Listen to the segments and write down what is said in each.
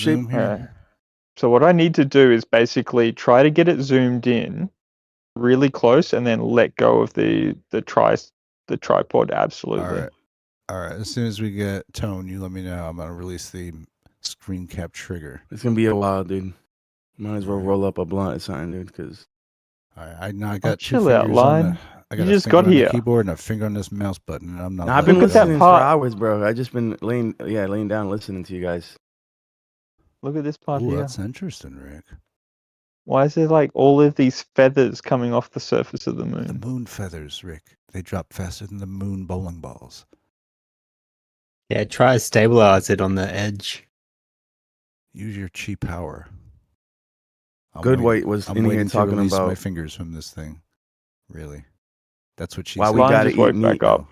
shape here. So what I need to do is basically try to get it zoomed in really close and then let go of the tripod. Absolutely. All right. As soon as we get tone, you let me know. I'm gonna release the screen cap trigger. It's gonna be a while, dude. Might as well roll up a blunt or something, dude. Because I got two chill out, fingers on Line. I got You a just finger got on here. the keyboard and a finger on this mouse button, and I'm not. I've been Look at that listening for part. hours, bro. I just been laying down listening to you guys. Look at this part Ooh, here. that's interesting, Rick. Why is there like all of these feathers coming off the surface of the moon? The moon feathers, Rick. They drop faster than the moon bowling balls. Yeah, try to stabilize it on the edge. Use your chi power. Goodwhite was I'm in here waiting to talking release about my fingers from this thing. Really, that's what she why said. we gotta just woke eat meat. back up.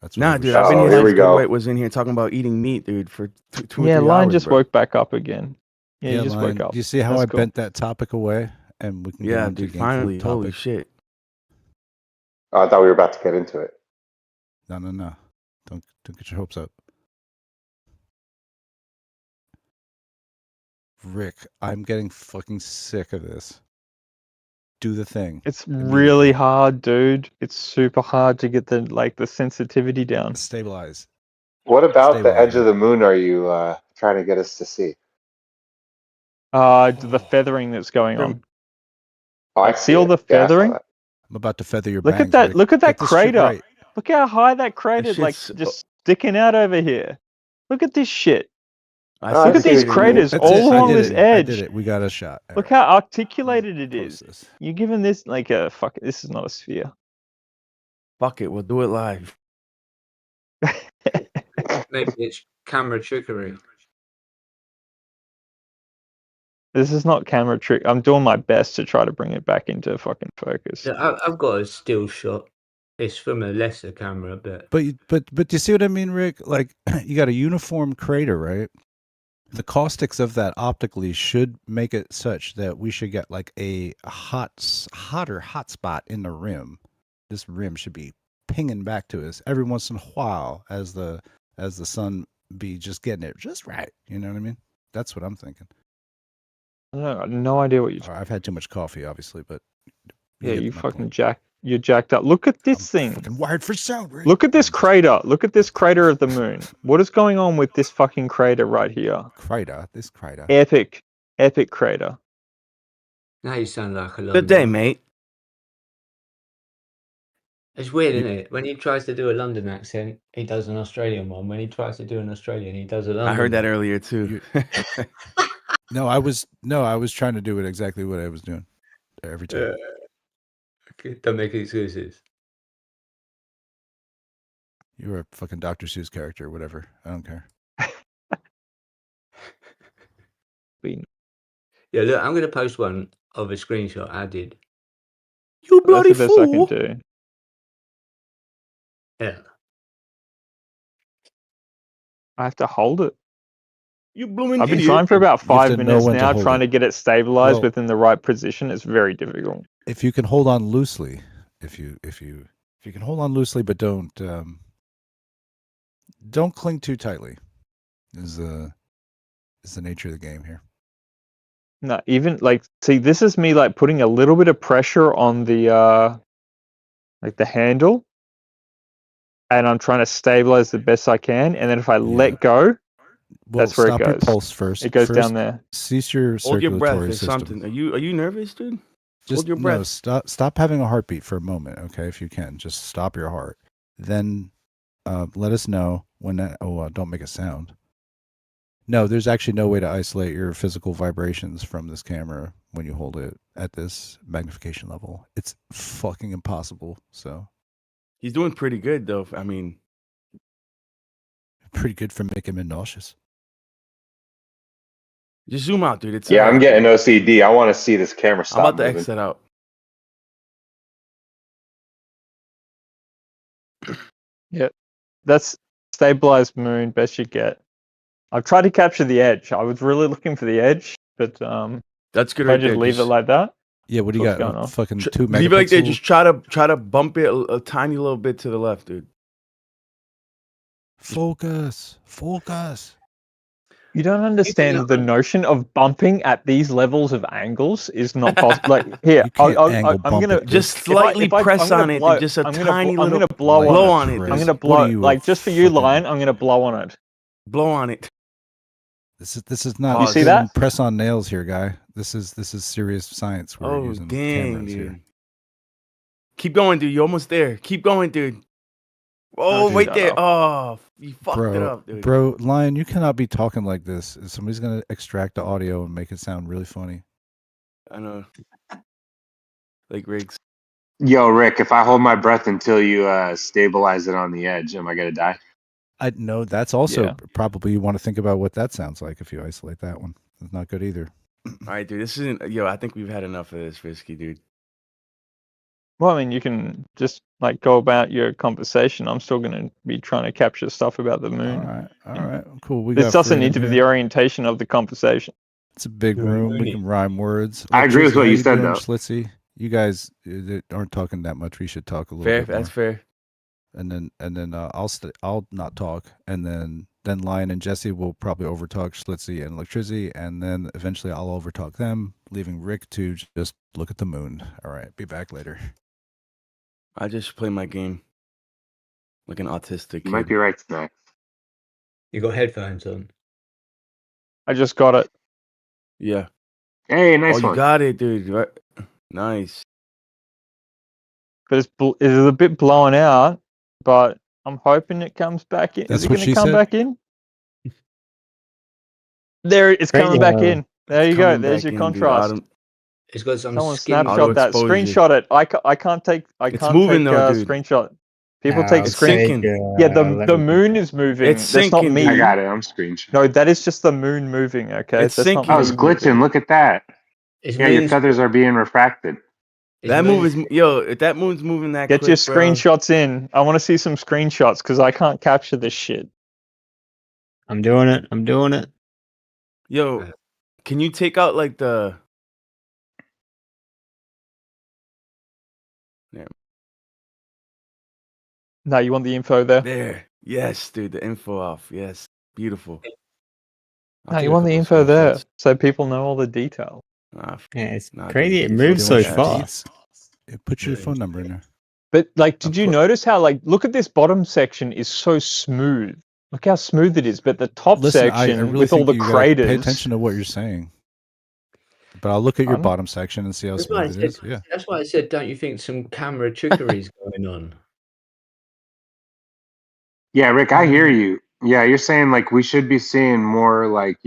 That's what Nah, it was dude. she I've been said. here. here we Since go. Goodwhite was in here talking about eating meat, dude, for two or Yeah, 3 Line hours, just bro. woke back up again. Yeah, you just Lion, woke up. Do you see how That's I cool. bent that topic away, and we can get Yeah, on to dude. gainful Finally, topic. holy shit. I thought we were about to get into it. No. Don't get your hopes up. Rick, I'm getting fucking sick of this. Do the thing. It's really hard, dude. It's super hard to get the sensitivity down. Stabilize. What about the Stabilize, edge of the moon are you trying to get us to see? The feathering that's going on. Oh, I See all the Yeah, I saw feathering? that. I'm about to feather your Look bangs, at that! Rick. Look at that Get this shit crater! right. Look how high that crater, like, shit's- just sticking out over here. Look at this shit. I Oh, see I Look at see these what you mean. craters That's all it. along this I edge. did it. We got a shot. Look how articulated it Post is. this. You're giving this like a fuck. This is not a sphere. Fuck it, we'll do it live. Maybe it's camera trickery. This is not camera trick. I'm doing my best to try to bring it back into fucking focus. Yeah, I've got a still shot. It's from a lesser camera, but But do you see what I mean, Rick? Like, you got a uniform crater, right? The caustics of that optically should make it such that we should get like a hotter hotspot in the rim. This rim should be pinging back to us every once in a while as the sun be just getting it just right. You know what I mean? That's what I'm thinking. I don't know, I have no idea what you're. I've had too much coffee, obviously, but Yeah, get you my fucking point. you're jacked up. Look at this thing. Fucking wired for sound, Rick. Look at this crater. Look at this crater of the moon. What is going on with this fucking crater right here? This crater. Epic crater. now you sound like a Good day, mate. It's weird, isn't it? When he tries to do a London accent, he does an Australian one. When he tries to do an Australian, he does a London I heard that one. earlier too. No, I was trying to do it exactly what I was doing every time. Okay, don't make excuses. You were a fucking Dr. Seuss character or whatever. I don't care. Yeah, look, I'm going to post one of a screenshot I did. You That's bloody the best I can fool! do. Yeah. I have to hold it. You blooming I've been idiot. trying for about You have 5 to know minutes when to now, hold trying it. to get it stabilized Well- within the right position. It's very difficult. If you can hold on loosely, if you can hold on loosely, but don't cling too tightly, is the nature of the game here. No, even like, see, this is me like putting a little bit of pressure on the like the handle, and I'm trying to stabilize the best I can. And then if I let go, Well, that's where it stop your goes. pulse first. It goes First, down there. Cease your Hold your breath circulatory or system. something. Are you nervous, dude? Just Hold your no, breath. stop having a heartbeat for a moment, okay? If you can, just stop your heart. Then let us know when that. Don't make a sound. No, there's actually no way to isolate your physical vibrations from this camera when you hold it at this magnification level. It's fucking impossible. So He's doing pretty good though. I mean, pretty good for making me nauseous. just zoom out, dude. It's Yeah, I'm getting OCD. I want to see this camera I'm stop about to moving. exit out. Yeah, that's stabilized moon, best you get. I've tried to capture the edge. I was really looking for the edge, but That's good if I right just there. leave it like that. Yeah, what do you What's got? going on? Fucking 2 megapixels. Leave it like that. Just try to bump it a tiny little bit to the left, dude. Focus. You don't understand the notion of bumping at these levels of angles is not possible. Like here, You can't angle I'm bump gonna it, Just Rick. slightly if I- press I'm gonna on it, blow- and just a I'm tiny gonna little blow blow on on it. it. I'm Chris. gonna What blow are you, like just for you, fucking- Lion. I'm gonna blow on it. Blow on it. This is not You see doing that? press on nails here, guy. This is serious science. We're Oh using dang, cameras dude. here. Keep going, dude. You're almost there. Keep going, dude. Oh, dude, right shut there. up. Oh, you fucked it Bro, up, dude. bro, Lion, you cannot be talking like this. Somebody's gonna extract the audio and make it sound really funny. I know. Like Riggs. Yo, Rick, if I hold my breath until you stabilize it on the edge, am I gonna die? I know that's also Yeah. probably you want to think about what that sounds like if you isolate that one. It's not good either. All right, dude. This isn't. Yo, I think we've had enough of this, Riksky, dude. Well, I mean, you can just like go about your conversation. I'm still gonna be trying to capture stuff about the moon. All right, cool. We This got doesn't freedom need to be here. the orientation of the conversation. It's a big You're a room. We loony. can rhyme words. I agree with Electricity, what how you said, doing, though. Schlitzy? You guys that aren't talking that much. We should talk a little Fair. bit more. That's fair. And then I'll not talk, and then Lion and Jesse will probably overtalk Schlitzy and Electricity, and then eventually I'll overtalk them, leaving Rick to just look at the moon. All right, be back later. I just play my game like an autistic You kid. might be right, Snacks. You got headphones on. I just got it. Yeah. Hey, nice Oh, you one. got it, dude. Right. Nice. But it's a bit blown out, but I'm hoping it comes back in. That's Is it what going she to come said? back in? There, it's Great, coming back yeah. in. There you go. There's your contrast. It's got some Someone skin. snapshot that. Auto-exposure. Screenshot it. I can't take. It's moving though, dude. Screenshot. People Nah, take It's screen. sinking. Yeah, let the me- moon is moving. It's That's not sinking, me. dude. I got it. I'm screenshotting. No, that is just the moon moving. Okay, It's that's sinking. not Oh, me it's glitching. moving. Look at that. It's Yeah, your moon's- feathers are being refracted. it's That moon's- move is if that moon's moving that Get quick, your bro. screenshots in. I want to see some screenshots because I can't capture this shit. I'm doing it. I'm doing it. Yo, can you take out like the? No, you want the info there? There. Yes, dude. The info off. Yes. Beautiful. I'll No, take you a want the couple info there screenshots. so people know all the details. Yeah, it's Nah, crazy. dude, It it's moves so okay. fast. Put your Yeah, phone number in there. But like, I'll did you put- notice how like look at this bottom section is so smooth. Look how smooth it is. But the top Listen, I section really with all think the you gotta craters. pay attention to what you're saying. But I'll look at your Pardon? bottom section and see how That's why I smooth it said. is. Yeah. That's why I said. Don't you think some camera trickery is going on? Yeah, Rick, I hear you. Yeah, you're saying like we should be seeing more like,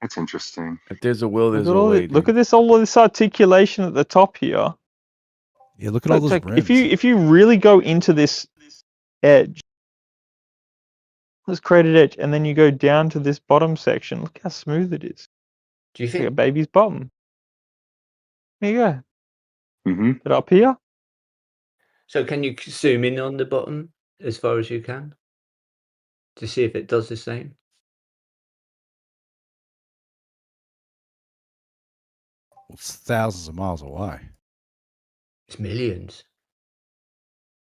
that's interesting. If there's a will, Look there's at a all way. look at this all of this articulation at the top here. Yeah, look at all those Like, rims. if you really go into this edge, this cratered edge, and then you go down to this bottom section, look how smooth it is. Do you It's like a think? baby's bottom. There you go. Mm-hmm. But up here, So can you zoom in on the bottom as far as you can to see if it does the same? It's thousands of miles away. It's millions.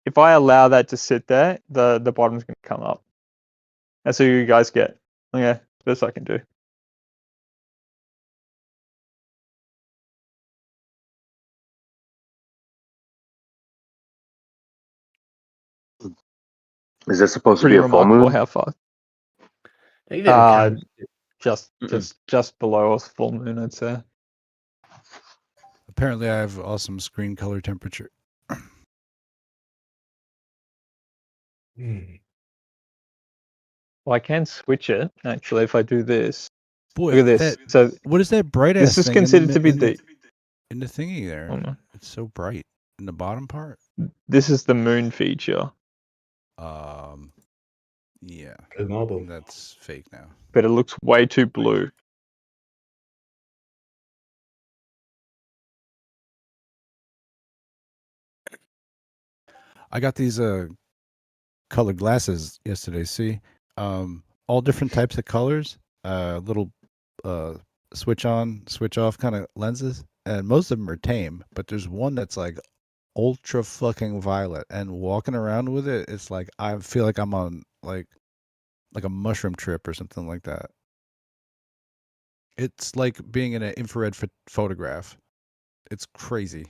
if I allow that to sit there, the bottom's gonna come up. That's what you guys get. Okay, best I can do. Is this supposed Pretty to be a full remarkable moon? how far. Even camera- Just below a full moon, I'd say. Apparently, I have awesome screen color temperature. Hmm. Well, I can switch it actually if I do this. Boy, Look at this. that- So what is that bright this ass is thing in considered the, to be in the, the. in the thingy there? Oh no. It's so bright in the bottom part. This is the moon feature, Yeah, Blue marble. that's fake now. but it looks way too blue. I got these colored glasses yesterday. See, all different types of colors. Little switch on, switch off kind of lenses, and most of them are tame. But there's one that's like ultra fucking violet, and walking around with it, it's like I feel like I'm on like like a mushroom trip or something like that. It's like being in an infrared photograph. It's crazy.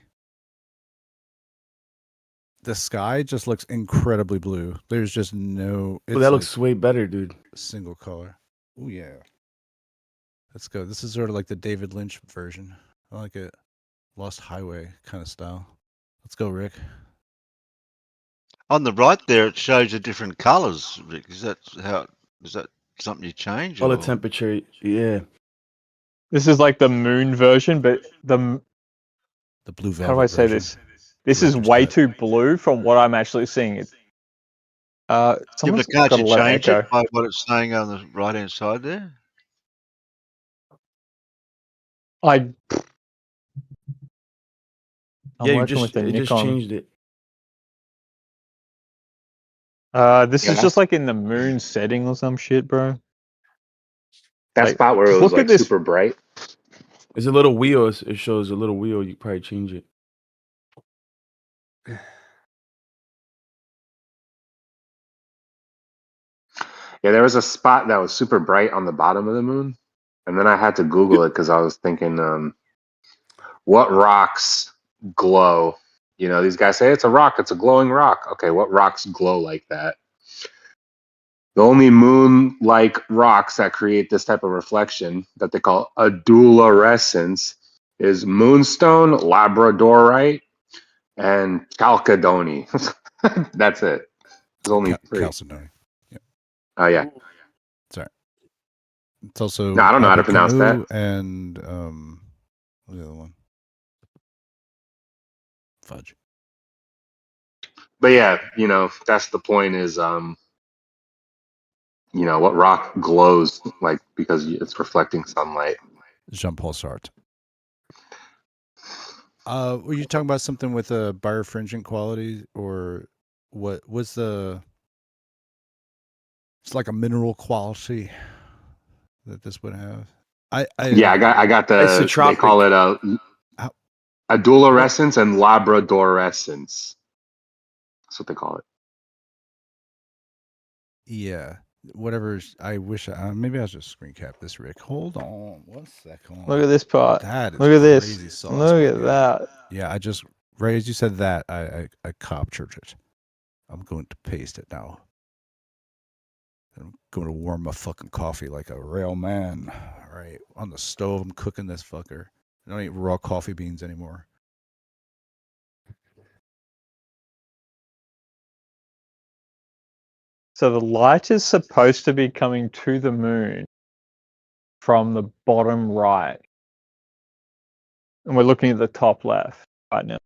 The sky just looks incredibly blue. There's just no. It's Oh, that looks way better, dude. single color. Oh yeah. Let's go. This is sort of like the David Lynch version. I like it. Lost Highway kind of style. Let's go, Rick. On the right there, it shows the different colours. Rick, is that something you change? All the or- temperature, yeah. This is like the moon version, but The blue velvet. how do I say version. this? This is Director's way cut. too blue from what I'm actually seeing. Yeah, Someone's but can't got you a lot of change echo. it by what it's saying on the right hand side there? I'm Yeah, you working with just the it just Nikon. changed it. This Yeah, is just like in the moon setting or some shit, bro. That Like, spot where it just was look at like this- super bright. It's a little wheel. It shows a little wheel. You probably change it. Yeah, there was a spot that was super bright on the bottom of the moon, and then I had to Google it because I was thinking, what rocks glow? You know, these guys say it's a rock, it's a glowing rock. Okay, what rocks glow like that? The only moon-like rocks that create this type of reflection that they call adulorescence is moonstone, labradorite, and chalcedony. That's it. There's only three. Chalcedony. Oh yeah. Sorry. It's also. No, I don't know how to Abu pronounce Canu that. And what's the other one? Fudge. But yeah, you know, that's the point is, you know, what rock glows like because it's reflecting sunlight. Jean-Paul Sartre. Were you talking about something with a birefringent quality, or what was the? It's like a mineral quality that this would have. Yeah, I got the. They Isotropic. call it How- adulorescence and labradorescence. That's what they call it. Yeah, whatever. I wish. Maybe I'll just screen cap this, Rick. Hold on 1 second. Look at this part. That is Look at this. crazy sauce, Look my at dude. that. Yeah, I just right as you said that, I captured it. I'm going to paste it now. I'm going to warm my fucking coffee like a real man. All right, on the stove, I'm cooking this fucker. I don't eat raw coffee beans anymore. So the light is supposed to be coming to the moon from the bottom right. And we're looking at the top left right now.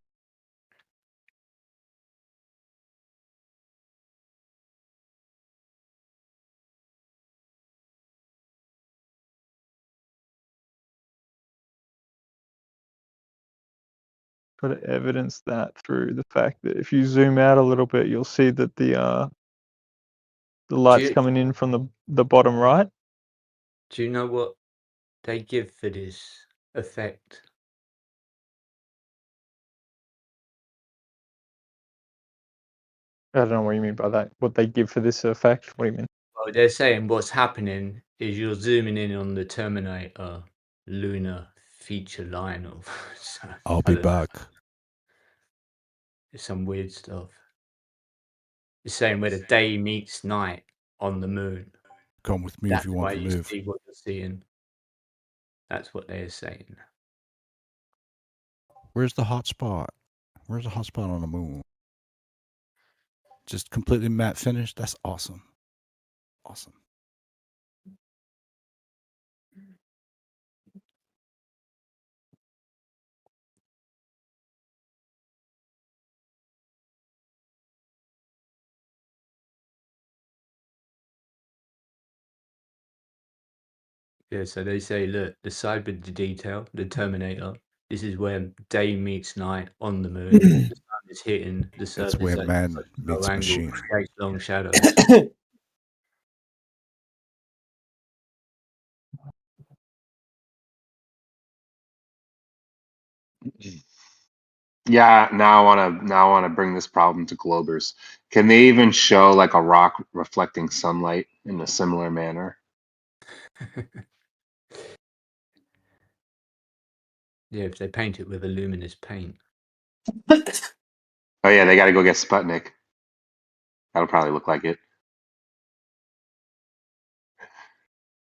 Got to evidence that through the fact that if you zoom out a little bit, you'll see that the light's you- coming in from the bottom right. Do you know what they give for this effect? I don't know what you mean by that. What they give for this effect? What do you mean? Well, they're saying what's happening is you're zooming in on the Terminator lunar feature line of. I'll be back. It's some weird stuff. It's saying where the day meets night on the moon. Come with me That's if you why want to you live. see what you're seeing. That's what they're saying. Where's the hot spot? Where's the hot spot on the moon? Just completely matte finish? That's awesome. Awesome. Yeah, so they say, look, the side with the detail, the Terminator, this is where day meets night on the moon. The sun is hitting the surface. That's where at man such a meets low angle, machine. creates long shadows. Yeah, now I wanna bring this problem to Globers. Can they even show like a rock reflecting sunlight in a similar manner. Yeah, if they paint it with a luminous paint. Oh yeah, they got to go get Sputnik. That'll probably look like it.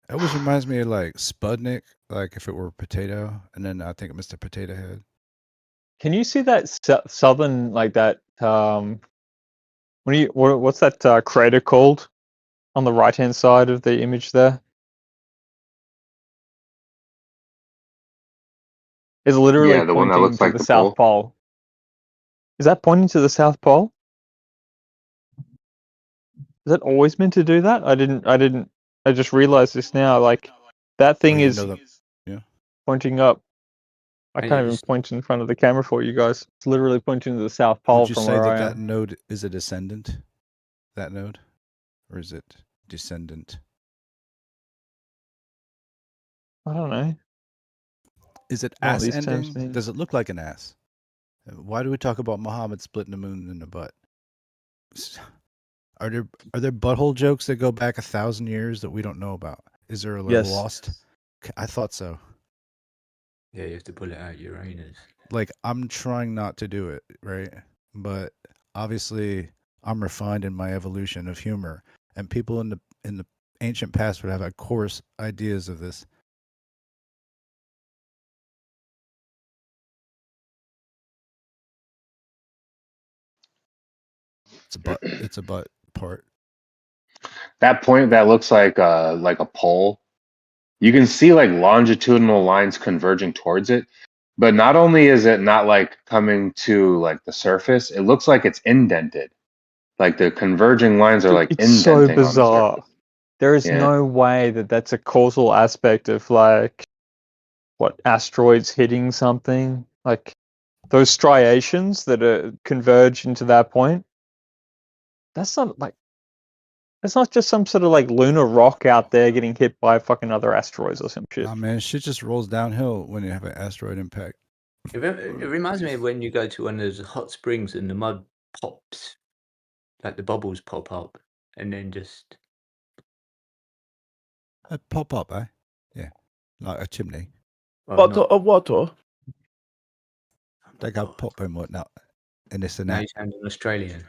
It always reminds me of like Sputnik, like if it were potato, and then I think Mr. Potato Head. Can you see that southern, like that? What's that crater called on the right hand side of the image there? It's literally Yeah, the one that pointing looks to like the the South Pole. Is that pointing to the South Pole? Is it always meant to do that? I just realized this now. Like that thing Oh, you is know that? Yeah. pointing up. I And can't even it's- point in front of the camera for you guys. It's literally pointing to the South Pole Would you from say where that I that am. node is a descendant? That node, or is it descendant? I don't know. Is it What ass these terms ending? mean. Does it look like an ass? Why do we talk about Muhammad splitting the moon in the butt? Are there butthole jokes that go back 1,000 years that we don't know about? Is there a Yes. lost? I thought so. yeah, you have to pull it out Uranus. Like I'm trying not to do it, right? But obviously I'm refined in my evolution of humor, and people in the ancient past would have had coarse ideas of this. It's a butt part. That point that looks like a pole. You can see like longitudinal lines converging towards it, but not only is it not like coming to like the surface, it looks like it's indented. Like the converging lines are Dude, like it's so indenting on the bizarre. surface. There is Yeah. no way that that's a causal aspect of like what asteroids hitting something. Like those striations that are converge into that point. That's not just some sort of like lunar rock out there getting hit by fucking other asteroids or some shit. Nah, man, shit just rolls downhill when you have an asteroid impact. It reminds me of when you go to one of those hot springs and the mud pops, like the bubbles pop up, and then just Pop up, eh? Yeah, like a chimney. well, Bottle not, of water. They got pop and whatnot, and this and now that. you sound an Australian.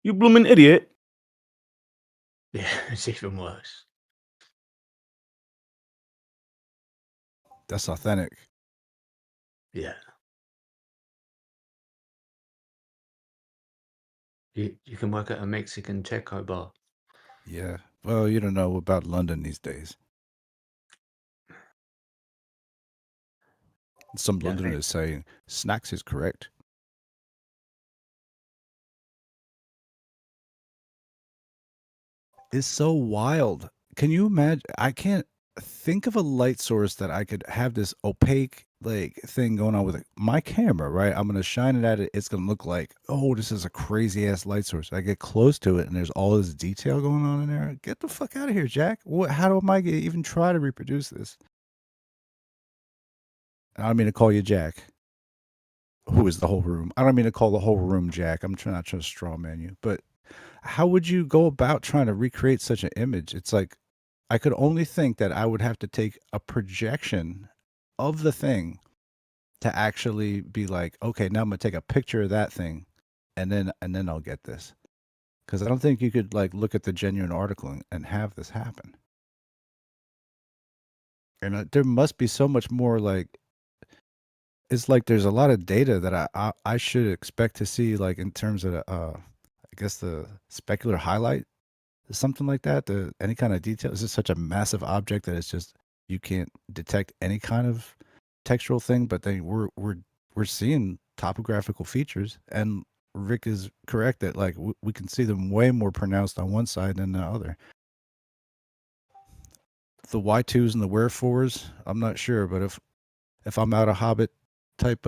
You blooming idiot. Yeah, it's even worse. That's authentic. Yeah. You can work at a Mexican Teco bar. Yeah. Well, you don't know about London these days. Some Yeah, I Londoners saying snacks is correct. It's so wild. Can you imagine? I can't think of a light source that I could have this opaque like thing going on with it. My camera, right? I'm gonna shine it at it. It's gonna look like, oh, this is a crazy ass light source. I get close to it, and there's all this detail going on in there. Get the fuck out of here, Jack. What? How do I even try to reproduce this? I don't mean to call you Jack, who is the whole room. I don't mean to call the whole room Jack. I'm not trying to straw man you, but how would you go about trying to recreate such an image? It's like I could only think that I would have to take a projection of the thing to actually be like, okay, now I'm gonna take a picture of that thing, and then I'll get this. Because I don't think you could like look at the genuine article and have this happen. And there must be so much more like. It's like there's a lot of data that I should expect to see, like in terms of I guess the specular highlight, something like that. Any kind of detail. Is this such a massive object that it's just you can't detect any kind of textural thing? But then we're seeing topographical features, and Rick is correct that like we can see them way more pronounced on one side than the other. The Y2s and the wherefores, I'm not sure, but if I'm out of Hobbit type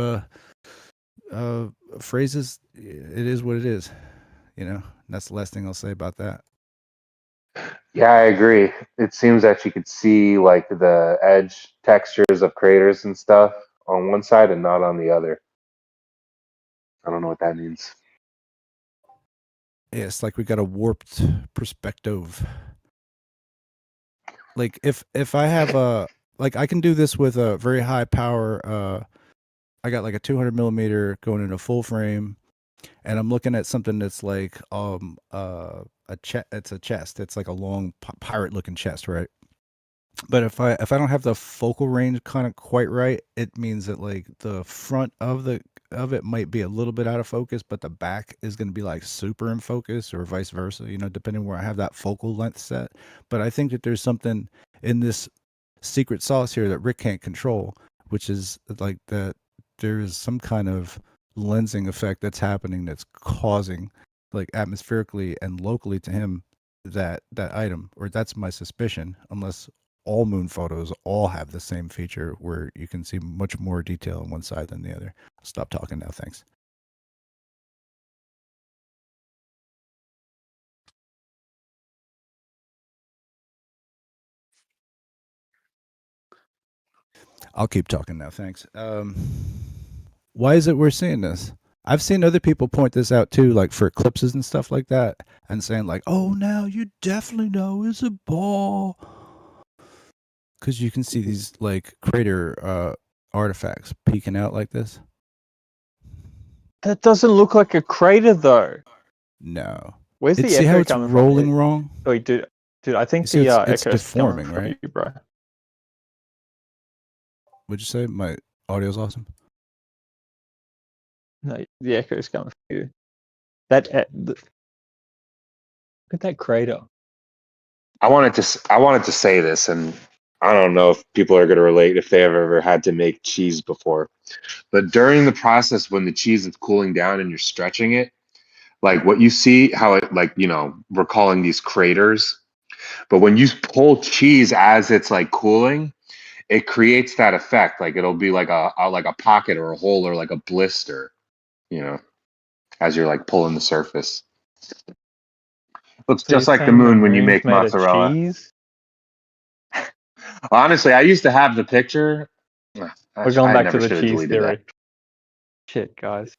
phrases, it is what it is. You know, that's the last thing I'll say about that. Yeah, I agree. It seems that you could see like the edge textures of craters and stuff on one side and not on the other. I don't know what that means. it's like we got a warped perspective. Like if I have a like I can do this with a very high power. I got like a 200 millimeter going in a full frame, and I'm looking at something that's like a chest. It's a chest. It's like a long pirate looking chest, right? But if I don't have the focal range kind of quite right, it means that like the front of it might be a little bit out of focus, but the back is going to be like super in focus, or vice versa, you know, depending where I have that focal length set. But I think that there's something in this secret sauce here that Rick can't control, which is like that there is some kind of lensing effect that's happening that's causing, like atmospherically and locally to him, that item, or that's my suspicion, unless all moon photos all have the same feature where you can see much more detail on one side than the other. Stop talking now, thanks. I'll keep talking now, thanks. Why is it we're seeing this? I've seen other people point this out too, like for eclipses and stuff like that, and saying like, oh, now you definitely know it's a ball. Because you can see these like crater artifacts peeking out like this. That doesn't look like a crater though. No. Where's the See echo how it's coming rolling from? wrong? Oh, dude, I think You see the it's echo's deforming, coming from right? you, bro. What'd you say? My audio's awesome. No, the echo's coming from you. Look at that crater. I wanted to say this, and I don't know if people are going to relate if they have ever had to make cheese before. But during the process, when the cheese is cooling down and you're stretching it, like what you see, how it, like, you know, we're calling these craters. But when you pull cheese as it's like cooling, it creates that effect. Like it'll be like a pocket or a hole or like a blister, you know, as you're like pulling the surface. Looks So you're just like the saying the moon when you moon's make made of mozzarella. cheese? Honestly, I used to have the picture. We're going I back to never the should have cheese deleted that. theory. Shit, guys.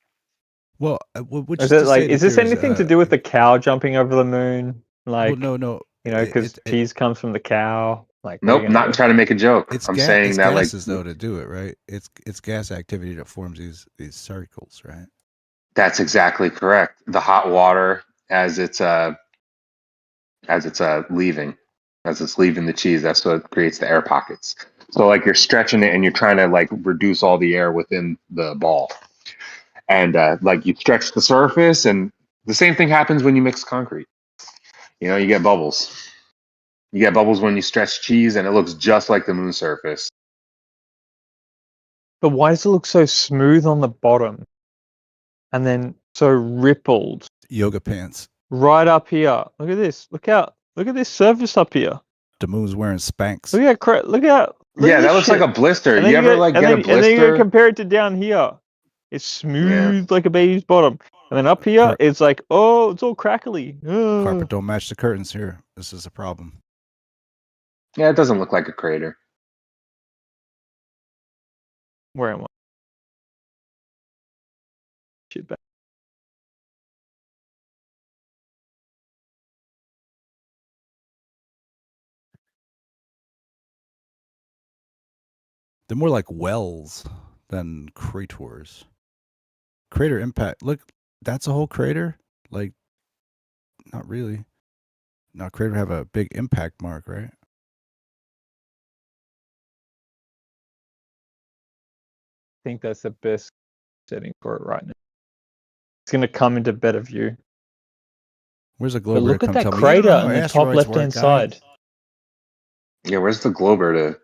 Well, which Is is it to like? say Is that this there's anything to do with the cow jumping over the moon? Like, well, no. you know, because cheese comes from the cow. Like, what are you Nope, gonna not do? trying to make a joke. It's I'm saying it's that like gases though to do it, right? It's gas activity that forms these circles, right? that's exactly correct. The hot water as it's leaving, as it's leaving the cheese, that's what creates the air pockets. So like you're stretching it and you're trying to like reduce all the air within the ball, and like you stretch the surface, and the same thing happens when you mix concrete. You know, you get bubbles. You get bubbles when you stretch cheese, and it looks just like the moon surface. But why does it look so smooth on the bottom, and then so rippled Yoga pants. right up here? Look at this. Look at this surface up here. The moon's wearing Spanx. Look at look at Yeah, this that looks shit. like a blister. And You then ever like get a and then you gotta blister? compare it to down here. It's smooth like a baby's bottom. And then up here, Cor- it's like, oh, it's all crackly. Carpet don't match the curtains here. This is a problem. Yeah, it doesn't look like a crater. Where am I? Shit back. They're more like wells than craters. Crater impact. Look, that's a whole crater? Like, not really. Now, crater have a big impact mark, right? I think that's the best setting for it right now. It's gonna come into better view. Where's the But Glober? look at Come that tell me, you don't crater know how in the top asteroids left-hand work, guys. side. Yeah, where's the Glober to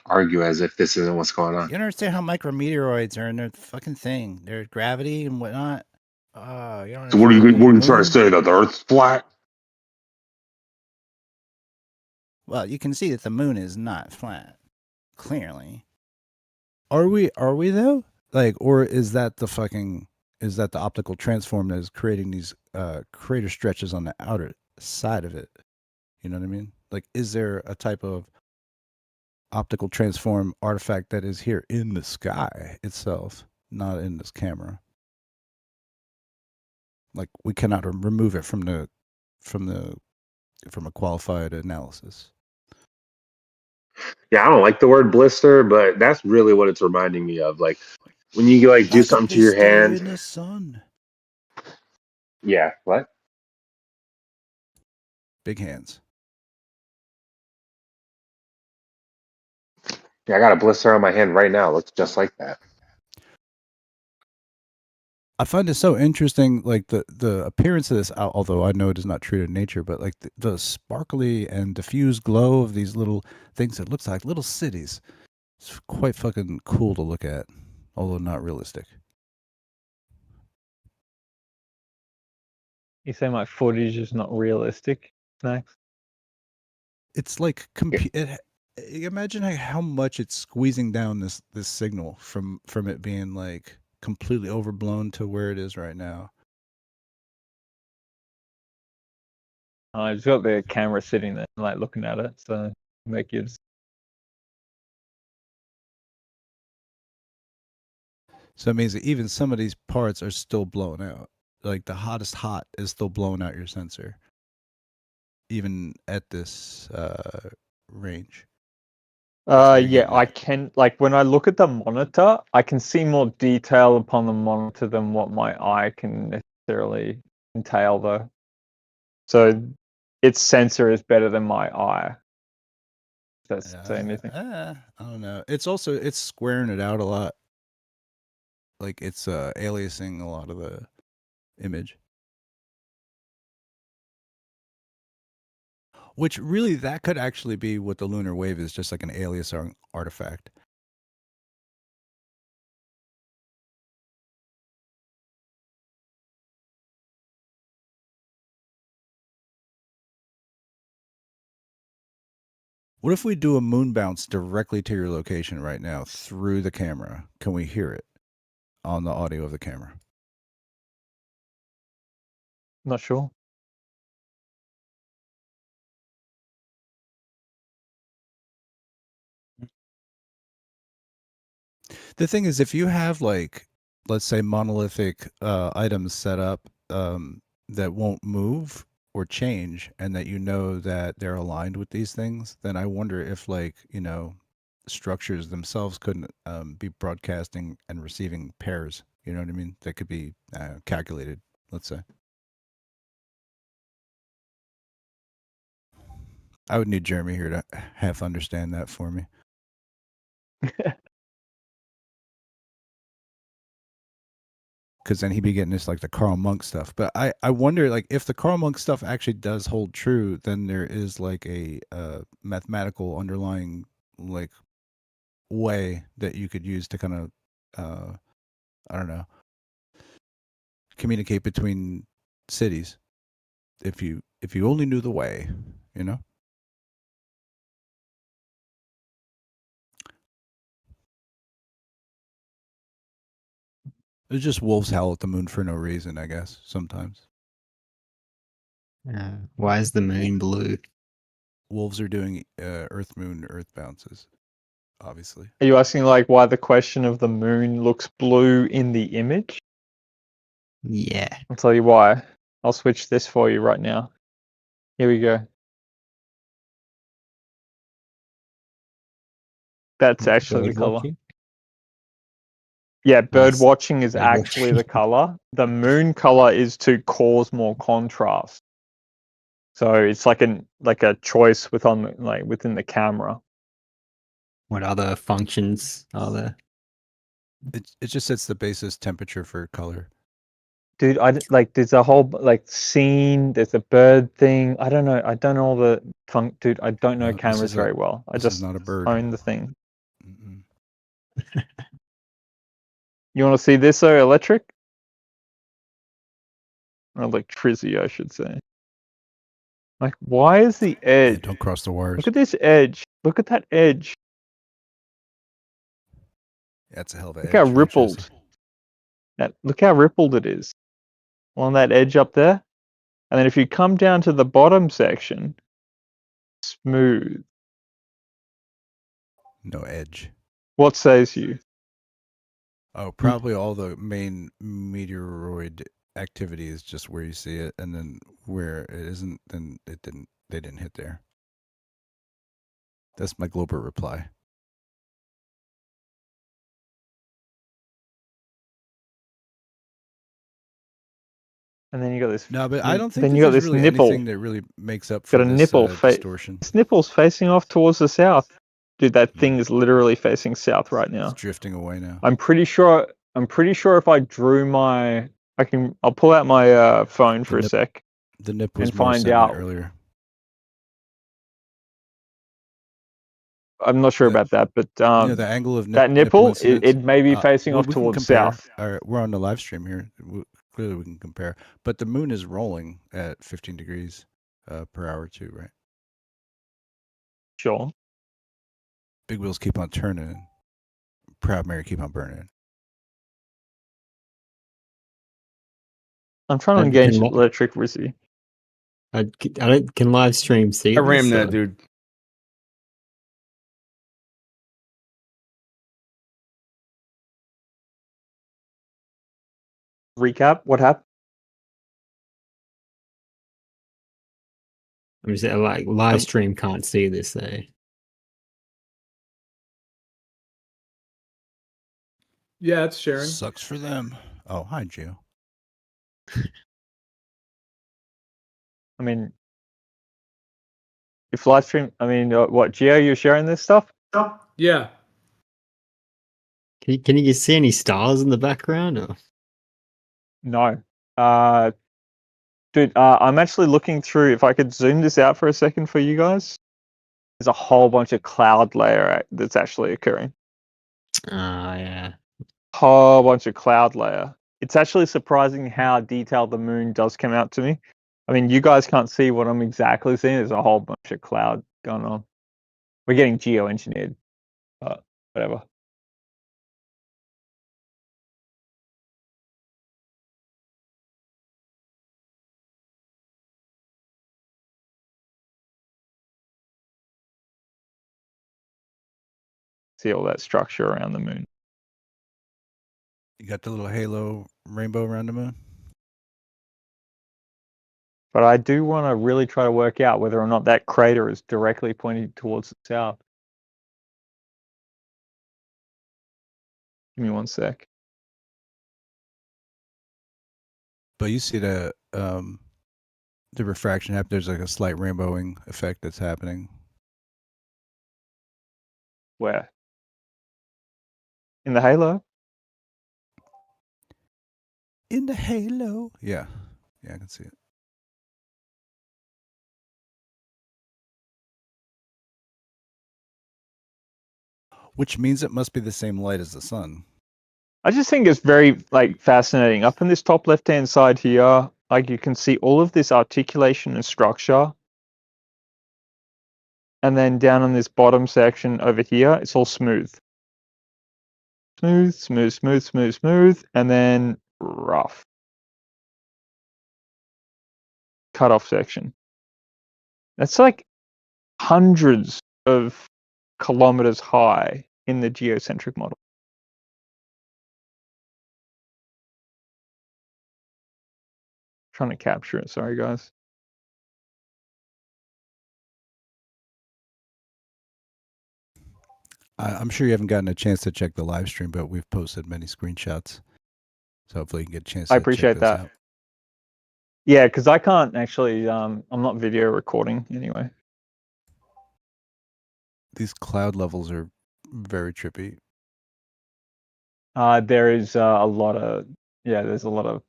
argue as if this isn't what's going on? You don't understand how micrometeoroids are in their fucking thing. Their gravity and whatnot. You don't So what are you understand trying to say, that the Earth's flat? Well, you can see that the moon is not flat. Clearly. Are we though? Like, or is that the optical transform that is creating these crater stretches on the outer side of it? You know what I mean? Like, is there a type of optical transform artifact that is here in the sky itself, not in this camera? Like we cannot remove it from a qualified analysis. Yeah, I don't like the word blister, but that's really what it's reminding me of. Like when you like do Like a something to your blister hand. in the sun. Yeah, what? Big hands. Yeah, I got a blister on my hand right now. It looks just like that. I find it so interesting, like the appearance of this. Although I know it is not true to nature, but like the sparkly and diffused glow of these little things that looks like little cities. It's quite fucking cool to look at, although not realistic. You say my footage is not realistic, Snacks? It's like imagine how much it's squeezing down this signal from it being like completely overblown to where it is right now. I just got the camera sitting there, like looking at it, so make you. So it means that even some of these parts are still blown out. Like the hottest hot is still blowing out your sensor, even at this range. Yeah, I can, like, when I look at the monitor, I can see more detail upon the monitor than what my eye can necessarily entail, though. So its sensor is better than my eye. Does that say anything? I don't know. It's squaring it out a lot. Like it's aliasing a lot of the image. Which really, that could actually be what the lunar wave is, just like an alias artifact. What if we do a moon bounce directly to your location right now through the camera? Can we hear it on the audio of the camera? Not sure. The thing is, if you have like, let's say, monolithic items set up that won't move or change, and that you know that they're aligned with these things, then I wonder if, like, structures themselves couldn't be broadcasting and receiving pairs. You know what I mean? That could be calculated, let's say. I would need Jeremy here to half understand that for me. Because then he'd be getting this like the Karl Monk stuff. But I wonder, like, if the Karl Monk stuff actually does hold true, then there is like a mathematical underlying like way that you could use to kind of I don't know, communicate between cities. If you only knew the way, you know. It's just wolves howl at the moon for no reason, I guess, sometimes. Why is the moon blue? Wolves are doing Earth bounces, obviously. Are you asking, like, why the question of the moon looks blue in the image? Yeah. I'll tell you why. I'll switch this for you right now. Here we go. That's actually the color. Watching? Yeah, bird Nice. watching is Bird actually watching. the color. The moon color is to cause more contrast. So it's like a choice within the camera. What other functions are there? It just sets the basis temperature for color. Dude, there's a whole scene. There's a bird thing. I don't know. I don't know all the dude. I don't know cameras very well. I This just is not a bird. own the thing. Mm-mm. You want to see this, electric? Electricity, I should say. Like, why is the edge? Yeah, don't cross the wires. Look at this edge. Look at that edge. That's a hell of a Look edge. how right, rippled. Jesse? Look how rippled it is on that edge up there. And then if you come down to the bottom section, smooth. No edge. What says you? Oh, probably all the main meteoroid activity is just where you see it, and then where it isn't, then they didn't hit there. That's my global reply. And then you got this. No, but I don't think then that you got there's this really nipple. anything that really makes up for Got a this nipple. distortion. This nipple's facing off towards the south. Dude, that thing Mm. is literally facing south right now. It's drifting away now. I'm pretty sure if I drew my, I'll pull out my phone for a sec. The nip was and more find centered out. earlier. I'm not sure about that, but You know, the angle of that nipple, incidence, it may be facing well, off we can towards compare. south. All right, we're on the live stream here. Clearly, we can compare. But the moon is rolling at 15 degrees per hour too, right? Sure. Big wheels keep on turning. Proud Mary keep on burning. I'm trying to engage electric Rizzy. I don't. Can live stream see? I rammed this, that, dude. Recap, what happened? I'm just like live stream can't see this though. Yeah, it's sharing. Sucks for them. Oh, hi, Gio. I mean, if live stream, what, Gio, you're sharing this stuff? Yeah. Can you see any stars in the background? Or? No. Dude, I'm actually looking through, if I could zoom this out for a second for you guys. There's a whole bunch of cloud layer that's actually occurring. Yeah. Whole bunch of cloud layer. It's actually surprising how detailed the moon does come out to me. I mean, you guys can't see what I'm exactly seeing. There's a whole bunch of cloud going on. We're getting geo-engineered, but whatever. See all that structure around the moon. You got the little halo rainbow around the moon? But I do want to really try to work out whether or not that crater is directly pointing towards the south. Give me one sec. But you see the refraction happen. There's like a slight rainbowing effect that's happening. Where? In the halo? In the halo. Yeah. Yeah, I can see it. Which means it must be the same light as the sun. I just think it's very fascinating. Up in this top left-hand side here, you can see all of this articulation and structure. And then down on this bottom section over here, it's all smooth. Smooth, smooth, smooth, smooth, smooth, and then rough. Cut-off section. That's like hundreds of kilometers high in the geocentric model. Trying to capture it, sorry guys. I'm sure you haven't gotten a chance to check the live stream, but we've posted many screenshots. So hopefully you can get a chance to I appreciate check those that. out. Yeah, because I can't actually, I'm not video recording anyway. These cloud levels are very trippy. There is a lot of, there's a lot of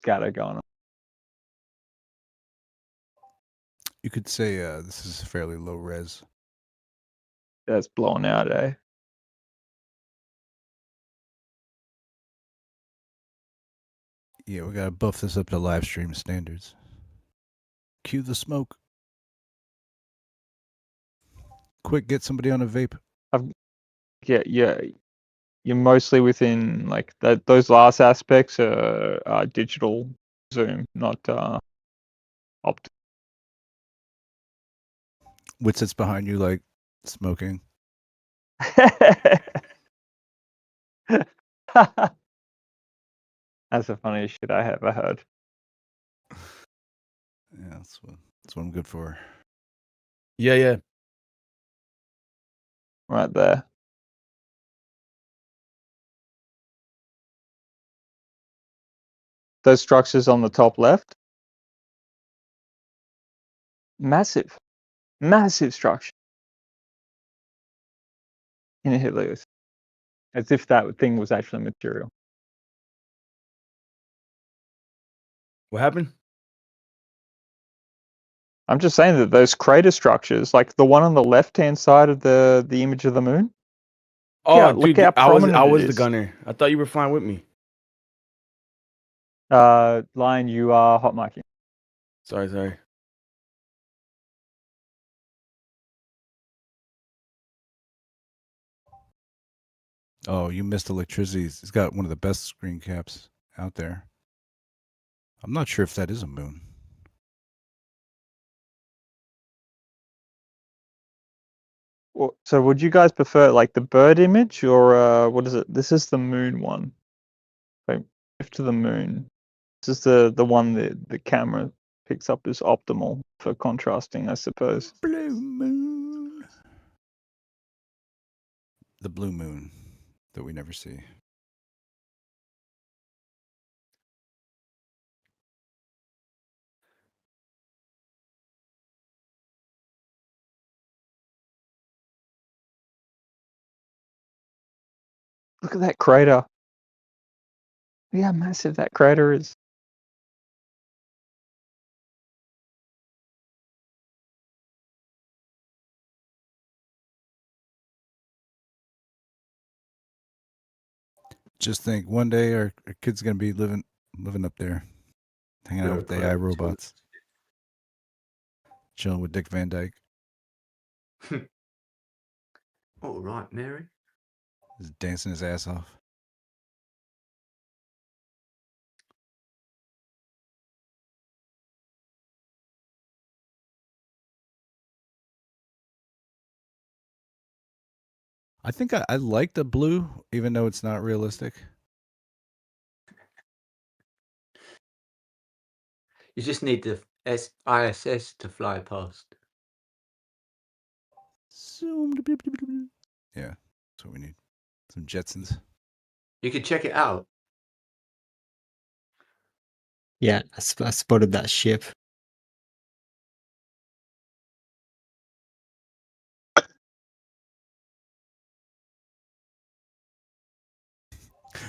scatter going on. You could say this is fairly low res. That's blowing out, eh? Yeah, we gotta buff this up to live stream standards. Cue the smoke. Quick, get somebody on a vape. Yeah. You're mostly within that. Those last aspects are digital zoom, not optical. Which sits behind you, like smoking. That's the funniest shit I ever heard. Yeah, that's what I'm good for. Yeah, yeah. Right there. Those structures on the top left. Massive. Massive structure. In a Helios. As if that thing was actually material. What happened? I'm just saying that those crater structures, like the one on the left-hand side of the image of the moon. Oh, Yeah, look dude, how I was prominent it the is. gunner. I thought you were flying with me. Lion, you are hot micing. Sorry. Oh, you missed electricity. It's got one of the best screen caps out there. I'm not sure if that is a moon. So would you guys prefer like the bird image or what is it? This is the moon one. Like to the moon. This is the one that the camera picks up as optimal for contrasting, I suppose. Blue moon. The blue moon that we never see. Look at that crater. Look how massive that crater is. Just think, one day our kid's gonna be living up there, hanging out with the AI robots, chilling with Dick Van Dyke. All right, Mary. Just dancing his ass off. I think I like the blue, even though it's not realistic. You just need the ISS to fly past. Zoom. Yeah, that's what we need. Some Jetsons. You could check it out. Yeah, I spotted that ship.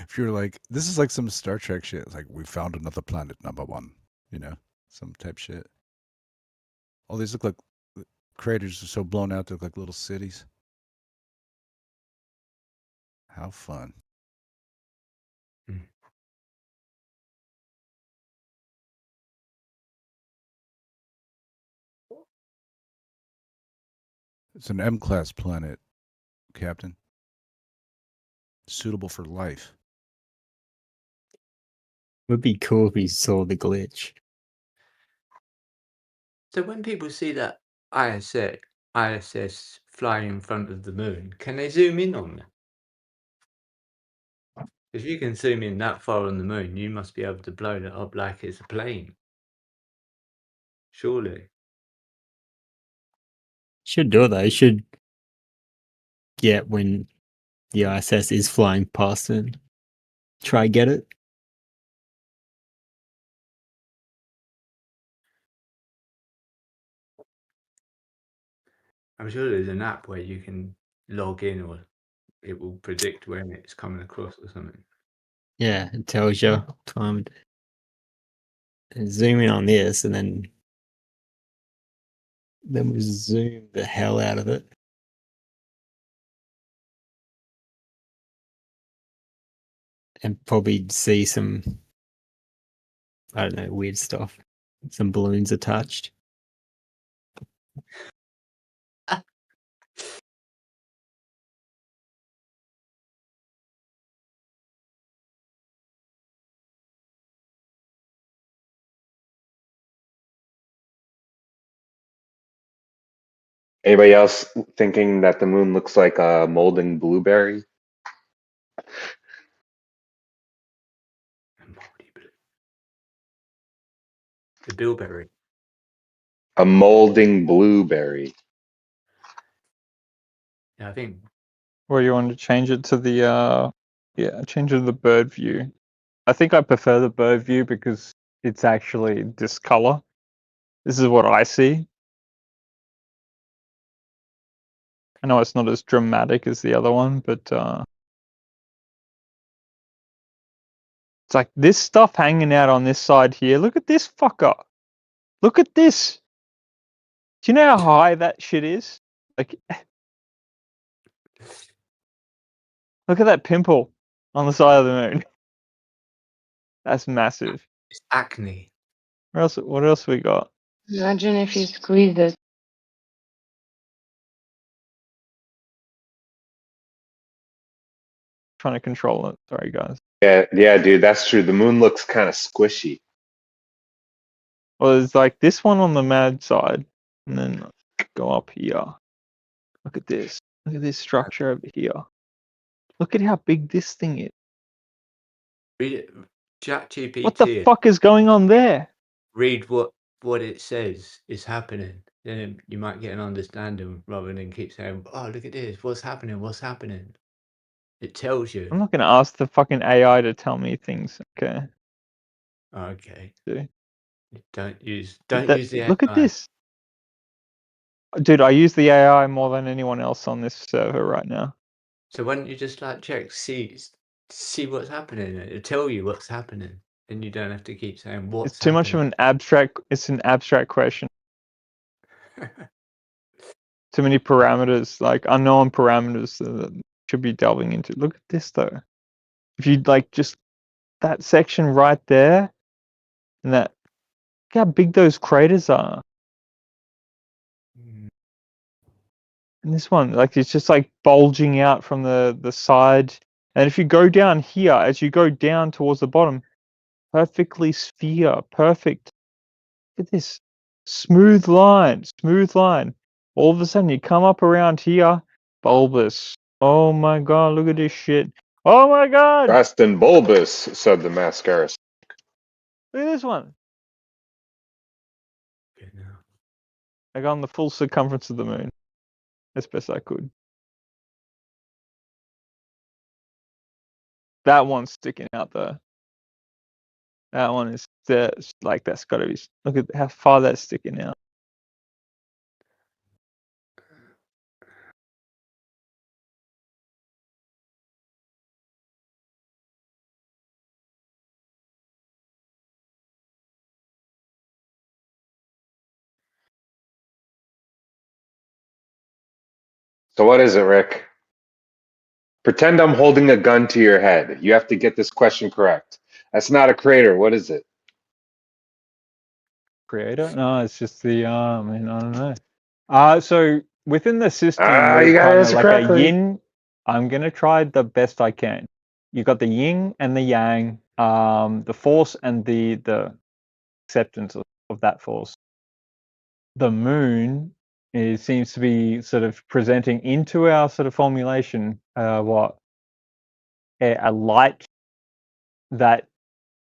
If you're like, this is like some Star Trek shit. It's like, we found another planet, #1. You know, some type shit. All these look like craters are so blown out, they look like little cities. How fun. It's an M-class planet, Captain. Suitable for life. Would be cool if we saw the glitch. So when people see that ISS flying in front of the moon, can they zoom in on that? If you can zoom in that far on the moon, you must be able to blow that up like it's a plane. Surely. Should do it though. Should get when the ISS is flying past it. Try get it. I'm sure there's an app where you can log in or it will predict when it's coming across or something. Yeah, it tells you time. And zoom in on this, and then we zoom the hell out of it. And probably see some, I don't know, weird stuff. Some balloons attached. Anybody else thinking that the moon looks like a molding blueberry? The bilberry. A molding blueberry. Yeah, I think. Or you want to change it to the change it to the bird view. I think I prefer the bird view because it's actually this color. This is what I see. I know it's not as dramatic as the other one, but it's like this stuff hanging out on this side here. Look at this fucker. Look at this. Do you know how high that shit is? Like, look at that pimple on the side of the moon. That's massive. It's acne. What else we got? Imagine if you squeeze it. Trying to control it. Sorry, guys. Yeah, dude, that's true. The moon looks kind of squishy. Well, there's like this one on the mad side, and then go up here. Look at this. Look at this structure over here. Look at how big this thing is. Read it. ChatGPT. What the fuck is going on there? Read what it says is happening. Then you might get an understanding rather than keep saying, "Oh, look at this. What's happening? What's happening?" It tells you. I'm not gonna ask the fucking AI to tell me things. Okay. Okay. Do. Don't use the Look at AI. this. Dude, I use the AI more than anyone else on this server right now. So why don't you just like check, see what's happening? It'll tell you what's happening, and you don't have to keep saying what's It's too much of an abstract. It's an abstract question. Too many parameters, like unknown parameters that should be delving into. Look at this though. If you like just that section right there, and that, look how big those craters are. And this one, like it's just like bulging out from the side. And if you go down here, as you go down towards the bottom, perfectly sphere, perfect. Look at this. Smooth line, smooth line. All of a sudden you come up around here, bulbous. Oh my god, look at this shit. Oh my god! Fast and bulbous, said the mascara. Look at this one. I got on the full circumference of the moon. As best I could. That one's sticking out though. That one is like that's gotta be. Look at how far that's sticking out. So what is it, Rick? Pretend I'm holding a gun to your head. You have to get this question correct. That's not a crater. What is it? Creator? No, it's just the I mean, I don't know. So within the system, You there's gotta kind of answer like correctly. a yin. I'm gonna try the best I can. You got the yin and the yang, the force and the acceptance of that force. The moon seems to be sort of presenting into our sort of formulation a light that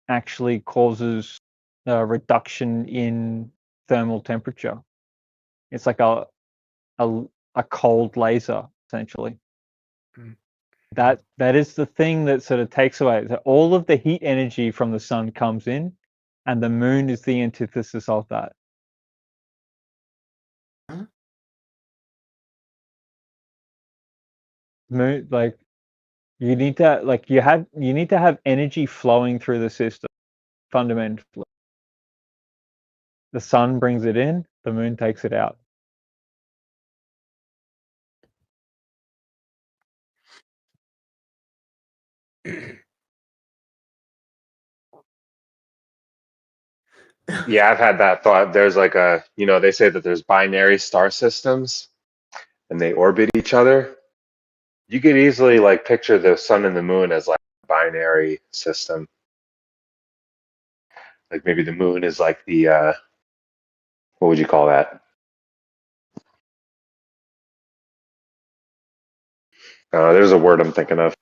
actually causes a reduction in thermal temperature. It's like a cold laser, essentially. That is the thing that sort of takes away. So all of the heat energy from the sun comes in, and the moon is the antithesis of that. Huh? Moon, like you need to have energy flowing through the system fundamentally. The sun brings it in, the moon takes it out. Yeah, I've had that thought. There's like they say that there's binary star systems and they orbit each other. You could easily like picture the sun and the moon as like a binary system. Like maybe the moon is like the what would you call that? There's a word I'm thinking of.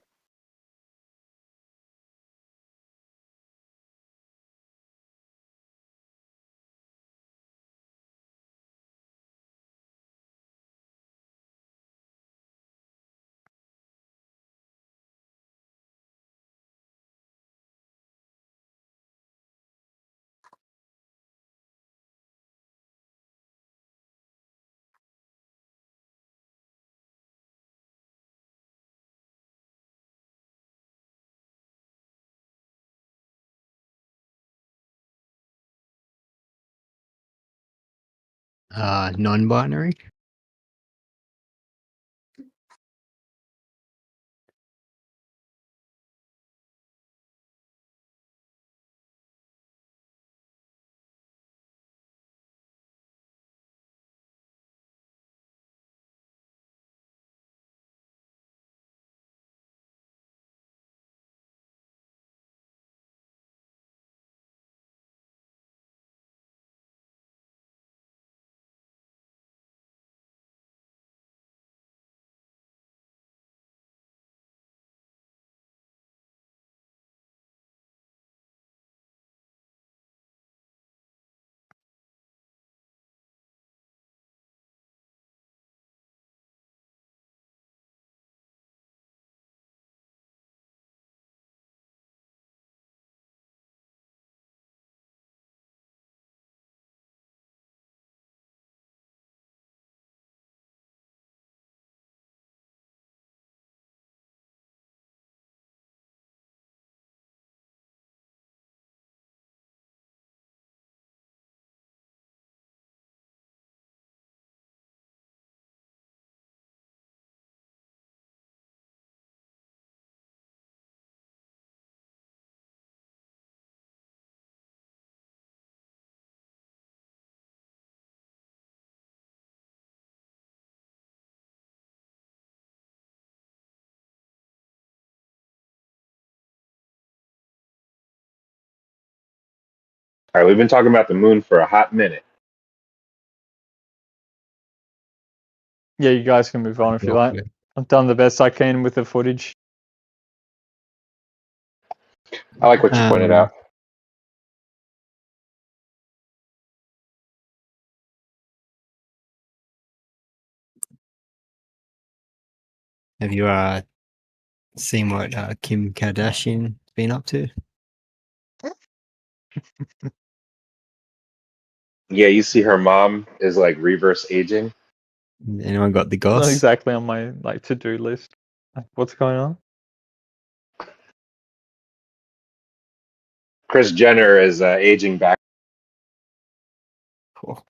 Non-binary. All right, we've been talking about the moon for a hot minute. Yeah, you guys can move on if you like. I've done the best I can with the footage. I like what you pointed out. Have you seen what Kim Kardashian's been up to? Yeah, you see her mom is like reverse aging. Anyone got the Not goss? exactly on my to-do list. What's going on? Kris Jenner is aging back. Cool.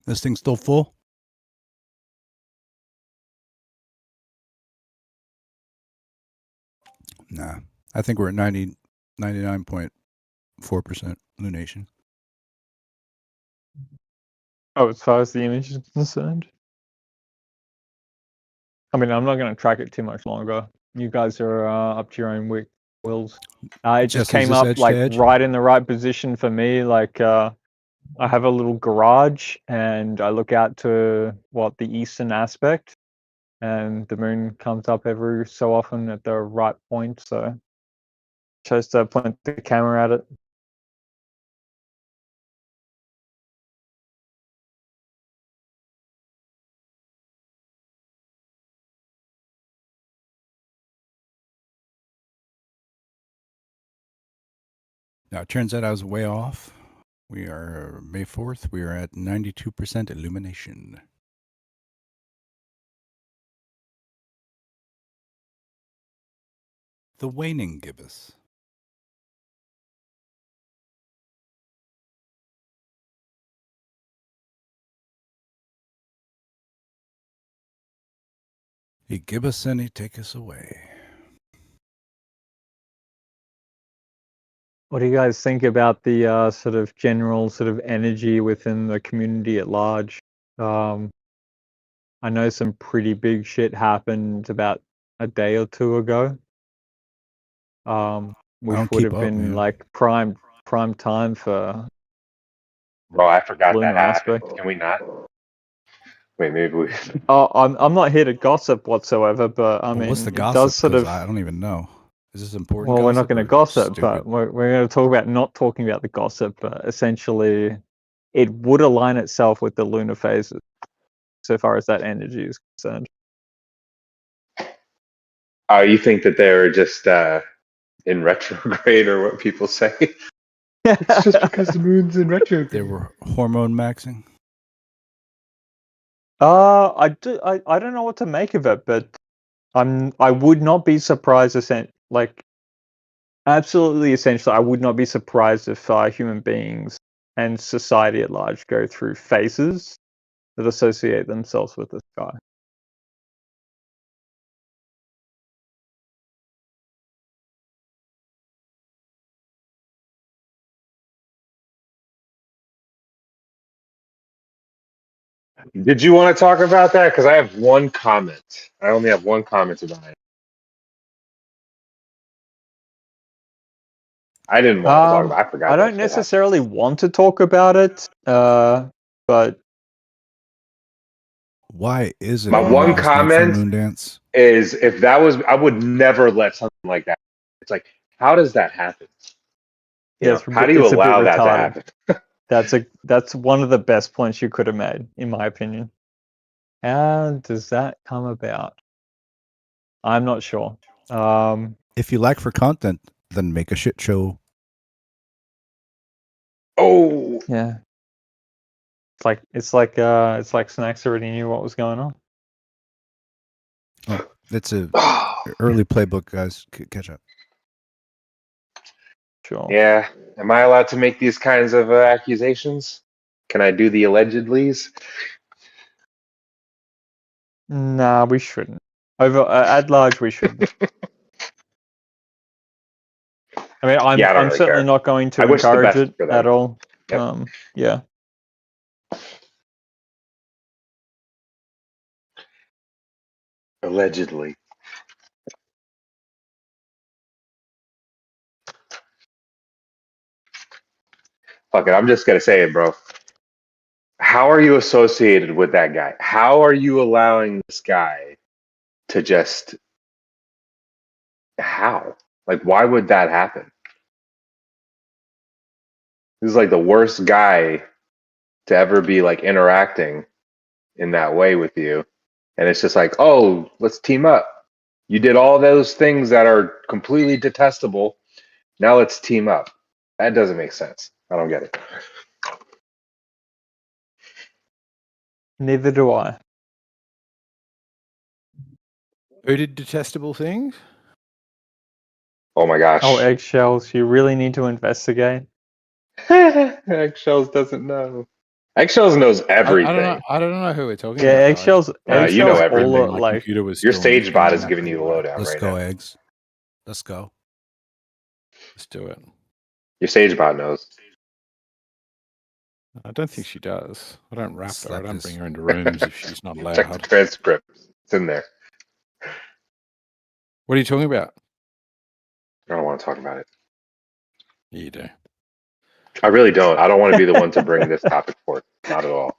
This thing's still full? Nah. I think we're at 99.4% lunation. Oh, as far as the image is concerned? I mean, I'm not going to track it too much longer. You guys are up to your own wills. It just came up like right in the right position for me. Like I have a little garage and I look out to the eastern aspect, and the moon comes up every so often at the right point. So chose to point the camera at it. Now, it turns out I was way off. We are May 4th. We are at 92% illumination. The waning gibbous. He give us and he take us away. What do you guys think about the sort of general sort of energy within the community at large? I know some pretty big shit happened about a day or two ago. Which would have been like prime time for. Bro, I forgot lunar that happened. aspect. Can we not? Wait, maybe we. Oh, I'm not here to gossip whatsoever, but I mean, what's the it gossip? does sort of. I don't even know. Is this important? Well, we're not going to gossip, but we're going to talk about not talking about the gossip. But essentially, it would align itself with the lunar phases, so far as that energy is concerned. Oh, you think that they're just in retrograde, or what people say? It's just because the moon's in retrograde. They were hormone maxing. I don't know what to make of it, but I would not be surprised. Absolutely essentially, I would not be surprised if human beings and society at large go through phases that associate themselves with the sky. Did you want to talk about that? Because I have one comment. I only have one comment about it. I didn't want to talk about it. I forgot. I that don't shit necessarily want to talk about it, but Why is it My on one Wednesday for comment Moondance? is if that was, I would never let something like that. It's like, how does that happen? You yeah, know, how do you it's a bit allow that to retarded. happen? That's one of the best points you could have made, in my opinion. How does that come about? I'm not sure. If you lack for content, then make a shit show. Oh, Yeah. It's like Snacks already knew what was going on. Oh, it's a early playbook, guys. Catch up. Sure. yeah. Am I allowed to make these kinds of accusations? Can I do the allegedlys? Nah, we shouldn't. At large, we shouldn't. I mean, Yeah, I don't I'm really certainly care. not going to I wish the encourage best it for them. at all. Yep. Yeah. Allegedly. Fuck it. I'm just gonna say it, bro. How are you associated with that guy? How are you allowing this guy to just? How? Like, why would that happen? This is like the worst guy to ever be like interacting in that way with you. And it's just like, oh, let's team up. You did all those things that are completely detestable. Now let's team up. That doesn't make sense. I don't get it. Neither do I. Who did detestable things? Oh my gosh. Oh, eggshells. You really need to investigate. Eggshells doesn't know. Eggshells knows everything. I don't know who we're talking Yeah, about. eggshells. You know Eggshells everything. all are My like. computer was Your still stage bot is doing giving that you the thing. lowdown Let's right go, now. eggs. Let's go. Let's do it. Your sage bot knows. I don't think she does. I don't wrap her. I Slap don't this. bring her into rooms if she's not Check the allowed. transcript. It's in there. What are you talking about? I don't want to talk about it. You do. I really don't. I don't want to be the one to bring this topic forth. Not at all.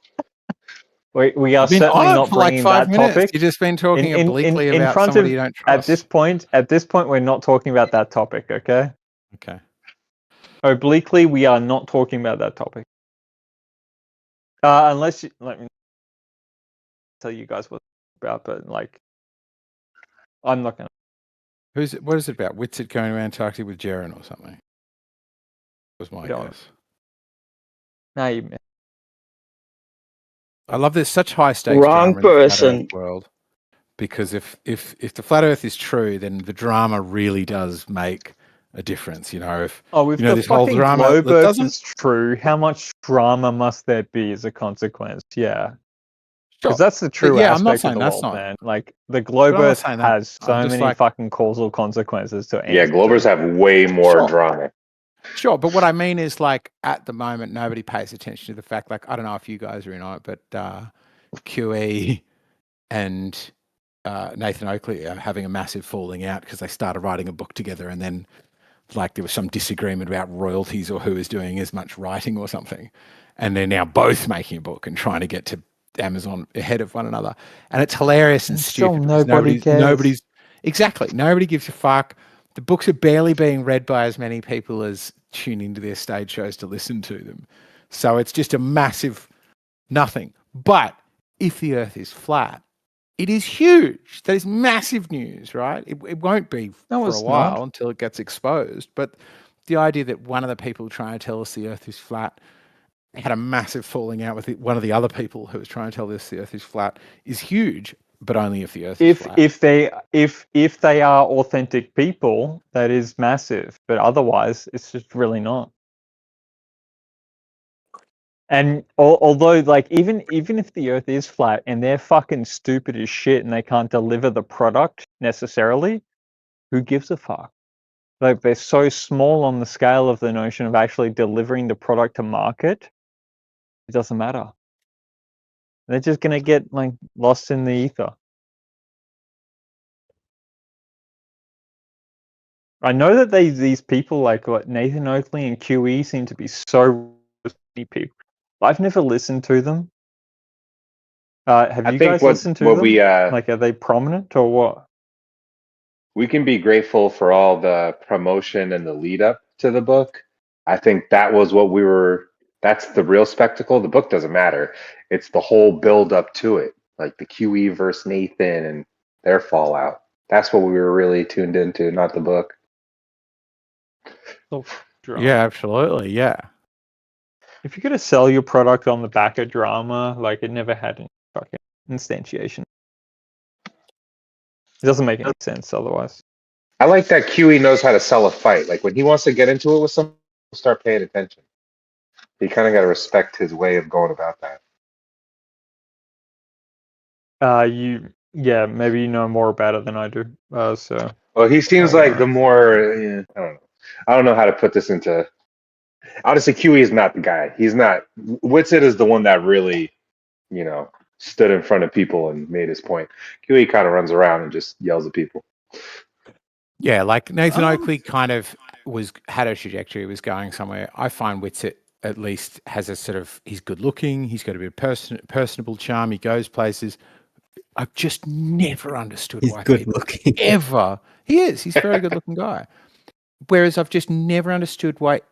We are I've been certainly on it not for like bringing 5 that minutes. topic. You've just been talking obliquely in about front somebody of you don't trust. at this point, we're not talking about that topic. Okay. Okay. Obliquely, we are not talking about that topic. Unless you let me tell you guys what it's about, but like, I'm not gonna. What is it about? Witsit going around Antarctica with Jaren or something? Was my don't. guess. Now you missed. I love there's such high stakes Wrong drama in the flat person. Earth world. Because if the flat Earth is true, then the drama really does make a difference. You know, if If you know the this whole fucking drama globe that Earth doesn't. is true, how much drama must there be as a consequence? Yeah. Sure. Because that's the true Yeah, I'm not aspect of saying the that's world, not. man. Like the globe But I'm not Earth saying that. has I'm so just many like, fucking causal consequences to Yeah, anything. Globers have way more Sure. drama. Sure, but what I mean is, like, at the moment, nobody pays attention to the fact. Like, I don't know if you guys are in on it, but QE and Nathan Oakley are having a massive falling out because they started writing a book together, and then like there was some disagreement about royalties or who is doing as much writing or something, and they're now both making a book and trying to get to Amazon ahead of one another, and it's hilarious and Still stupid. Because nobody cares. nobody's exactly nobody gives a fuck. The books are barely being read by as many people as tune into their stage shows to listen to them, so it's just a massive nothing. But if the Earth is flat, it is huge. That is massive news, right? It won't be for a while until it gets exposed. But the idea that one of the people trying to tell us the Earth is flat had a massive falling out with one of the other people who was trying to tell us the Earth is flat is huge. but only if the Earth is flat. If they are authentic people, that is massive. But otherwise, it's just really not. And although, like, even if the Earth is flat and they're fucking stupid as shit and they can't deliver the product necessarily, who gives a fuck? Like, they're so small on the scale of the notion of actually delivering the product to market. It doesn't matter. They're just gonna get like lost in the ether. I know that these people like what Nathan Oakley and QE seem to be so people. I've never listened to them. Have I you think guys what listened to what them? we Like, are they prominent or what? we can be grateful for all the promotion and the lead up to the book. I think that was what we were. That's the real spectacle. The book doesn't matter. It's the whole build up to it, like the QE versus Nathan and their fallout. That's what we were really tuned into, not the book. Oh, Yeah, absolutely. Yeah. If you're gonna sell your product on the back of drama, like it never had any fucking instantiation. It doesn't make any sense otherwise. I like that QE knows how to sell a fight. Like when he wants to get into it with someone, start paying attention. You kind of got to respect his way of going about that. Maybe you know more about it than I do. So Well, he seems like the more, I don't know. I don't know how to put this into. Honestly, QE is not the guy. He's not. Witsit is the one that really, stood in front of people and made his point. QE kind of runs around and just yells at people. Yeah, like Nathan Oakley kind of had a trajectory, was going somewhere. I find Witsit at least has a sort of, he's good looking, he's got a bit of personable charm, he goes places. I've just never understood He's why good people looking. he's a very good looking guy. Whereas I've just never understood what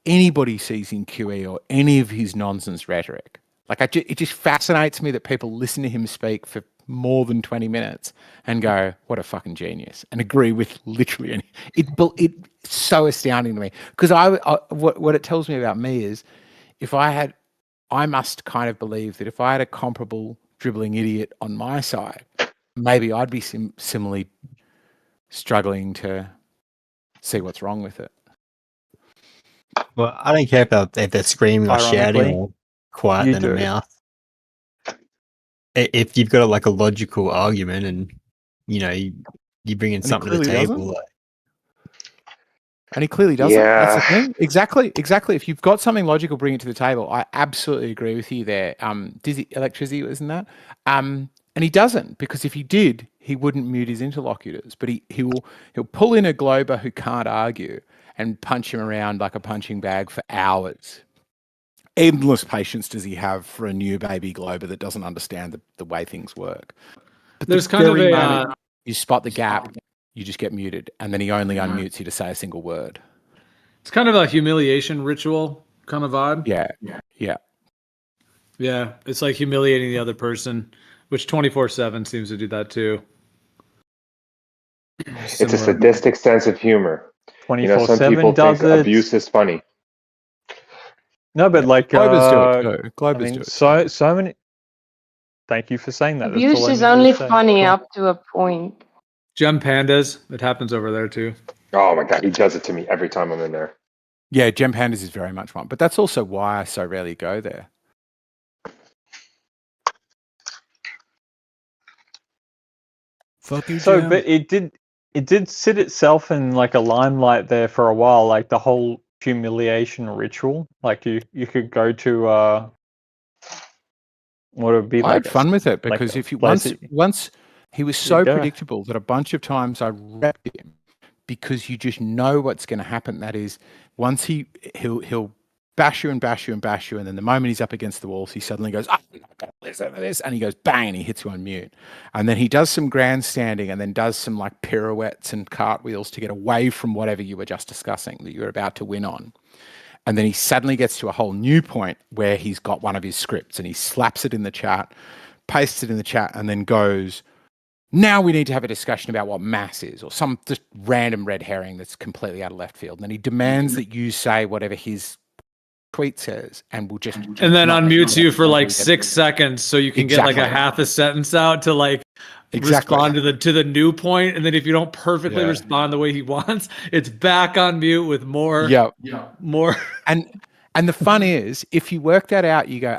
anybody sees in QE or any of his nonsense rhetoric. Like it just fascinates me that people listen to him speak for more than 20 minutes and go, what a fucking genius, and agree with literally any. It's so astounding to me because what it tells me about me is I must kind of believe that if I had a comparable dribbling idiot on my side, maybe I'd be similarly struggling to see what's wrong with it. Well, I don't care if they're screaming or shouting Ironically, or quiet you than a do. mouth. If you've got like a logical argument and you bring in And he something to the clearly table, doesn't. like, And he clearly doesn't. Yeah. That's the thing. Exactly. If you've got something logical, bring it to the table. I absolutely agree with you there. Dizzy electricity, wasn't that? And he doesn't, because if he did, he wouldn't mute his interlocutors. But he'll pull in a Glober who can't argue and punch him around like a punching bag for hours. Endless patience does he have for a new baby Glober that doesn't understand the way things work. But There's kind of a you spot the gap, you just get muted, and then he only unmutes you to say a single word. it's kind of a humiliation ritual kind of vibe. Yeah. It's like humiliating the other person, which 24/7 seems to do that too. It's a sadistic sense of humor. 24/7 some people does think it. abuse is funny. No, but like Globers do it too. Globers I mean, do it. so many. Thank you for saying that. That's Abuse all I is needed to only say. funny Cool. up to a point. Gem pandas, it happens over there too. Oh my God, he does it to me every time I'm in there. Yeah, Gem Pandas is very much one. But that's also why I so rarely go there. Fuck you, So, Jim. but it did sit itself in like a limelight there for a while, like the whole humiliation ritual. Like you could go to what would be I like had fun with it like because a if you place once he was you so go. predictable that a bunch of times I repped him because you just know what's going to happen. That is, once he'll bash you and bash you and bash you, and then the moment he's up against the walls, he suddenly goes, "I'm not going to listen to this," and he goes bang, and he hits you on mute, and then he does some grandstanding, and then does some like pirouettes and cartwheels to get away from whatever you were just discussing that you were about to win on. And then he suddenly gets to a whole new point where he's got one of his scripts and he slaps it in the chat, pastes it in the chat, and then goes, now we need to have a discussion about what mass is, or some just random red herring that's completely out of left field. And then he demands that you say whatever his tweet says, and will just and then not let unmutes you for like read it. 6 seconds so you can get like a Exactly. half a sentence out to like Exactly. respond to the new point, and then if you don't perfectly Yeah. respond the way he wants, it's back on mute with more. More. And the fun is, if you work that out, you go,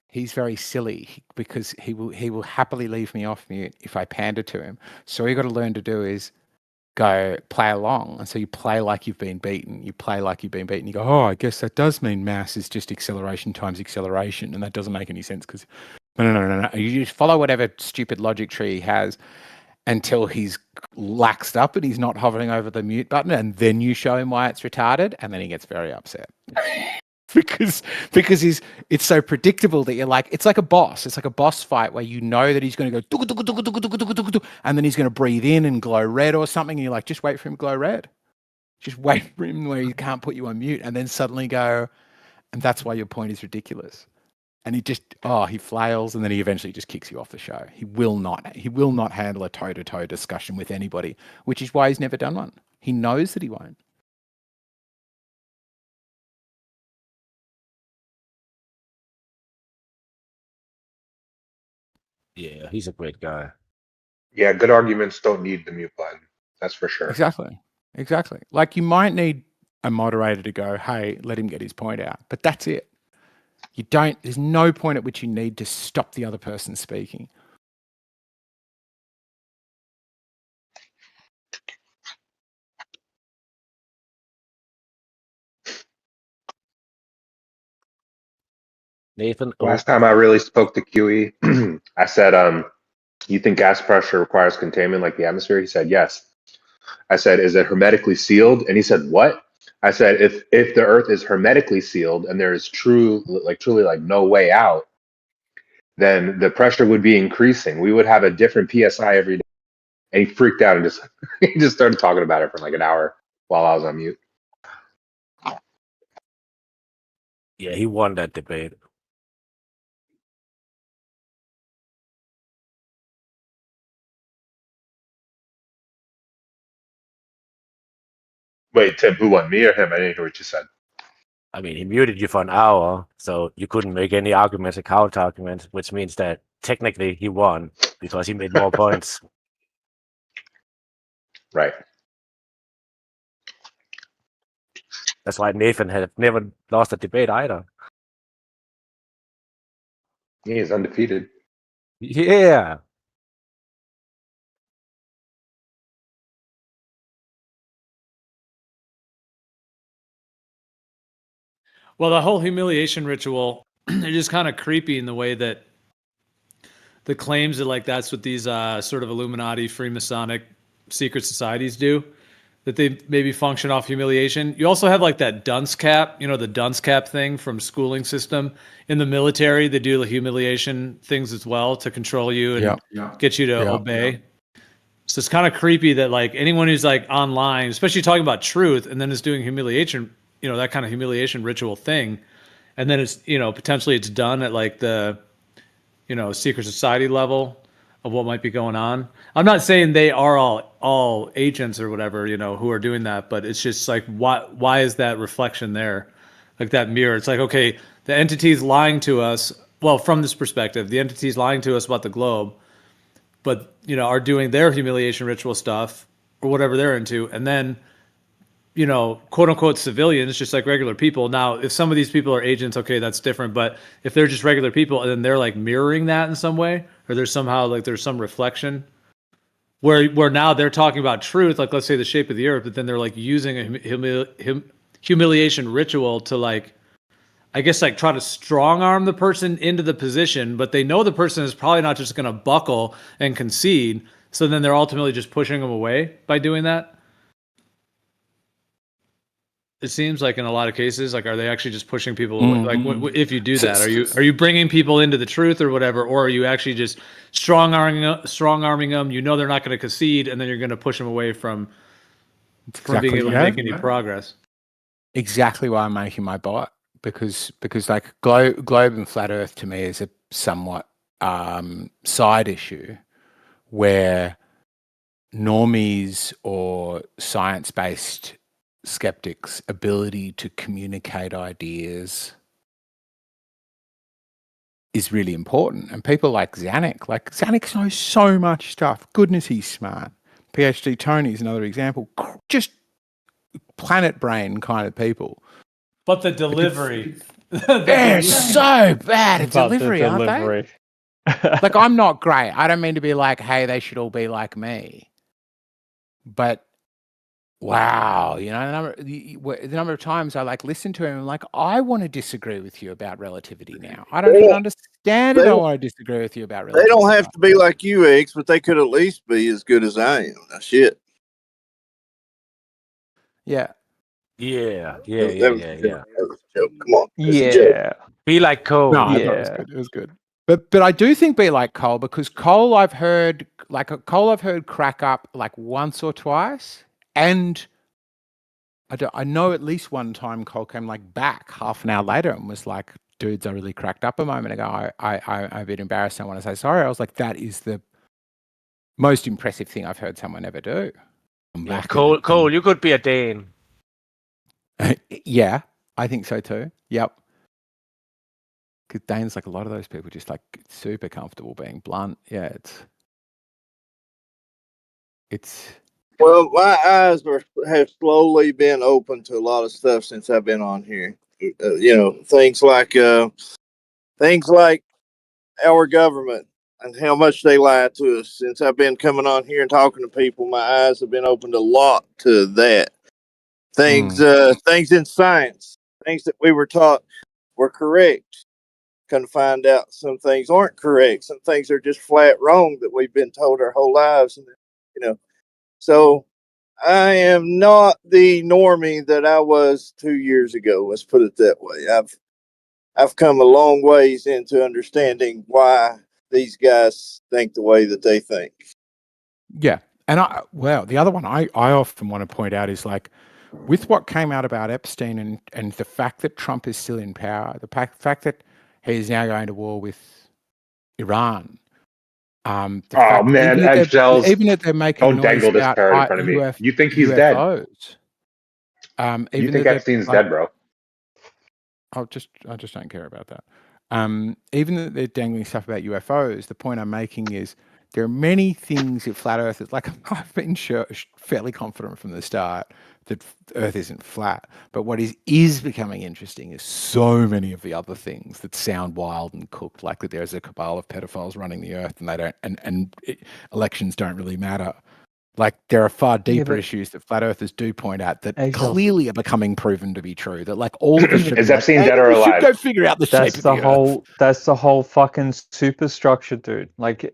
he's very silly because he will happily leave me off mute if I pander to him. So all you got to learn to do is go play along. And so you play like you've been beaten. You play like you've been beaten. You go, oh, I guess that does mean mass is just acceleration times acceleration. And that doesn't make any sense because no. You just follow whatever stupid logic tree he has until he's laxed up and he's not hovering over the mute button. And then you show him why it's retarded. And then he gets very upset. because it's so predictable that you're like, it's like a boss. It's like a boss fight where you know that he's going to go, and then he's going to breathe in and glow red or something. And you're like, just wait for him to glow red. Just wait for him where he can't put you on mute, and then suddenly go, and that's why your point is ridiculous. And he just, he flails, and then he eventually just kicks you off the show. He will not handle a toe-to-toe discussion with anybody, which is why he's never done one. He knows that he won't. Yeah, he's a great guy. Yeah, good arguments don't need the mute button. That's for sure. Exactly. Like you might need a moderator to go, hey, let him get his point out. But that's it. There's no point at which you need to stop the other person speaking. Nathan. Last time I really spoke to QE, I said, you think gas pressure requires containment like the atmosphere? He said, yes. I said, is it hermetically sealed? And he said, what? I said, if the earth is hermetically sealed and there is truly no way out, then the pressure would be increasing. We would have a different PSI every day. And he freaked out and he just started talking about it for like an hour while I was on mute. Yeah, he won that debate. Wait, Tim, who won, me or him? I didn't hear what you said. I mean, he muted you for an hour, so you couldn't make any arguments or counter arguments, which means that technically he won because he made more points. Right. That's why Nathan had never lost a debate either. He is undefeated. Yeah. Well, the whole humiliation ritual is just kind of creepy in the way that the claims that like that's what these sort of Illuminati, Freemasonic secret societies do, that they maybe function off humiliation. You also have like that dunce cap, the dunce cap thing from schooling system. In the military, they do the humiliation things as well to control you and get you to obey. So it's kind of creepy that like anyone who's like online, especially talking about truth, and then is doing humiliation, that kind of humiliation ritual thing, and then it's potentially it's done at like the secret society level of what might be going on. I'm not saying they are all agents or whatever who are doing that, but it's just like why is that reflection there, like that mirror? It's like, okay, the entity's lying to us. Well, from this perspective, the entity's lying to us about the globe, but are doing their humiliation ritual stuff or whatever they're into, and then quote unquote civilians, just like regular people. Now, if some of these people are agents, okay, that's different. But if they're just regular people and then they're like mirroring that in some way, or there's somehow like there's some reflection where now they're talking about truth, like let's say the shape of the earth, but then they're like using a humiliation ritual to like, I guess like try to strong arm the person into the position, but they know the person is probably not just going to buckle and concede. So then they're ultimately just pushing them away by doing that. It seems like in a lot of cases, like, are they actually just pushing people away? Like, if you do that, are you bringing people into the truth or whatever, or are you actually just strong arming them? They're not going to concede, and then you're going to push them away from being able to make any progress. Exactly why I'm making my bot, because like globe and flat Earth to me is a somewhat side issue where normies or science-based skeptics' ability to communicate ideas is really important. And people like Xanax knows so much stuff. Goodness, he's smart. PhD Tony is another example. Just planet brain kind of people. But the delivery. They're so bad at But the delivery, aren't they? delivery. Like, I'm not great. I don't mean to be like, hey, they should all be like me. But wow, you know, the number of times I like listen to him and like, I want to disagree with you about relativity now. I don't even understand if I want to disagree with you about They relativity. don't have to be like you, X, but they could at least be as good as I am. Now, shit. Yeah. Yeah. That was a joke. Come on. It's a joke. Yeah. Be like Cole. No, I thought it was good. It was good. But I do think be like Cole, because Cole I've heard crack up like once or twice, and I know at least one time Cole came like back half an hour later and was like, dudes, I really cracked up a moment ago. I'm a bit embarrassed. I want to say sorry. I was like, that is the most impressive thing I've heard someone ever do. Yeah, Cole, you could be a Dane. Yeah, I think so too. Yep. Because Dane's like a lot of those people just like super comfortable being blunt. Yeah, it's. Well, my eyes have slowly been open to a lot of stuff since I've been on here. You know, things like our government and how much they lie to us. Since I've been coming on here and talking to people, my eyes have been opened a lot to that. Things in science, things that we were taught were correct. Come to find out some things aren't correct. Some things are just flat wrong that we've been told our whole lives. And, you know, so I am not the normie that I was 2 years ago. Let's put it that way. I've come a long ways into understanding why these guys think the way that they think. Yeah. And the other one I often want to point out is like, with what came out about Epstein and the fact that Trump is still in power, the fact that he's now going to war with Iran. Man, eggshells. Even if they're making Don't noise dangle this about carrot in front of me. You think he's dead? You think Epstein's dead, bro? I just don't care about that. Even that they're dangling stuff about UFOs, the point I'm making is there are many things that flat Earth is like. I've been fairly confident from the start that Earth isn't flat, but what is becoming interesting is so many of the other things that sound wild and cooked, like that there's a cabal of pedophiles running the Earth and they don't, and elections don't really matter. Like, there are far deeper issues that flat earthers do point out that clearly are becoming proven to be true. That like all of us should Is Epstein dead or alive? Should go figure out the shape of the Earth. That's the whole fucking superstructure, dude. Like,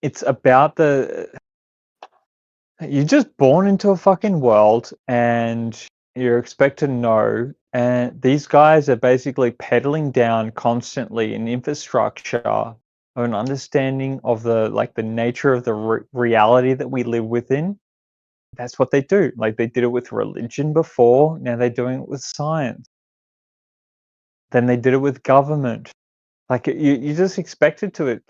it's about you're just born into a fucking world and you're expected to know. And these guys are basically peddling down constantly an infrastructure of an understanding of the nature of the reality that we live within. That's what they do. Like, they did it with religion before. Now they're doing it with science. Then they did it with government. Like, you just expected to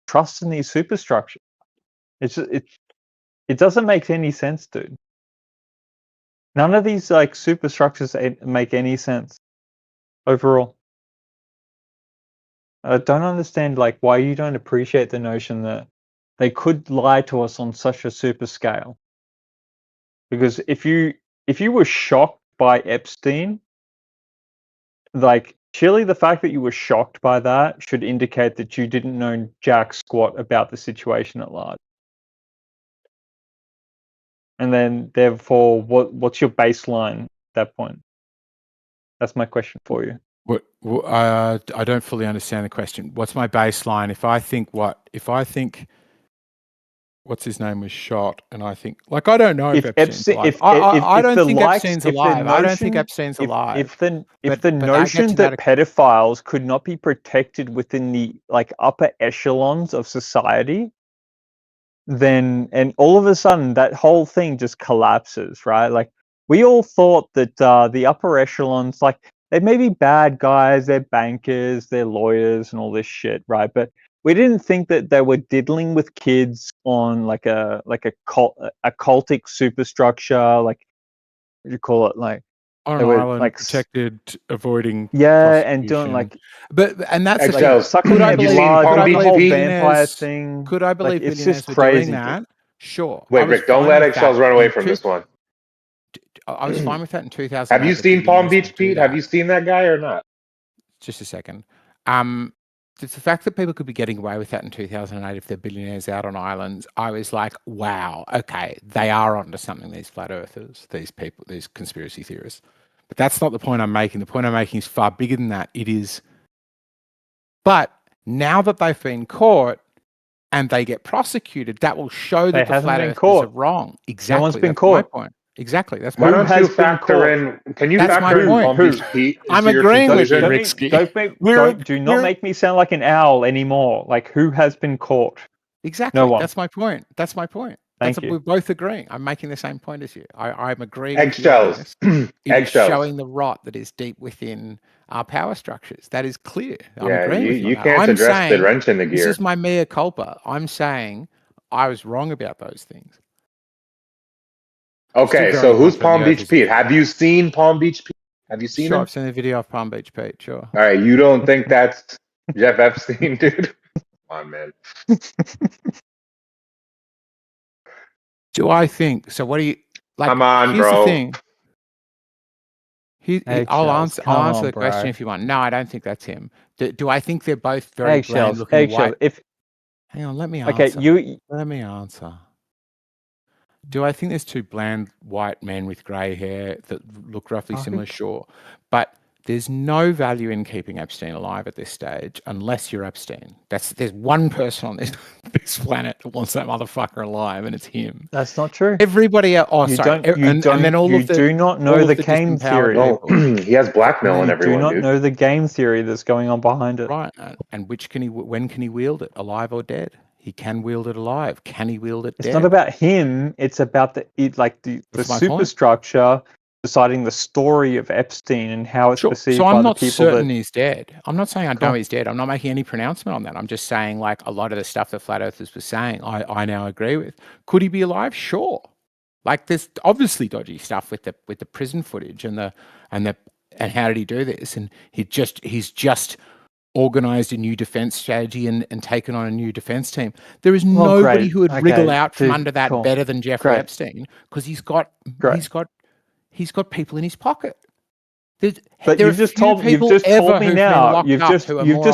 trust in these superstructures. It doesn't make any sense, dude. None of these superstructures make any sense overall. I don't understand why you don't appreciate the notion that they could lie to us on such a super scale. Because if you were shocked by Epstein, surely the fact that you were shocked by that should indicate that you didn't know jack squat about the situation at large. And then, therefore, what's your baseline at that point? That's my question for you. I don't fully understand the question. What's my baseline? If I think what's his name was shot, and I think I don't know if Epstein's alive. I don't think Epstein's alive. I don't think Epstein's alive. If the notion that pedophiles could not be protected within the upper echelons of society, then and all of a sudden that whole thing just collapses, right? Like, we all thought that the upper echelons, they may be bad guys, they're bankers, they're lawyers, and all this shit, right? But we didn't think that they were diddling with kids on a cultic superstructure. what do you call it, like On they an were island, like protected, avoiding and doing prosecution. like and that's the Eggshells. thing. sucking their Have you seen blood, Palm the Beach whole Pete? vampire thing. Could I believe it's billionaires just were crazy, doing dude. that? Sure. I Wait, was Rick, don't fine let with eggshells that run away in from this one. I was fine with that in 2008. Have you that seen Palm billionaires Beach would do Pete? Have that. you seen that guy or not? Just a second. It's the fact that people could be getting away with that in 2008 if they're billionaires out on islands. I was like, wow, okay, they are onto something, these flat earthers, these people, these conspiracy theorists. But that's not the point I'm making. The point I'm making is far bigger than that. It is. But now that they've been caught and they get prosecuted, that will show that the hasn't flat been earthers caught. are wrong. Exactly. No one's been That's my caught. point. Exactly. That's Why my don't point. you factor in? Can you That's my factor in point. Palm Beach Pete I'm into your agreeing with you, conclusion? Riksky. Do not make me sound like an owl anymore. Like, who has been caught? Exactly. No one. That's my point. That's my point. Thank you. We're both agreeing. I'm making the same point as you. I'm agreeing Eggshells. with you on this. It is Eggshells. showing the rot that is deep within our power structures. That is clear. I'm Yeah, agreeing with you. you on that. can't I'm address saying, the wrench in the this gear. is my mea culpa. I'm saying I was wrong about those things. Okay, Still so very who's confident Palm the Earth Beach is Pete? flat. Have you seen Palm Beach Pete? Have you seen Sure, him? I've seen the video of Palm Beach Pete. Sure. All right, you don't think that's Jeff Epstein, dude? Come on, man. Do I think so? What do you like? Come on, here's bro. the thing. I'll answer the bro. question if you want. No, I don't think that's him. Do I think they're both very Eggshells. bland-looking white? Hang on, let me answer. Okay, Let me answer. Do I think there's two bland white men with grey hair that look roughly similar? Sure. But there's no value in keeping Epstein alive at this stage unless you're Epstein. There's one person on this planet that wants that motherfucker alive, and it's him. That's not true. Everybody else. Oh, sorry. And then all of the do not know the game theory. No, he has blackmailing everyone, do not dude. know the game theory that's going on behind it. Right. And when can he wield it, alive or dead? He can wield it alive. Can he wield it dead? It's not about him. It's about the superstructure deciding the story of Epstein and how it's perceived so by I'm the not people certain that... he's dead. I'm not saying I know he's dead. I'm not making any pronouncement on that. I'm just saying, like, a lot of the stuff that flat earthers were saying, I now agree with. Could he be alive? Sure. Like, there's obviously dodgy stuff with the prison footage and how did he do this? And he's just organized a new defense strategy and taken on a new defense team. There is nobody who would wriggle out from under that better than Jeffrey Epstein, because he's got people in his pocket. But you've just told me now. You've just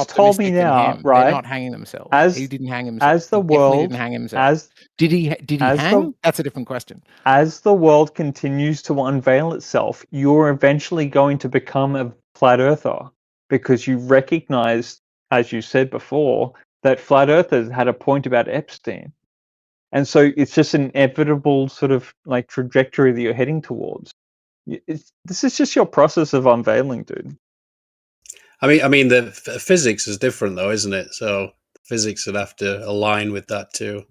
told me now, right? They're not hanging themselves. He didn't hang himself. As the Definitely world didn't hang himself. Did he hang? That's a different question. As the world continues to unveil itself, you're eventually going to become a flat earther, because you recognize, as you said before, that flat earthers had a point about Epstein. And so it's just an inevitable sort of like trajectory that you're heading towards. This is just your process of unveiling, dude. I mean, the physics is different, though, isn't it? So physics would have to align with that too.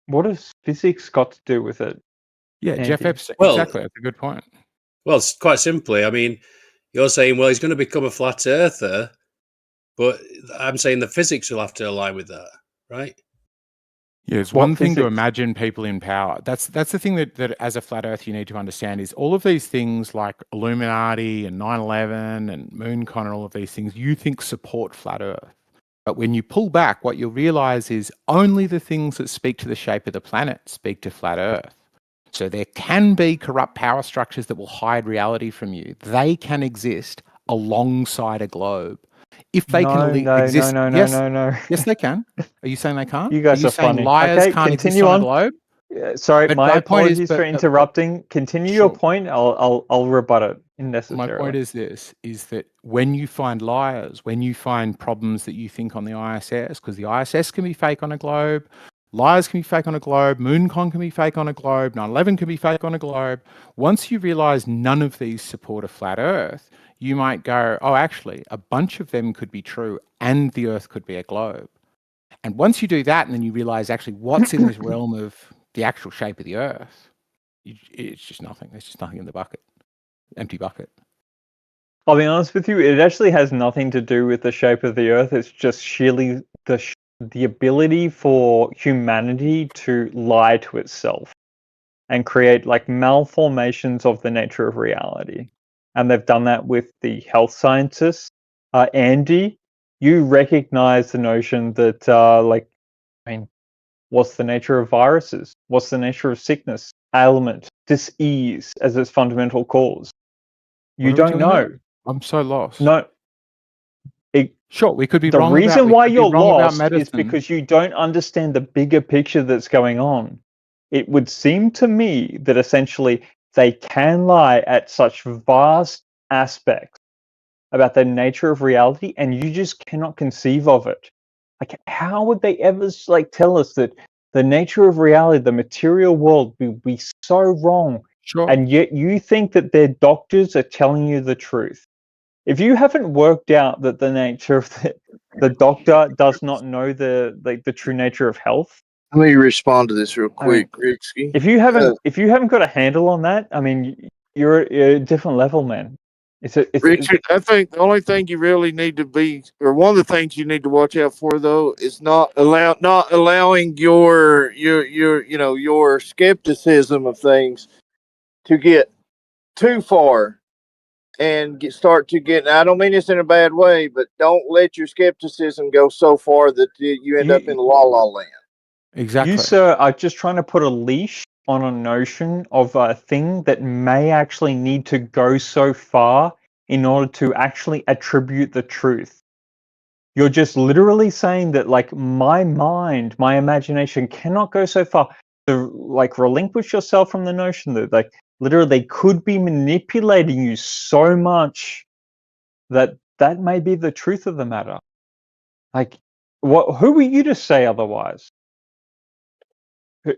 What has physics got to do with it? Yeah, Andy? Jeff Epstein. Well, exactly, that's a good point. Well, it's quite simply. I mean, you're saying, well, he's going to become a flat earther, but I'm saying the physics will have to align with that, right? Yeah, it's one thing to imagine people in power. That's the thing that as a flat earth you need to understand is all of these things like Illuminati and 9/11 and MoonCon and all of these things you think support flat earth. But when you pull back, what you'll realize is only the things that speak to the shape of the planet speak to flat earth. So there can be corrupt power structures that will hide reality from you. They can exist alongside a globe. If they can exist, yes, they can. Are you saying they can't? You guys are saying funny. Liars can't continue exist on a globe? Sorry, But my point is, apologies for interrupting. Continue your point. I'll rebut it necessarily. My point is this: is that when you find liars, when you find problems that you think on the ISS, because the ISS can be fake on a globe, liars can be fake on a globe, MoonCon can be fake on a globe, 9/11 can be fake on a globe. Once you realize none of these support a flat Earth, you might go, oh, actually, a bunch of them could be true and the Earth could be a globe. And once you do that, and then you realize actually what's in this realm of the actual shape of the Earth, it's just nothing. There's just nothing in the bucket. Empty bucket. I'll be honest with you, it actually has nothing to do with the shape of the Earth. It's just sheerly the ability for humanity to lie to itself and create like malformations of the nature of reality. And they've done that with the health scientists. Andy, you recognize the notion that, what's the nature of viruses? What's the nature of sickness, ailment, dis-ease as its fundamental cause? You What are we don't talking know. about? I'm so lost. No. Sure, we could be The wrong reason about, why you're lost is medicine. because you don't understand the bigger picture that's going on. It would seem to me that essentially they can lie at such vast aspects about the nature of reality, and you just cannot conceive of it. Like, how would they ever tell us that the nature of reality, the material world, would be so wrong, Sure. and yet you think that their doctors are telling you the truth? If you haven't worked out that the nature of the doctor does not know the true nature of health, Let me respond to this real I mean, quick, Riksky. if you haven't got a handle on that, I mean, you're at a different level, man. Richard, I think the only thing you really need to be, or one of the things you need to watch out for, though, is not allowing your skepticism of things to get too far and start to get. I don't mean this in a bad way, but don't let your skepticism go so far that you end up in la la land. Exactly. You, sir, are just trying to put a leash on a notion of a thing that may actually need to go so far in order to actually attribute the truth. You're just literally saying that, like, my mind, my imagination cannot go so far to, like, relinquish yourself from the notion that, like, literally they could be manipulating you so much that that may be the truth of the matter. Like, who are you to say otherwise?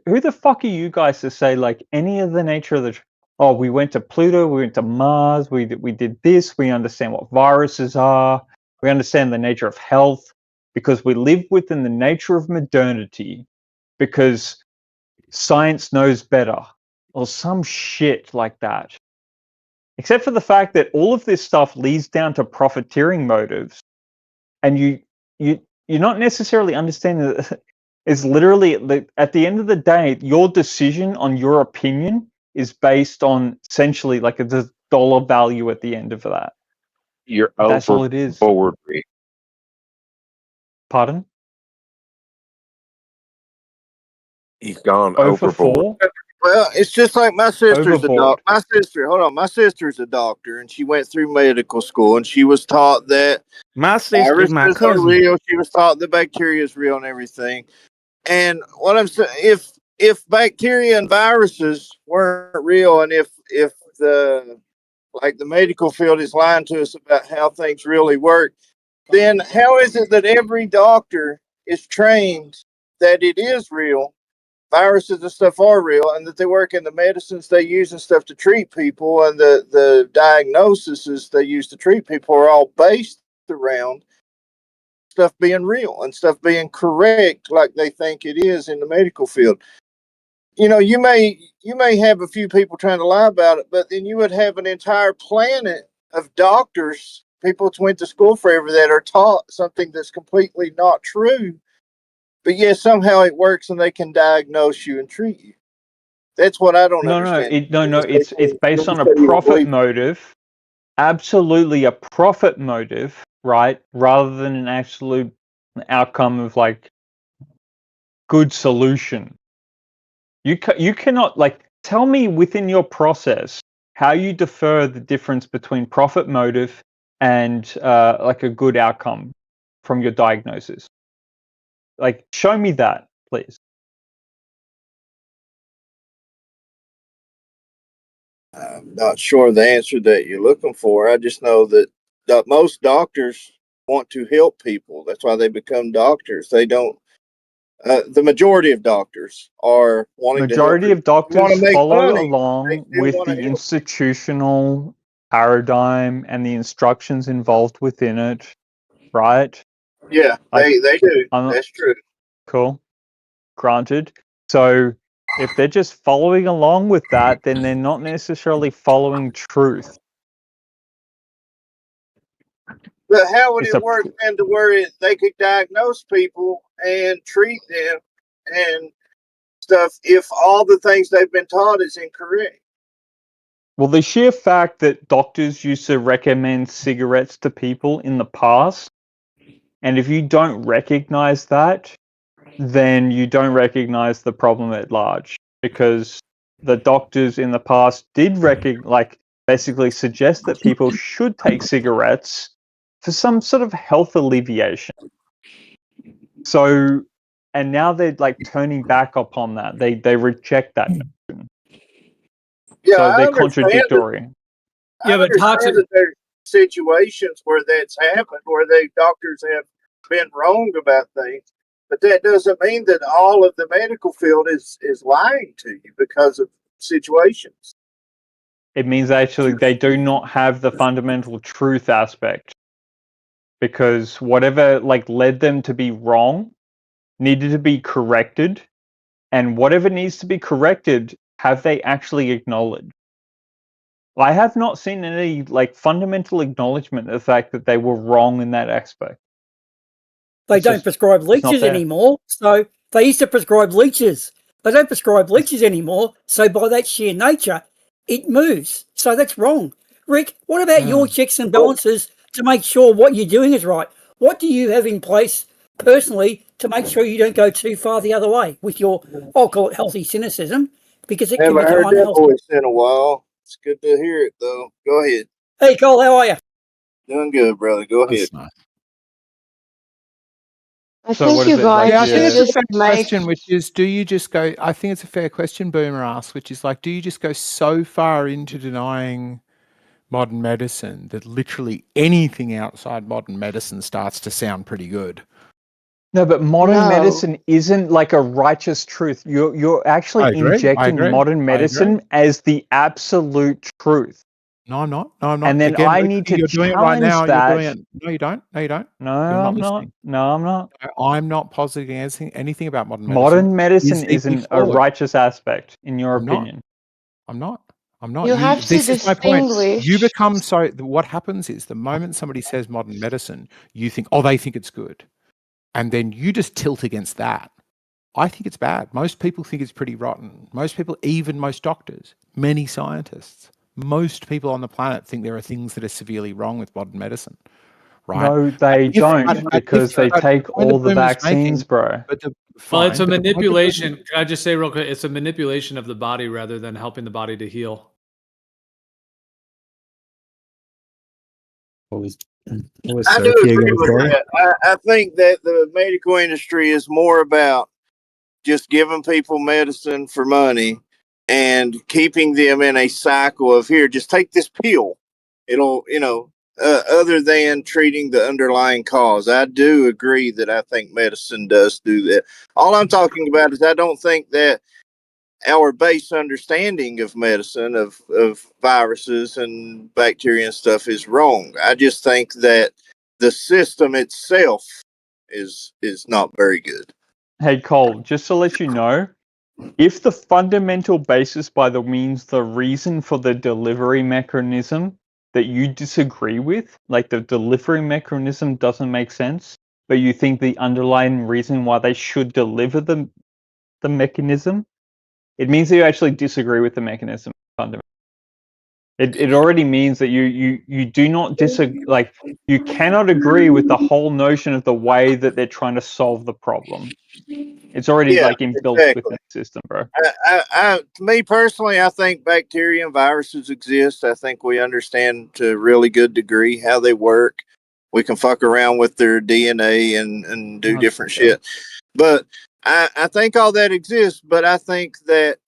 Who the fuck are you guys to say, like, any of the nature of the... Oh, we went to Pluto, we went to Mars, we did this, we understand what viruses are, we understand the nature of health, because we live within the nature of modernity, because science knows better, or some shit like that. Except for the fact that all of this stuff leads down to profiteering motives, and you're not necessarily understanding that it's literally, at the end of the day, your decision on your opinion is based on essentially like a dollar value at the end of that. That's all it is. Forward. Pardon? He's gone Over overboard. 4? Well, it's just like my sister's Overboard. My sister's a doctor, and she went through medical school, and she was taught that My sister, my viruses are cousin. real. She was taught that bacteria is real and everything. And what I'm saying, if bacteria and viruses weren't real, and if the medical field is lying to us about how things really work, then how is it that every doctor is trained that it is real? Viruses and stuff are real, and that they work in the medicines they use and stuff to treat people, and the diagnoses they use to treat people are all based around stuff being real and stuff being correct like they think it is in the medical field. You know, you may have a few people trying to lie about it, but then you would have an entire planet of doctors, people that went to school forever, that are taught something that's completely not true, but yet somehow it works and they can diagnose you and treat you. That's what I don't understand. It's based on a profit motive. Absolutely a profit motive, right? Rather than an absolute outcome of like good solution. You cannot, like, tell me within your process how you defer the difference between profit motive and like a good outcome from your diagnosis. Like, show me that, please. I'm not sure the answer that you're looking for. I just know that most doctors want to help people. That's why they become doctors. They don't. The majority of doctors are wanting to help. Majority of doctors want to make follow money. along They with want to the help. institutional paradigm and the instructions involved within it, right? Yeah, they do. That's true. Cool. Granted. So if they're just following along with that, then they're not necessarily following truth. But how would it work then to where they could diagnose people and treat them and stuff if all the things they've been taught is incorrect? Well, the sheer fact that doctors used to recommend cigarettes to people in the past, and if you don't recognize that, then you don't recognize the problem at large, because the doctors in the past did basically suggest that people should take cigarettes for some sort of health alleviation. So, and now they're like turning back upon that. They reject that notion. Yeah, So I they're understand contradictory. Yeah, but toxic. that there's situations where that's happened, where doctors have been wrong about things, but that doesn't mean that all of the medical field is lying to you because of situations. It means actually they do not have the fundamental truth aspect, because whatever led them to be wrong needed to be corrected, and whatever needs to be corrected, have they actually acknowledged? I have not seen any fundamental acknowledgement of the fact that they were wrong in that aspect. They don't prescribe leeches anymore, so they used to prescribe leeches. They don't prescribe leeches anymore, so by that sheer nature, it moves. So that's wrong. Rick, what about your checks and balances to make sure what you're doing is right? What do you have in place personally to make sure you don't go too far the other way with your, I'll call it healthy cynicism, because it can Haven't become heard that unhealthy. voice in a while. It's good to hear it, though. Go ahead. Hey, Cole, how are you? Doing good, brother. Go ahead. I So think what you is it, like, guys Yeah, I think should it's a just fair make. question, which is, do you just go? I think it's a fair question, Boomer asks, which is like, do you just go so far into denying modern medicine that literally anything outside modern medicine starts to sound pretty good? No, but modern No. medicine isn't like a righteous truth. You're actually I agree. injecting modern medicine as the absolute truth. No, I'm not. No, I'm not. And then Again, I Rick, need to you're doing it right challenge now. that. You're doing it. No, you don't. No, you don't. No, You're not I'm not. listening. No, I'm not. I'm not positing anything about modern medicine. Modern medicine deeply isn't a flawed. righteous aspect, in your I'm not. opinion. I'm not. I'm not. You have to This is my point. distinguish. You become so. What happens is the moment somebody says modern medicine, you think, oh, they think it's good, and then you just tilt against that. I think it's bad. Most people think it's pretty rotten. Most people, even most doctors, many scientists, most people on the planet think there are things that are severely wrong with modern medicine. Right? No, they don't, because they take all the vaccines, bro. Well, it's a manipulation. Can I just say real quick? It's a manipulation of the body rather than helping the body to heal. I do agree with that. I think that the medical industry is more about just giving people medicine for money and keeping them in a cycle of, here, just take this pill. It'll, other than treating the underlying cause. I do agree that I think medicine does do that. All I'm talking about is I don't think that our base understanding of medicine, of viruses and bacteria and stuff, is wrong. I just think that the system itself is not very good. Hey, Cole, just to let you know, if the fundamental basis by the means the reason for the delivery mechanism that you disagree with, like the delivery mechanism doesn't make sense, but you think the underlying reason why they should deliver the mechanism, it means that you actually disagree with the mechanism fundamentally. It already means that you do not disagree, like, you cannot agree with the whole notion of the way that they're trying to solve the problem. It's already inbuilt within the system, bro. Me personally, I think bacteria and viruses exist. I think we understand to a really good degree how they work. We can fuck around with their DNA and do different shit. But I think all that exists, but I think that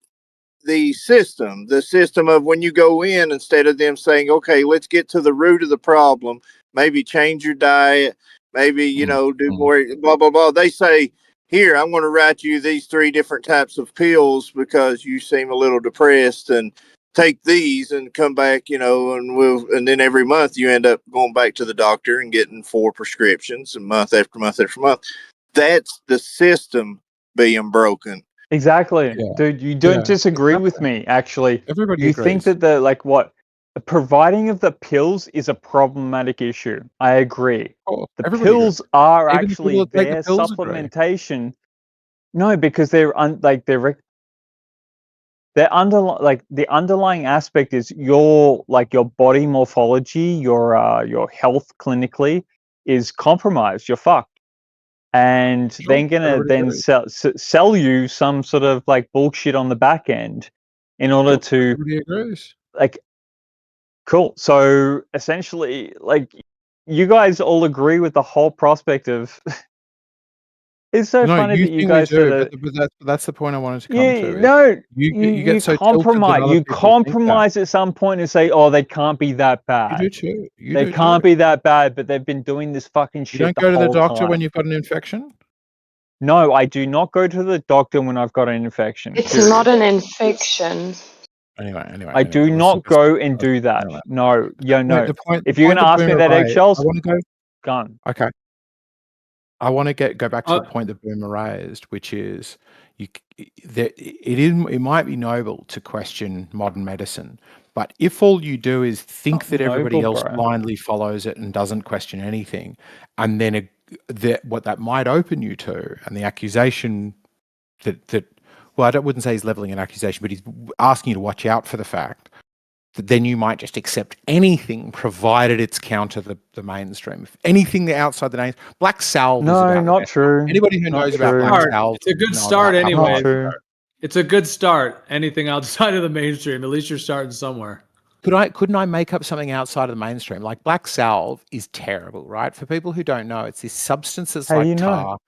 the system of when you go in, instead of them saying, okay, let's get to the root of the problem, maybe change your diet, maybe, do more, blah, blah, blah. They say, here, I'm going to write you these 3 different types of pills because you seem a little depressed, and take these and come back, and then every month you end up going back to the doctor and getting 4 prescriptions, and month after month after month. That's the system being broken. Exactly. Dude, you don't disagree with me, actually. Everybody you agrees. think that the providing of the pills is a problematic issue. I agree. The pills are Even the actually people that take the their pills agree. supplementation. No, because they're the underlying aspect is your body morphology, your health clinically is compromised. You're fucked, and they're gonna then sell you some sort of like bullshit on the back end in order to Everybody agrees. like. Cool. So essentially, like, you guys all agree with the whole prospect of. It's so No, funny you that you think we guys do, said but that's the point I wanted to come yeah, to. no, You get so tilted that compromise. other You people think that. compromise at some point and say, "Oh, they can't be that You bad. do too. You They do can't too. be that bad." But they've been doing this fucking You shit don't the go to the whole doctor when time. you've got an infection? No, I do not go to the doctor when I've got an infection. It's Period. not an infection. Anyway. I do not go and do that. No, no. The point If you're that gonna ask me Boomer that raised, eggshells, I want to go. gone. Okay. I want to go back to the point that Boomer raised, which is it might be noble to question modern medicine, but if all you do is think that everybody noble, else bro. blindly follows it and doesn't question anything, and then what that might open you to, and the accusation that well, I wouldn't say he's leveling an accusation, but he's asking you to watch out for the fact that then you might just accept anything provided it's counter the mainstream. If anything outside the name, Black Salve is about not the true. Anybody who Not knows about true. Black Salve, It's a good know start about anyway. Not true. It's a good start. Anything outside of the mainstream, at least you're starting somewhere. Couldn't I make up something outside of the mainstream? Like Black Salve is terrible, right? For people who don't know, it's this substance that's How do like you know? tar.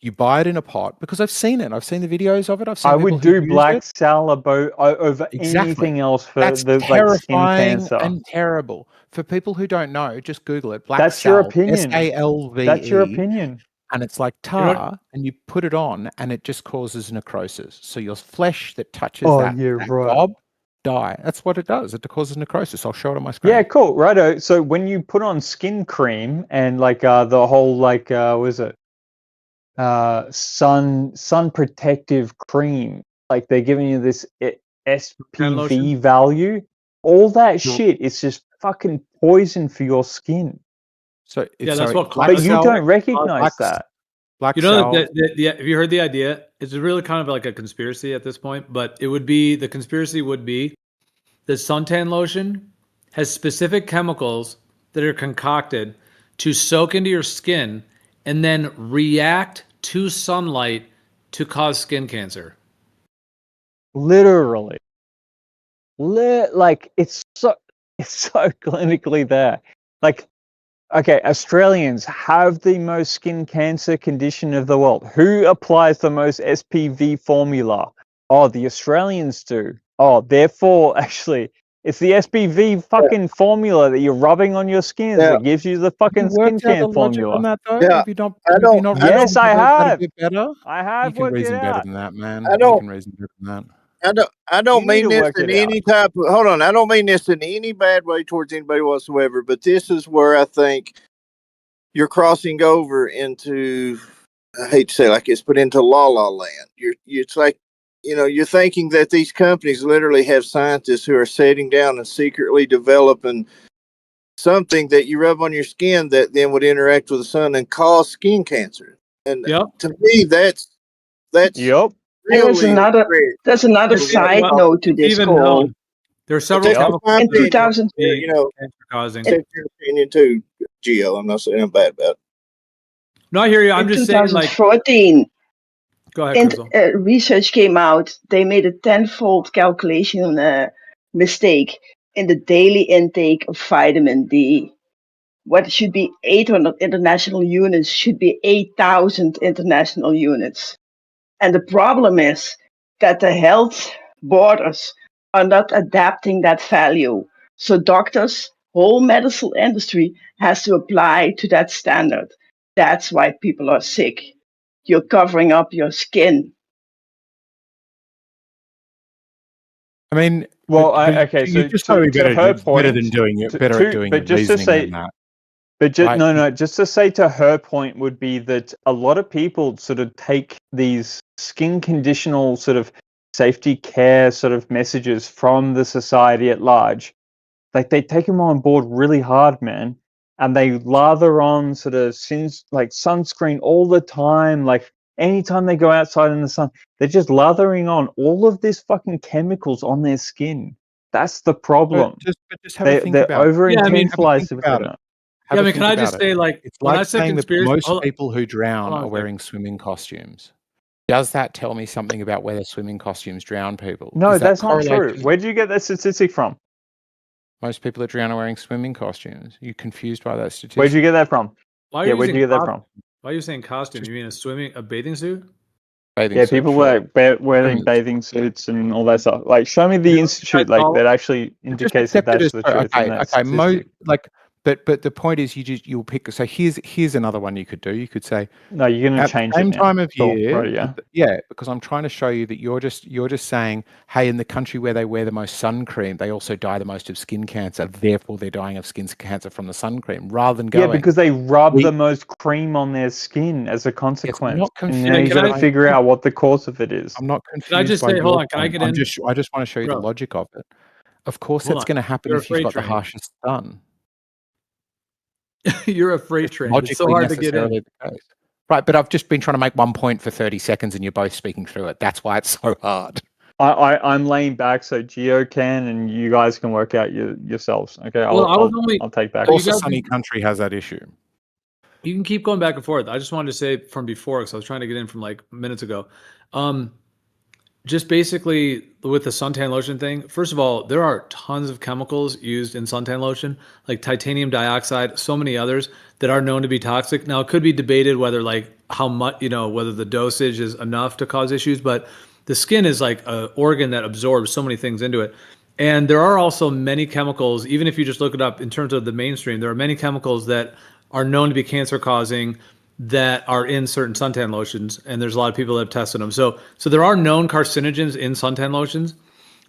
You buy it in a pot because I've seen it. I've seen the videos of it. I've seen I people would who do use Black it. Salve over anything else for That's the like skin terrifying cancer. and terrible. For people who don't know, just Google it. Black That's your Salve, opinion. S-A-L-V-E. That's your opinion. And it's like tar, and you put it on, and it just causes necrosis. So your flesh that touches that gob die. That's what it does. It causes necrosis. I'll show it on my screen. Yeah, cool, righto. So when you put on skin cream and like the whole like what is it? Sun protective cream, like they're giving you this SPV value. All that shit is just fucking poison for your skin. So Yeah, that's what. But you don't recognize that. Black You know, Salve. have you heard the idea? It's really kind of like a conspiracy at this point, but it would be the conspiracy would be that suntan lotion has specific chemicals that are concocted to soak into your skin and then react to sunlight to cause skin cancer. Literally. Like it's so clinically there. Like, okay, Australians have the most skin cancer condition of the world. Who applies the most SPV formula? Oh, the Australians do. Oh, therefore, actually, it's the SPV fucking formula that you're rubbing on your skins that gives you the fucking skin cancer formula. On that, though? Yeah, Have you not, I have don't- you not I Yes, I have. better? I have You can worked reason it better out. than that, man. I don't- You can reason better than that. I don't You need mean to this work in it out. any type of hold on. I don't mean this in any bad way towards anybody whatsoever. But this is where I think you're crossing over into. I hate to say it like this, but into la la land. It's like you're thinking that these companies literally have scientists who are sitting down and secretly developing something that you rub on your skin that then would interact with the sun and cause skin cancer. And to me, that's Yep. And there's another side note to this Even call. known. There are several chemicals In that are 2000, cancer causing. Take your opinion too, Gio. I'm not saying I'm bad about it. No, I hear you. I'm in just saying, like, 2014, go ahead, and Crystal. research came out. They made a tenfold calculation mistake in the daily intake of vitamin D. What should be 800 international units should be 8,000 international units. And the problem is that the health borders are not adapting that value. So doctors, whole medical industry has to apply to that standard. That's why people are sick. You're covering up your skin. I mean, well, okay. So just got to be better than doing it. Better at doing but it. Just to say, than that. But just, Right. no. Just to say, to her point would be that a lot of people sort of take these skin conditional sort of safety care sort of messages from the society at large. Like they take them on board really hard, man, and they lather on sort of like sunscreen all the time. Like anytime they go outside in the sun, they're just lathering on all of this fucking chemicals on their skin. That's the problem. But just have a think They're about it. over Yeah, I mean, intensified with it. Yeah, I mean, can I just say, like, it's when I like said saying that conspiracy, most hold on. people who drown Hold on are a second. wearing swimming costumes. Does that tell me something about whether swimming costumes drown people? No, Is that that's not true. correlated? Where did you get that statistic from? Most people that drown are wearing swimming costumes. You confused by that statistic? Where'd you get that from? Why are Yeah, you where'd you using get that costume? from? Why are you saying costume? You mean a bathing suit? Bathing Yeah, suit people for wearing swimmers. bathing suits and all that stuff. Like, show me the You know what institute I call- that actually Just indicates that accept it that's as the truth in that statistic. But the point is, you'll pick. So here's another one you could do. You could say, No, you're going to at the change it same now. time of Cool. year, Right, yeah. yeah, because I'm trying to show you that you're just saying, hey, in the country where they wear the most sun cream, they also die the most of skin cancer. Therefore, they're dying of skin cancer from the sun cream, rather than going. Yeah, because they rub the most cream on their skin as a consequence. not And now you confused got to by- figure out what the cause of it is. I'm not confused. Can I just by say, hold your on, can I point. get in? I just want to show you Bro. the logic of it. Of course, Hold that's on. going to happen You're if you've a got the freight train. harshest sun. You're a freight train. It's so Logically hard to get in. necessarily the case. Right, but I've just been trying to make 1 point for 30 seconds and you're both speaking through it. That's why it's so hard. I'm laying back so Geo can and you guys can work out yourselves. Okay, Well, I'll take back. Of course, a sunny country has that issue. You can keep going back and forth. I just wanted to say from before, because I was trying to get in from like minutes ago. Just basically with the suntan lotion thing, first of all, there are tons of chemicals used in suntan lotion, like titanium dioxide, so many others that are known to be toxic. Now, it could be debated whether like how much, whether the dosage is enough to cause issues, but the skin is like an organ that absorbs so many things into it. And there are also many chemicals, even if you just look it up in terms of the mainstream, there are many chemicals that are known to be cancer causing that are in certain suntan lotions, and there's a lot of people that have tested them. So there are known carcinogens in suntan lotions.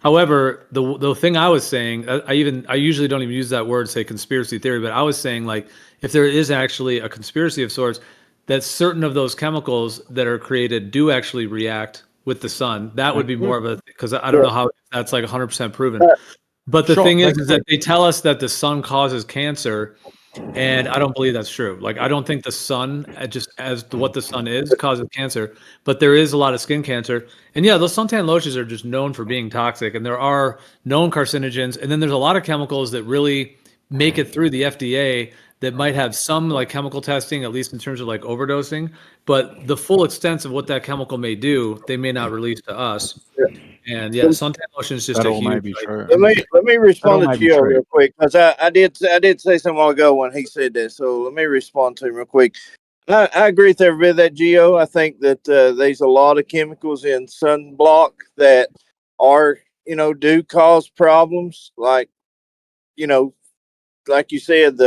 However, the thing I was saying, I usually don't even use that word, say conspiracy theory, but I was saying like if there is actually a conspiracy of sorts, that certain of those chemicals that are created do actually react with the sun. That would be more of a, because I don't know how that's like 100% proven. But the thing is that they tell us that the sun causes cancer. And I don't believe that's true. Like, I don't think the sun, just as to what the sun is, causes cancer. But there is a lot of skin cancer. And yeah, those suntan lotions are just known for being toxic. And there are known carcinogens. And then there's a lot of chemicals that really make it through the FDA that might have some like chemical testing, at least in terms of like overdosing. But the full extent of what that chemical may do, they may not release to us. And yeah, suntan lotion is just That a all may huge. be true. Let me respond That all to may be Gio true. real quick because I did say something a while ago when he said that. So let me respond to him real quick. I agree with every bit of that, Gio. I think that there's a lot of chemicals in sunblock that are do cause problems. Like like you said,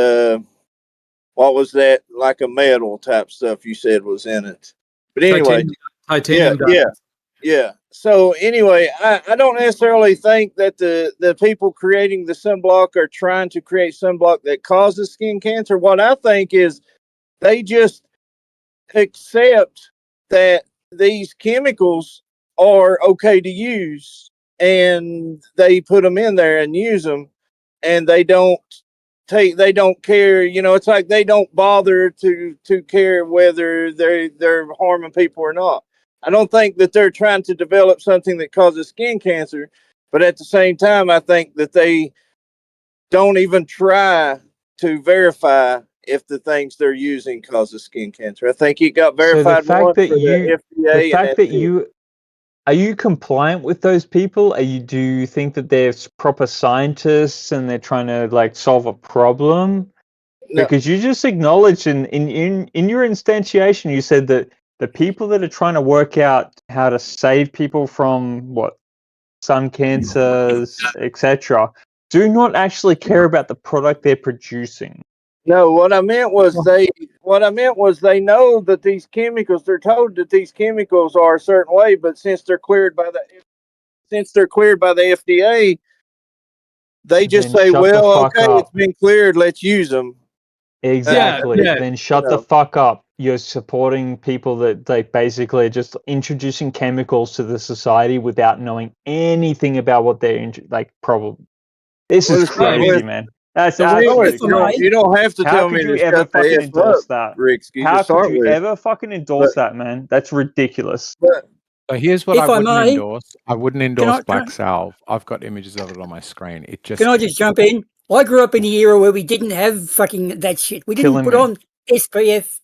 what was that? Like a metal type stuff you said was in it. But anyway, Titanium. Yeah. So anyway, I don't necessarily think that the people creating the sunblock are trying to create sunblock that causes skin cancer. What I think is they just accept that these chemicals are okay to use and they put them in there and use them, and they don't care, it's like they don't bother to care whether they're harming people or not. I don't think that they're trying to develop something that causes skin cancer, but at the same time, I think that they don't even try to verify if the things they're using causes skin cancer. I think it got verified once for the FDA. Are you compliant with those people? Do you think that they're proper scientists and they're trying to like solve a problem? No. Because you just acknowledged in your instantiation, you said that the people that are trying to work out how to save people from sun cancers, etc., do not actually care about the product they're producing. No, what I meant was they know that these chemicals, they're told that these chemicals are a certain way, but since they're cleared by the FDA, they just say, well, okay, it's been cleared, let's use them. Exactly. Then shut the fuck up. You're supporting people that like basically are just introducing chemicals to the society without knowing anything about what they're probably. This is crazy, man. That's The real, if I may, You don't have to How tell could me you to ever shut the fucking F endorse up, that? Riksky, to How could start you with. ever fucking endorse that, man? That's ridiculous. But So here's what if I I wouldn't may, endorse. I wouldn't can endorse I, black salve. I've got images of it on my screen. It just can I just jump in? I grew up in the era where we didn't have fucking that shit. We didn't Killing put me. on SPF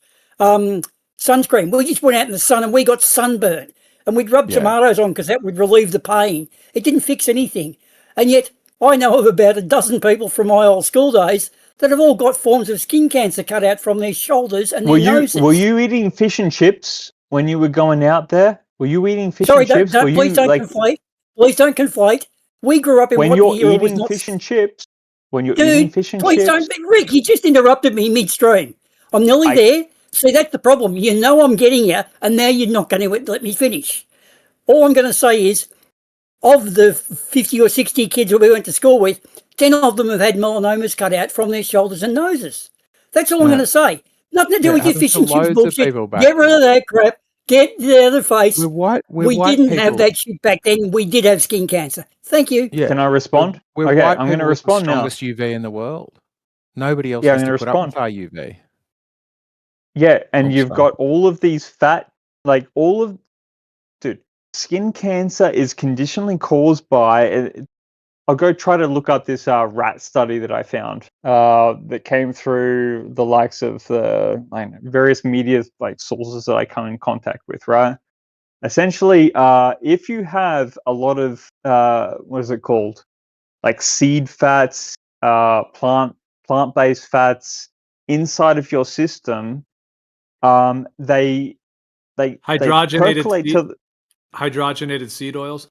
sunscreen. We just went out in the sun and we got sunburnt. And we'd rub Yeah. tomatoes on because that would relieve the pain. It didn't fix anything. And yet I know of about a dozen people from my old school days that have all got forms of skin cancer cut out from their shoulders and their noses. Were you eating fish and chips when you were going out there? Were you eating fish Sorry, and chips? please don't conflate. Please don't conflate. We grew up in when what you're the era was eating not. fish and chips? When you're eating Dude, fish and please chips? don't. Rick, you just interrupted me midstream. I'm nearly there. See, that's the problem. You know I'm getting you, and now you're not going to let me finish. All I'm going to say is, of the 50 or 60 kids that we went to school with, 10 of them have had melanomas cut out from their shoulders and noses. That's all I'm going to say. Nothing to do Yeah, with your happens fish to and chips loads of bullshit. people back Get rid of that crap. Get it out of the face. We're We white didn't have people. that shit back then. We did have skin cancer. Thank you. Yeah. Can I respond? We're Okay, white I'm going to people with the respond now. strongest UV in the world. Nobody else Yeah, I'm has gonna to put up with respond. our UV. Yeah, and you've sorry. got all of these dude, skin cancer is conditionally caused by. I'll go try to look up this rat study that I found that came through the likes of various media sources that I come in contact with. Right, essentially, if you have a lot of what is it called, like seed fats, plant-based fats inside of your system, they Hydrogenated percolate seed, to hydrogenated seed oils.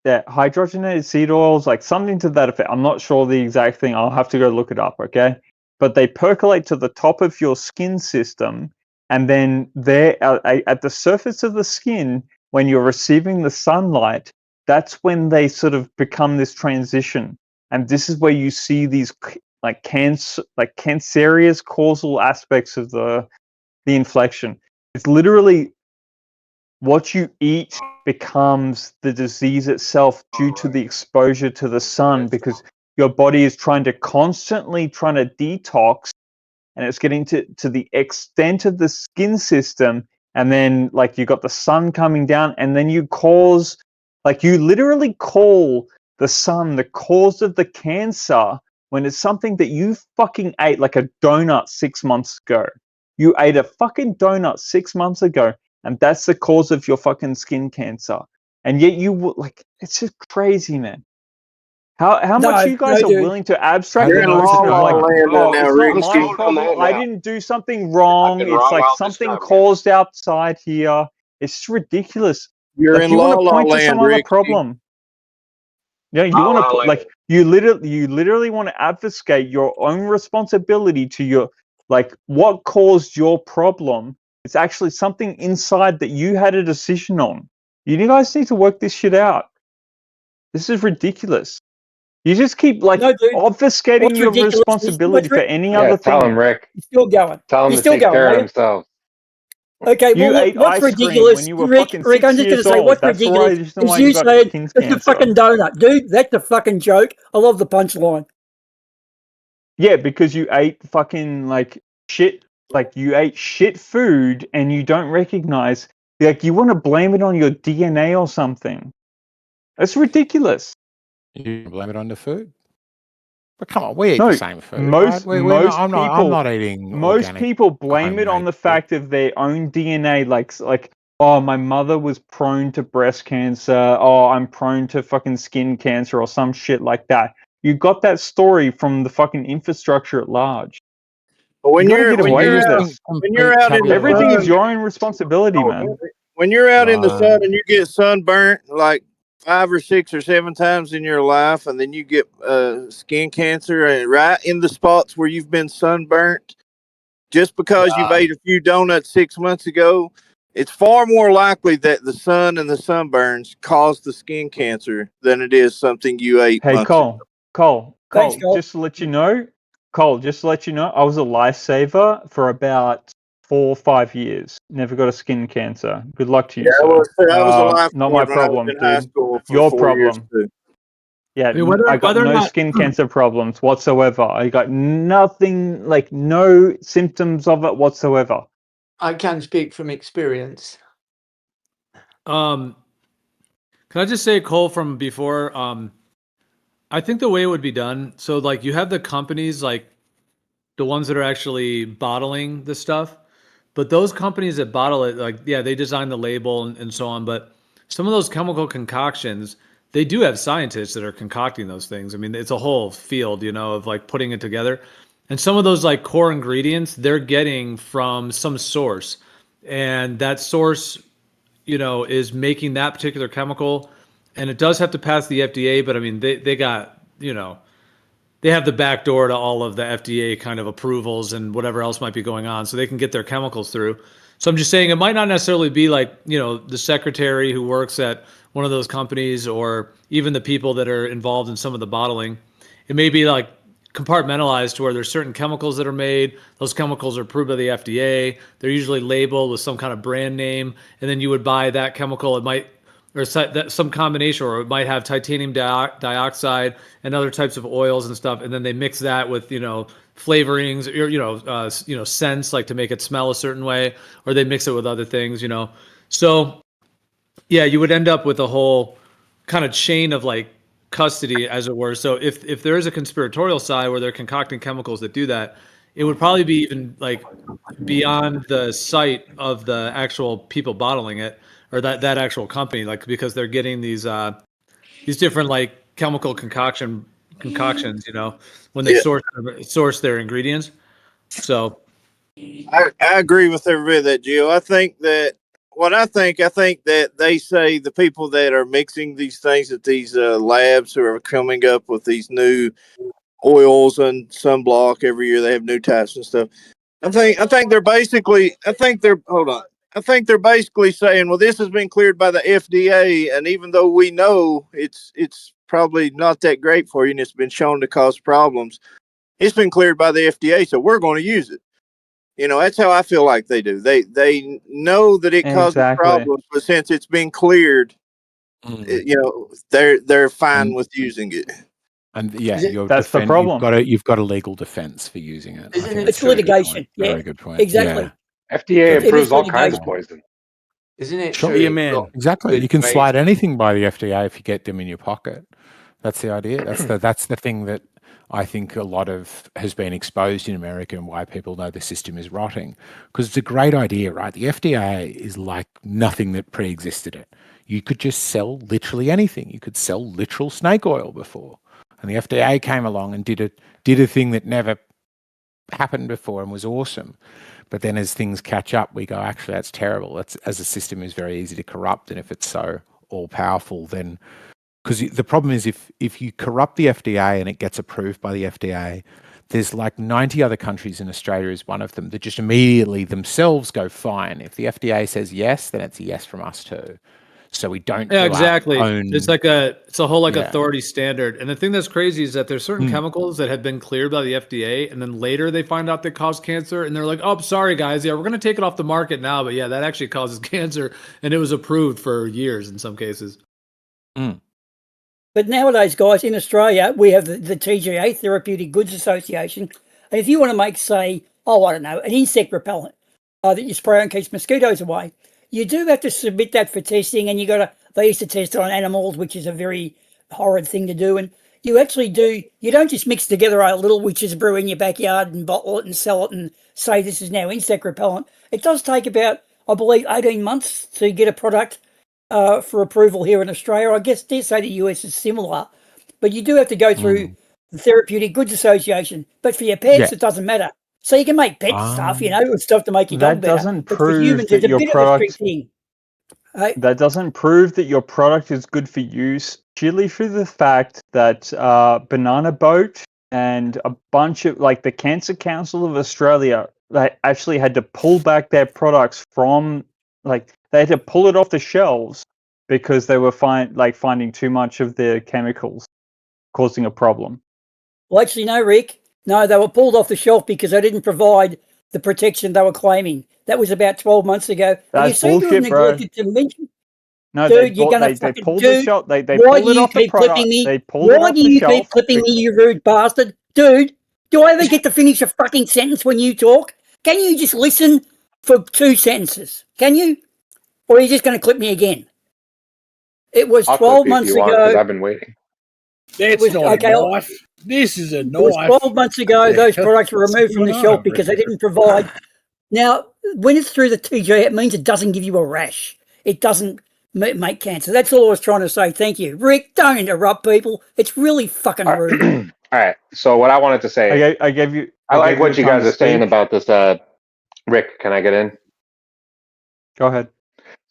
hydrogenated seed oils, like something to that effect. I'm not sure the exact thing. I'll have to go look it up. Okay, but they percolate to the top of your skin system, and then they're at the surface of the skin when you're receiving the sunlight. That's when they sort of become this transition, and this is where you see these cancerous causal aspects of the inflection. It's literally what you eat becomes the disease itself due to the exposure to the sun, because your body is trying to detox, and it's getting to the extent of the skin system, and then you got the sun coming down, and then you literally call the sun the cause of the cancer when it's something that you fucking ate, like a donut 6 months ago. You ate a fucking donut 6 months ago, and that's the cause of your fucking skin cancer. And yet it's just crazy, man. How much you guys are dude. willing to abstract You're the in notion la of la land oh, now, it's not Riksky. my problem. I didn't do something wrong. It's like something caused outside here. It's just ridiculous. You're in You la want to la point to some land, other Riksky. problem. Yeah, you want to you literally want to obfuscate your own responsibility to your what caused your problem. It's actually something inside that you had a decision on. You guys need to work this shit out. This is ridiculous. You just keep No, dude. obfuscating What's your ridiculous is responsibility for any other thing. Tell him, Rick. You're still going. Tell him You're to still take going, care are of you? himself. Okay, You well, ate what's ice cream ridiculous, when you were Rick? fucking Rick, I'm 6 just going to years say old. what's That's the ridiculous reason is why you you got saying skin it's a cancer. fucking donut, dude. That's a fucking joke. I love the punchline. Yeah, because you ate fucking shit. You ate shit food, and you don't recognize. You want to blame it on your DNA or something. That's ridiculous. You blame it on the food. But come on, we eat No, the same food. Right? I'm not eating most organic. people blame it on homemade the shit. fact of their own DNA. Oh, my mother was prone to breast cancer. Oh, I'm prone to fucking skin cancer or some shit like that. You got that story from the fucking infrastructure at large. But when You gotta you're get when away you're with out this. when you're out in the Everything is sun, your own responsibility, man. when you're out in the sun Right. and you get sunburnt like 5 or 6 or 7 times in your life, and then you get skin cancer and right in the spots where you've been sunburnt, just because you've ate a few donuts 6 months ago, it's far more likely that the sun and the sunburns caused the skin cancer than it is something you ate Hey, months ago. Cole, Thanks, Cole. just to let you know, I was a lifesaver for about 4 or 5 years. Never got a skin cancer. Good luck to you, Yeah, sir. I was a lifeguard Not my when I was problem, in high dude. school for Your 4 years problem. too. Yeah, I mean, I got whether or no not skin cancer problems whatsoever. I got nothing, like no symptoms of it whatsoever. I can speak from experience. can I just say, Cole, from before, I think the way it would be done, so like you have the companies, like the ones that are actually bottling the stuff, but those companies that bottle it, like, yeah, they design the label and so on, but some of those chemical concoctions, they do have scientists that are concocting those things. I mean, it's a whole field, you know, of like putting it together. And some of those like core ingredients, they're getting from some source. And that source, you know, is making that particular chemical. And it does have to pass the FDA, but I mean, they got, you know, they have the back door to all of the FDA kind of approvals and whatever else might be going on, so they can get their chemicals through. So I'm just saying it might not necessarily be like, you know, the secretary who works at one of those companies or even the people that are involved in some of the bottling. It may be like compartmentalized to where there's certain chemicals that are made. Those chemicals are approved by the FDA. They're usually labeled with some kind of brand name, and then you would buy that chemical. It might or some combination, or it might have titanium dioxide and other types of oils and stuff, and then they mix that with, you know, flavorings or you know, scents, like to make it smell a certain way, or they mix it with other things, you know. So yeah, you would end up with a whole kind of chain of like custody, as it were. So if there is a conspiratorial side where they're concocting chemicals that do that, it would probably be even like beyond the sight of the actual people bottling it, or that actual company, like, because they're getting these different like chemical concoctions, you know, when they Yeah, source their ingredients. So I agree with every bit of that, Jill. I think that I think that they say the people that are mixing these things at these labs who are coming up with these new oils and sunblock every year, they have new types and stuff. I think they're basically hold on. I think they're basically saying, well, this has been cleared by the FDA, and even though we know it's probably not that great for you and it's been shown to cause problems, it's been cleared by the FDA, so we're going to use it. You know, that's how I feel like they do. They know that it causes Exactly. problems, but since it's been cleared, you know, they're fine And with using it. and yeah, Is it, you're That's the defend. problem. You've got a legal defense for using it. I Isn't think it that's It's a very good litigation. point. Yeah, Very good point. exactly. Yeah, FDA very It good approves is all point. kinds of litigation. poison. isn't it Sure. Yeah, true? man. Exactly. Good You can faith. slide anything by the FDA if you get them in your pocket. That's the idea. That's the thing that I think a lot of has been exposed in America and why people know the system is rotting. Because it's a great idea, right? The FDA is like nothing that pre-existed it. You could just sell literally anything. You could sell literal snake oil before. And the FDA came along and did a thing that never happened before and was awesome. But then as things catch up, we go, actually, that's terrible. That's, as a system is very easy to corrupt. And if it's so all powerful, then because the problem is if you corrupt the FDA and it gets approved by the FDA, there's like 90 other countries, and Australia is one of them, that just immediately themselves go, fine. If the FDA says yes, then it's a yes from us too. So we don't yeah, do our exactly. It's own. like it's a whole like Yeah. authority standard. And the thing that's crazy is that there's certain chemicals that have been cleared by the FDA, and then later they find out they cause cancer, and they're like, "Oh, sorry guys, yeah, we're going to take it off the market now, but yeah, that actually causes cancer," and it was approved for years in some cases. But nowadays, guys, in Australia, we have the TGA, Therapeutic Goods Association. And if you want to make, say, I don't know, an insect repellent that you spray on keeps mosquitoes away, you do have to submit that for testing. And they used to test it on animals, which is a very horrid thing to do. And you don't just mix together a little witch's brew in your backyard and bottle it and sell it and say this is now insect repellent. It does take about, I believe, 18 months to get a product for approval here in Australia. I guess dare say the US is similar, but you do have to go through the Therapeutic Goods Association. But for your pets, Yeah. it doesn't matter. So you can make pet stuff, stuff to make your dog That better. doesn't But for prove humans, that it's a your bit of a strict product thing. that doesn't prove that your product is good for use, purely through the fact that Banana Boat and a bunch of, like, the Cancer Council of Australia, they actually had to pull back their products from, like, they had to pull it off the shelves because they were finding too much of the chemicals causing a problem. Well, actually, no, Rick. No, they were pulled off the shelf because they didn't provide the protection they were claiming. That was about 12 months ago. And you That's seem to have bullshit, bro. neglected to mention. No, Dude, you're gonna they fucking pulled the dude. shelf. They Why pulled do it you off the keep clipping product. me? They pulled it Why off do the you shelf. keep clipping me, you rude bastard? Dude, do I ever get to finish a fucking sentence when you talk? Can you just listen for 2 sentences? Can you? Or are you just going to clip me again? It was I'll 12 clip you if months you want because ago. I've been waiting. It was not okay. a knife. This is a It was knife. 12 months ago. The Those hell products were is removed from going the on shelf over because they here? didn't provide. Now, when it's through the TGA, it means it doesn't give you a rash. It doesn't make cancer. That's all I was trying to say. Thank you. Rick, don't interrupt people. It's really fucking rude. All right. So what I wanted to say, I gave you. I like gave you what the you time guys to are saying speak. about this. Rick, can I get in? Go ahead.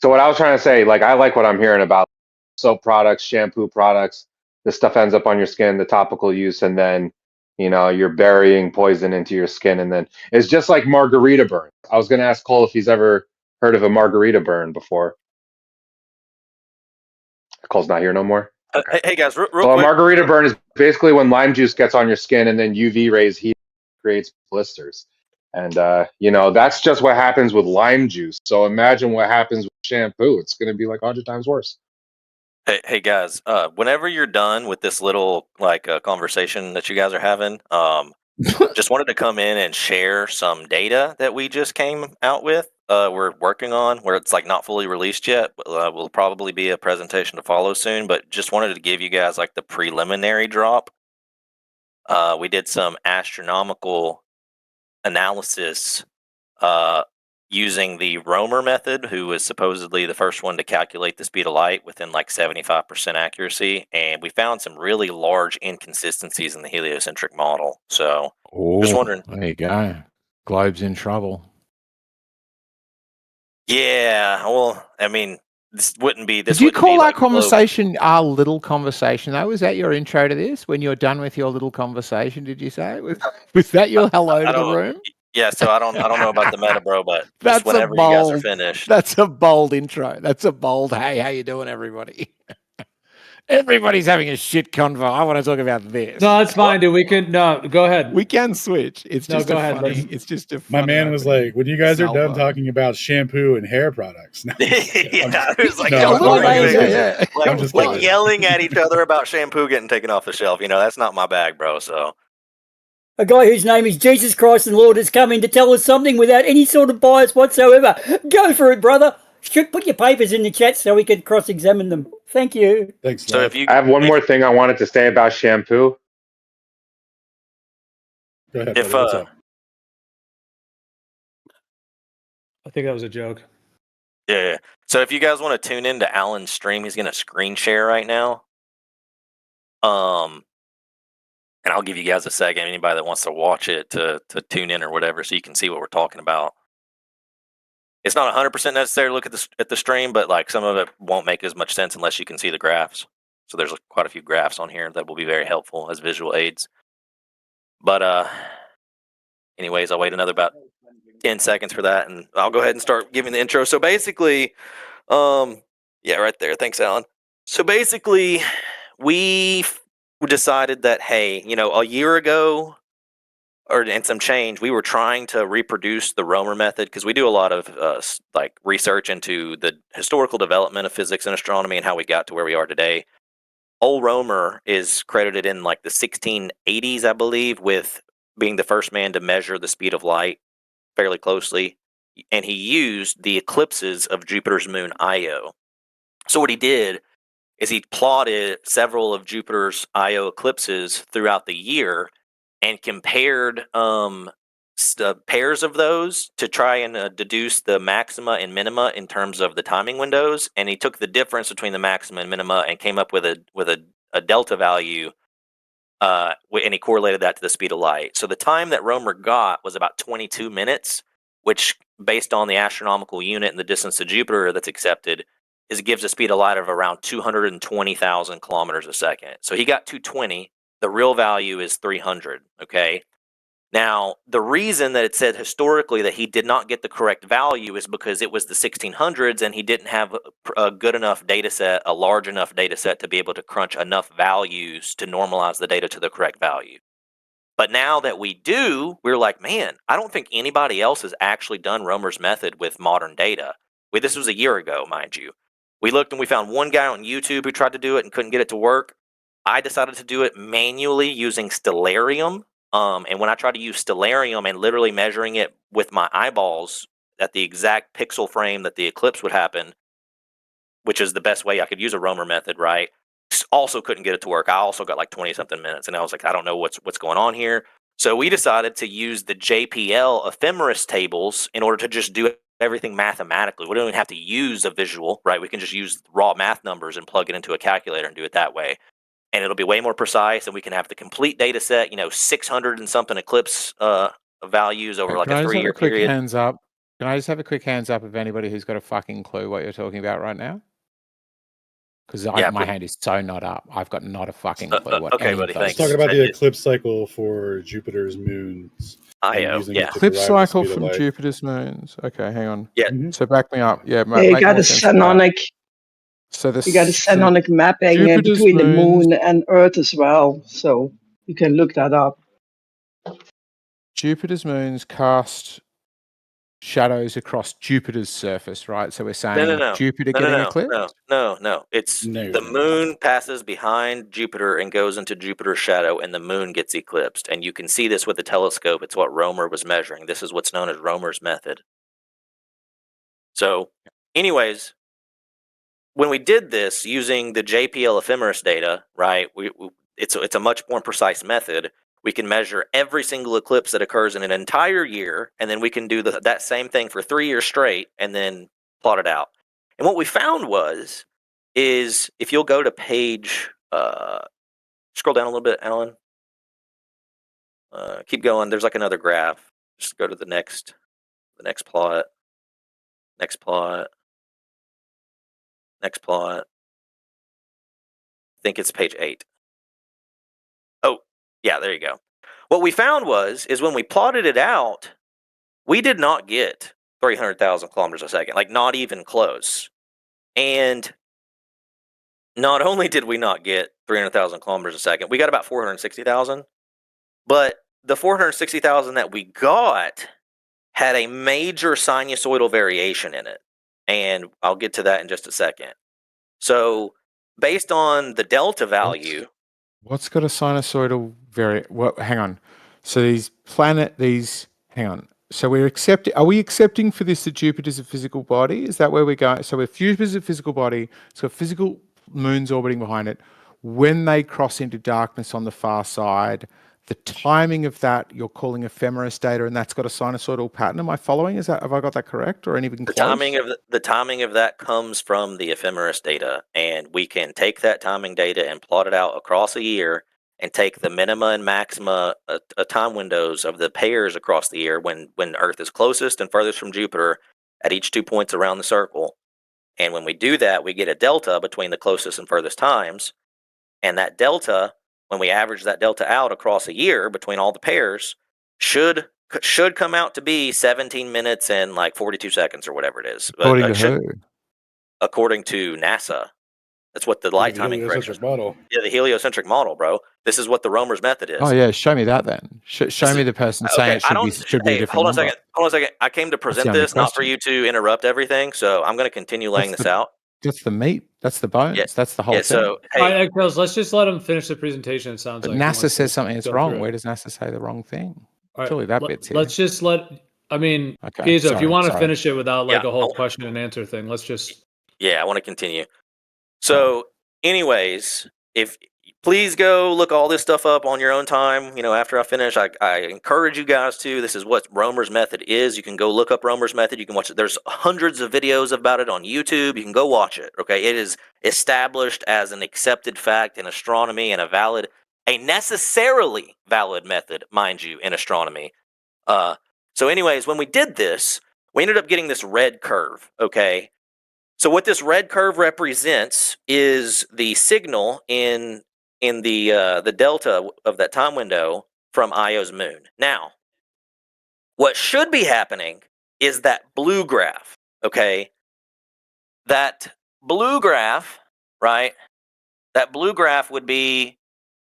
So what I was trying to say, like, I like what I'm hearing about soap products, shampoo products. This stuff ends up on your skin, the topical use, and then you're burying poison into your skin, and then it's just like margarita burn. I was going to ask Cole if he's ever heard of a margarita burn before. Cole's not here no more. Hey guys, real So a quick. margarita burn is basically when lime juice gets on your skin, and then UV rays heat creates blisters. And that's just what happens with lime juice. So imagine what happens with shampoo. It's going to be like 100 times worse. Hey guys, whenever you're done with this little conversation that you guys are having, just wanted to come in and share some data that we just came out with. We're working on where it's like not fully released yet. But, will probably be a presentation to follow soon. But just wanted to give you guys like the preliminary drop. We did some astronomical analysis using the Romer method, who was supposedly the first one to calculate the speed of light within like 75% accuracy. And we found some really large inconsistencies in the heliocentric model. So just wondering. There you go. Glob's in trouble. Yeah, well, I mean, this wouldn't be Did you wouldn't call be that like Globe. conversation our little conversation, though? Was that your intro to this? When you're done with your little conversation, did you say? Was that your hello I to the don't. room? Yeah, so I don't know about the meta, bro, but just That's a whenever you guys are bold. finished. That's a bold intro. That's a bold. Hey, how you doing, everybody? Everybody's having a shit convo. I want to talk about this. No, it's fine, dude. We can go ahead. We can switch. It's No, just go a ahead, funny. let's- It's just a. My funny man was opening like, when you guys are done salvo. talking about shampoo and hair products. No, Yeah, it was like No, y'all I'm going just crazy. kidding. I'm just like kidding. yelling at each other about shampoo getting taken off the shelf. That's not my bag, bro. So A guy whose name is Jesus Christ and Lord has come in to tell us something without any sort of bias whatsoever. Go for it, brother. Should put your papers in the chat so we can cross-examine them. Thank you. Thanks. So if you, I have one more thing I wanted to say about shampoo. Go ahead, if buddy. What's up? I think that was a joke. yeah. So if you guys want to tune into Alan's stream, he's gonna screen share right now. And I'll give you guys a second. Anybody that wants to watch it to tune in or whatever, so you can see what we're talking about. It's not 100% necessary to look at the stream, but like some of it won't make as much sense unless you can see the graphs. So there's quite a few graphs on here that will be very helpful as visual aids. But anyways, I'll wait another about 10 seconds for that, and I'll go ahead and start giving the intro. So basically, yeah, right there. Thanks, Alan. So basically, we decided that, hey, a year ago, and some change, we were trying to reproduce the Romer method because we do a lot of research into the historical development of physics and astronomy and how we got to where we are today. Old Romer is credited in like the 1680s, I believe, with being the first man to measure the speed of light fairly closely, and he used the eclipses of Jupiter's moon Io. So what he did is he plotted several of Jupiter's Io eclipses throughout the year and compared pairs of those to try and deduce the maxima and minima in terms of the timing windows. And he took the difference between the maxima and minima and came up with a delta value, and he correlated that to the speed of light. So the time that Romer got was about 22 minutes, which, based on the astronomical unit and the distance to Jupiter that's accepted, it gives a speed of light of around 220,000 kilometers a second. So he got 220. The real value is 300, okay? Now, the reason that it said historically that he did not get the correct value is because it was the 1600s and he didn't have a good enough data set, a large enough data set to be able to crunch enough values to normalize the data to the correct value. But now that we do, we're like, man, I don't think anybody else has actually done Romer's method with modern data. This was a year ago, mind you. We looked and we found one guy on YouTube who tried to do it and couldn't get it to work. I decided to do it manually using Stellarium. And when I tried to use Stellarium and literally measuring it with my eyeballs at the exact pixel frame that the eclipse would happen, which is the best way I could use a roamer method, right? Also couldn't get it to work. I also got like 20-something minutes, and I was like, I don't know what's going on here. So we decided to use the JPL ephemeris tables in order to just do everything mathematically. We don't even have to use a visual, right? We can just use raw math numbers and plug it into a calculator and do it that way. And it'll be way more precise, and we can have the complete data set, 600 and something eclipse values over like Can I a just have 3-year a quick period. hands up? Can I just have a quick hands up of anybody who's got a fucking clue what you're talking about right now? Because my hand is so not up. I've got not a fucking clue what okay, any buddy, of those. Let's talk about the eclipse cycle for Jupiter's moons. Io, yeah. Eclipse derive the cycle speed of from light. Jupiter's moons. Okay, hang on. Yeah. So back me up. Yeah, Yeah, you make got more a sense of that. canonic. So You got a canonic mapping Jupiter's between the moons- moon and Earth as well, so you can look that up. Jupiter's moons cast shadows across Jupiter's surface, right? So we're saying No. Jupiter No, getting no. eclipsed? No. It's the moon passes behind Jupiter and goes into Jupiter's shadow, and the moon gets eclipsed. And you can see this with the telescope. It's what Romer was measuring. This is what's known as Romer's method. So, anyways, when we did this using the JPL ephemeris data, right? It's a much more precise method. We can measure every single eclipse that occurs in an entire year, and then we can do that same thing for 3 years straight, and then plot it out. And what we found is if you'll go to page, scroll down a little bit, Alan. Keep going. There's like another graph. Just go to the next plot. Next plot. Next plot. I think it's page 8. Oh, yeah, there you go. What we found is when we plotted it out, we did not get 300,000 kilometers a second, like not even close. And not only did we not get 300,000 kilometers a second, we got about 460,000. But the 460,000 that we got had a major sinusoidal variation in it. And I'll get to that in just a second. So based on the delta value. What's got a sinusoidal hang on. So hang on. So are we accepting for this that Jupiter's a physical body? Is that where we're going? So if Jupiter's a physical body, it's got physical moons orbiting behind it. When they cross into darkness on the far side, the timing of that you're calling ephemeris data, and that's got a sinusoidal pattern. Am I following? Have I got that correct, or anything close? The timing of that comes from the ephemeris data, and we can take that timing data and plot it out across a year, and take the minima and maxima time windows of the pairs across the year when Earth is closest and furthest from Jupiter at each 2 points around the circle. And when we do that, we get a delta between the closest and furthest times, and that delta, when we average that delta out across a year between all the pairs, should come out to be 17 minutes and like 42 seconds or whatever it is. According to who? According to NASA. That's what the light timing correction model. Yeah, the heliocentric model, bro. This is what the Romer's method is. Oh yeah, show me that then. Show me the person saying it should be a different hold on number. a second. I came to present the only this, not for question. you to interrupt everything. So I'm going to continue laying this out. That's the meat. That's the bones. Yeah. That's the whole thing. So All right, Echoes, let's just let him finish the presentation. It sounds But like he NASA wants says to something that's go wrong. through it. Where does NASA say the wrong thing? All right, Surely that bit's here. Let's just I mean, Okay, Piezo, if sorry, you want to sorry. finish it without like Yeah, a whole question and answer thing, let's just. Yeah, I want to continue. So, anyways, if please go look all this stuff up on your own time. After I finish, I encourage you guys to. This is what Romer's method is. You can go look up Romer's method. You can watch it. There's hundreds of videos about it on YouTube. You can go watch it. Okay, it is established as an accepted fact in astronomy and a necessarily valid method, mind you, in astronomy. So, anyways, when we did this, we ended up getting this red curve. Okay. So what this red curve represents is the signal in the delta of that time window from Io's moon. Now, what should be happening is that blue graph, okay? That blue graph, right? That blue graph would be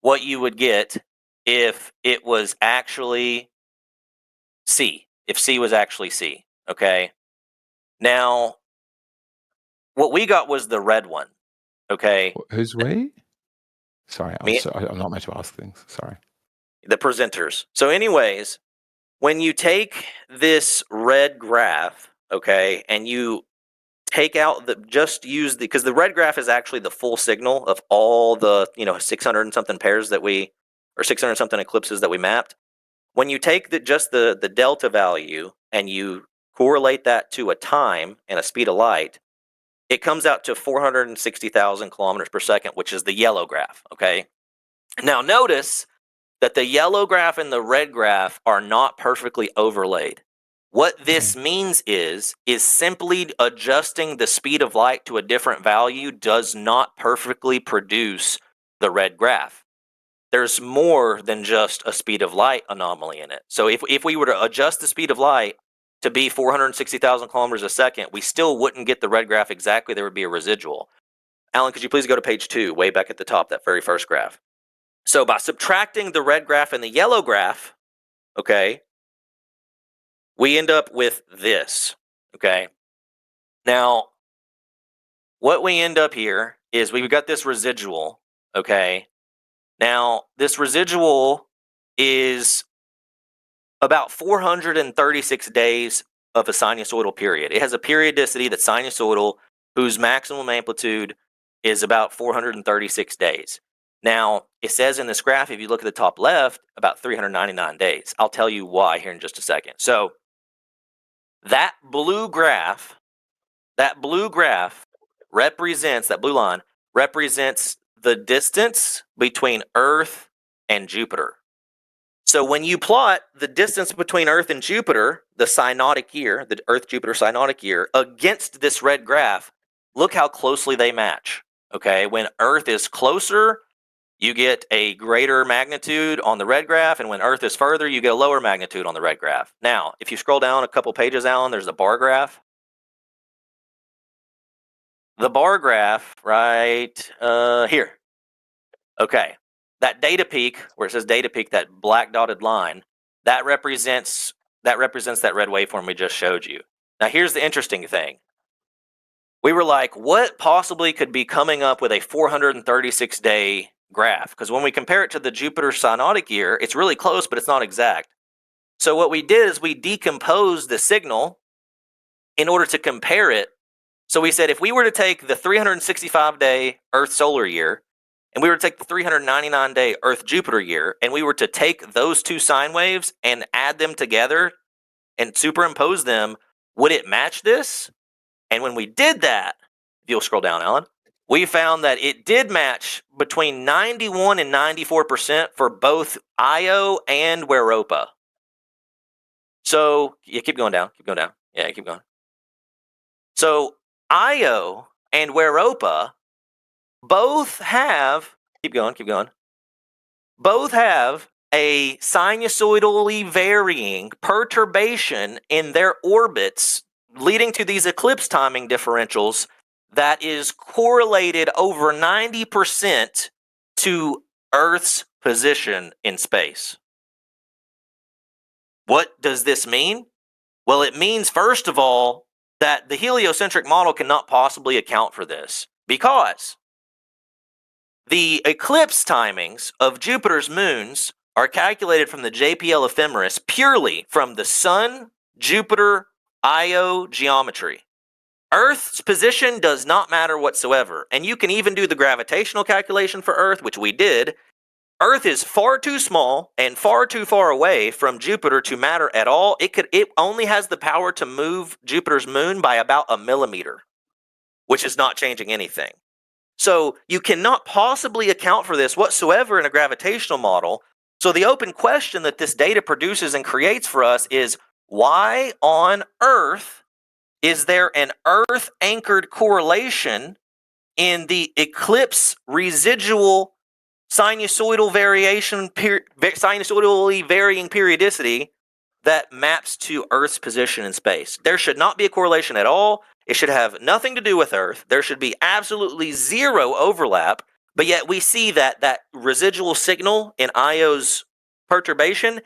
what you would get if it was actually C, if C was actually C, okay? Now, what we got was the red one. Okay. Who's we? Sorry, Me- I'm not meant to ask things. Sorry. The presenters. So, anyways, when you take this red graph, okay, and you take out because the red graph is actually the full signal of all the 600 and something pairs or 600 and something eclipses that we mapped. When you take the delta value and you correlate that to a time and a speed of light, it comes out to 460,000 kilometers per second, which is the yellow graph. Okay. Now notice that the yellow graph and the red graph are not perfectly overlaid. What this means is simply adjusting the speed of light to a different value does not perfectly produce the red graph. There's more than just a speed of light anomaly in it. So if we were to adjust the speed of light to be 460,000 kilometers a second, we still wouldn't get the red graph exactly. There would be a residual. Alan, could you please go to page 2, way back at the top, that very first graph? So by subtracting the red graph and the yellow graph, okay, we end up with this, okay? Now, what we end up here is we've got this residual, okay? Now, this residual is about 436 days of a sinusoidal period. It has a periodicity that's sinusoidal, whose maximum amplitude is about 436 days. Now, it says in this graph, if you look at the top left, about 399 days. I'll tell you why here in just a second. So, that blue line represents the distance between Earth and Jupiter. So when you plot the distance between Earth and Jupiter, the synodic year, the Earth-Jupiter synodic year, against this red graph, look how closely they match. Okay, when Earth is closer, you get a greater magnitude on the red graph, and when Earth is further, you get a lower magnitude on the red graph. Now, if you scroll down a couple pages, Alan, there's a bar graph. The bar graph right here. Okay, that data peak, where it says data peak, that black dotted line, that represents that red waveform we just showed you. Now, here's the interesting thing. We were like, what possibly could be coming up with a 436-day graph? Because when we compare it to the Jupiter synodic year, it's really close, but it's not exact. So what we did is we decomposed the signal in order to compare it. So we said if we were to take the 365-day Earth solar year, and we were to take the 399-day Earth-Jupiter year, and we were to take those two sine waves and add them together and superimpose them, would it match this? And when we did that, if you'll scroll down, Alan, we found that it did match between 91 and 94% for both Io and Europa. So, yeah, keep going down. Yeah, keep going. So, Io and Europa both have, keep going, both have a sinusoidally varying perturbation in their orbits, leading to these eclipse timing differentials that is correlated over 90% to Earth's position in space. What does this mean? Well, it means, first of all, that the heliocentric model cannot possibly account for this, because the eclipse timings of Jupiter's moons are calculated from the JPL ephemeris purely from the Sun, Jupiter, Io geometry. Earth's position does not matter whatsoever, and you can even do the gravitational calculation for Earth, which we did. Earth is far too small and far too far away from Jupiter to matter at all. It only has the power to move Jupiter's moon by about a millimeter, which is not changing anything. So you cannot possibly account for this whatsoever in a gravitational model. So the open question that this data produces and creates for us is, why on earth is there an Earth-anchored correlation in the eclipse residual sinusoidally varying periodicity that maps to Earth's position in space? There should not be a correlation at all. It should have nothing to do with Earth. There should be absolutely zero overlap, but yet we see that residual signal in Io's perturbation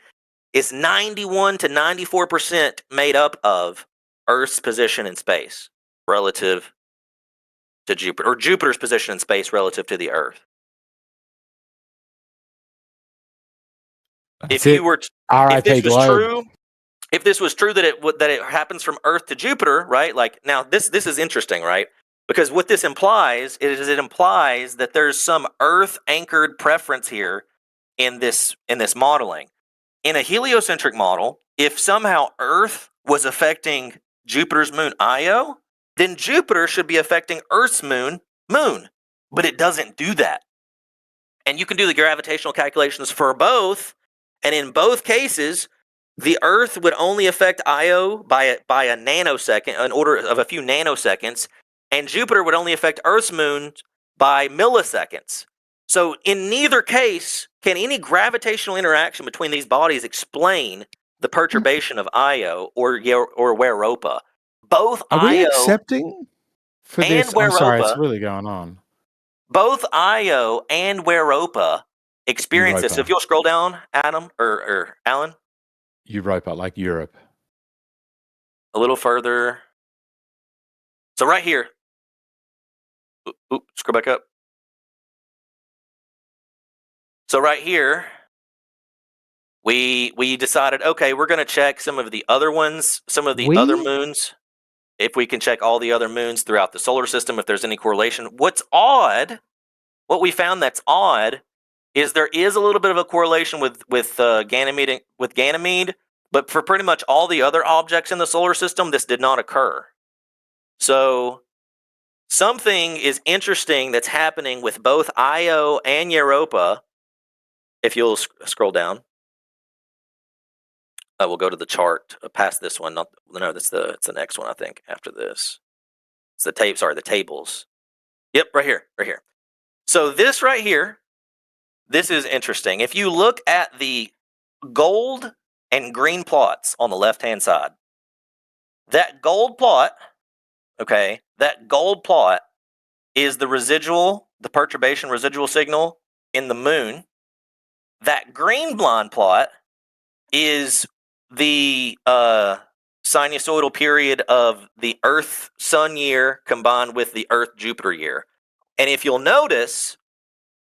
is 91 to 94% made up of Earth's position in space relative to Jupiter, or Jupiter's position in space relative to the Earth. If you were, if this was true, if this was true that it happens from Earth to Jupiter, right? Like now, this is interesting, right? Because what this implies is it implies that there's some Earth anchored preference here in this modeling. In a heliocentric model, if somehow Earth was affecting Jupiter's moon Io, then Jupiter should be affecting Earth's moon, but it doesn't do that. And you can do the gravitational calculations for both, and in both cases, the Earth would only affect Io by a nanosecond, an order of a few nanoseconds, and Jupiter would only affect Earth's moon by milliseconds. So in neither case can any gravitational interaction between these bodies explain the perturbation of Io or Europa. Both Are we Io accepting for and this? I'm sorry, it's Europa, really going on. both Io and Europa experience this. So if Europa. you'll scroll down, Adam or Alan, Europa, like Europe. a little further. So right here. Oop, scroll back up. So right here, we decided, okay, we're going to check some of the other ones, some of the other moons, if we can check all the other moons throughout the solar system, if there's any correlation. What's odd, what we found that's odd, is there is a little bit of a correlation with Ganymede, but for pretty much all the other objects in the solar system, this did not occur. So something is interesting that's happening with both Io and Europa. If you'll scroll down, we'll go to the chart past this one. It's the next one, I think. After this, it's the tape. Sorry, the tables. Yep, right here. So this right here, this is interesting. If you look at the gold and green plots on the left-hand side, that gold plot, okay, that gold plot is the perturbation residual signal in the moon. That green line plot is the sinusoidal period of the Earth-Sun year combined with the Earth-Jupiter year. And if you'll notice,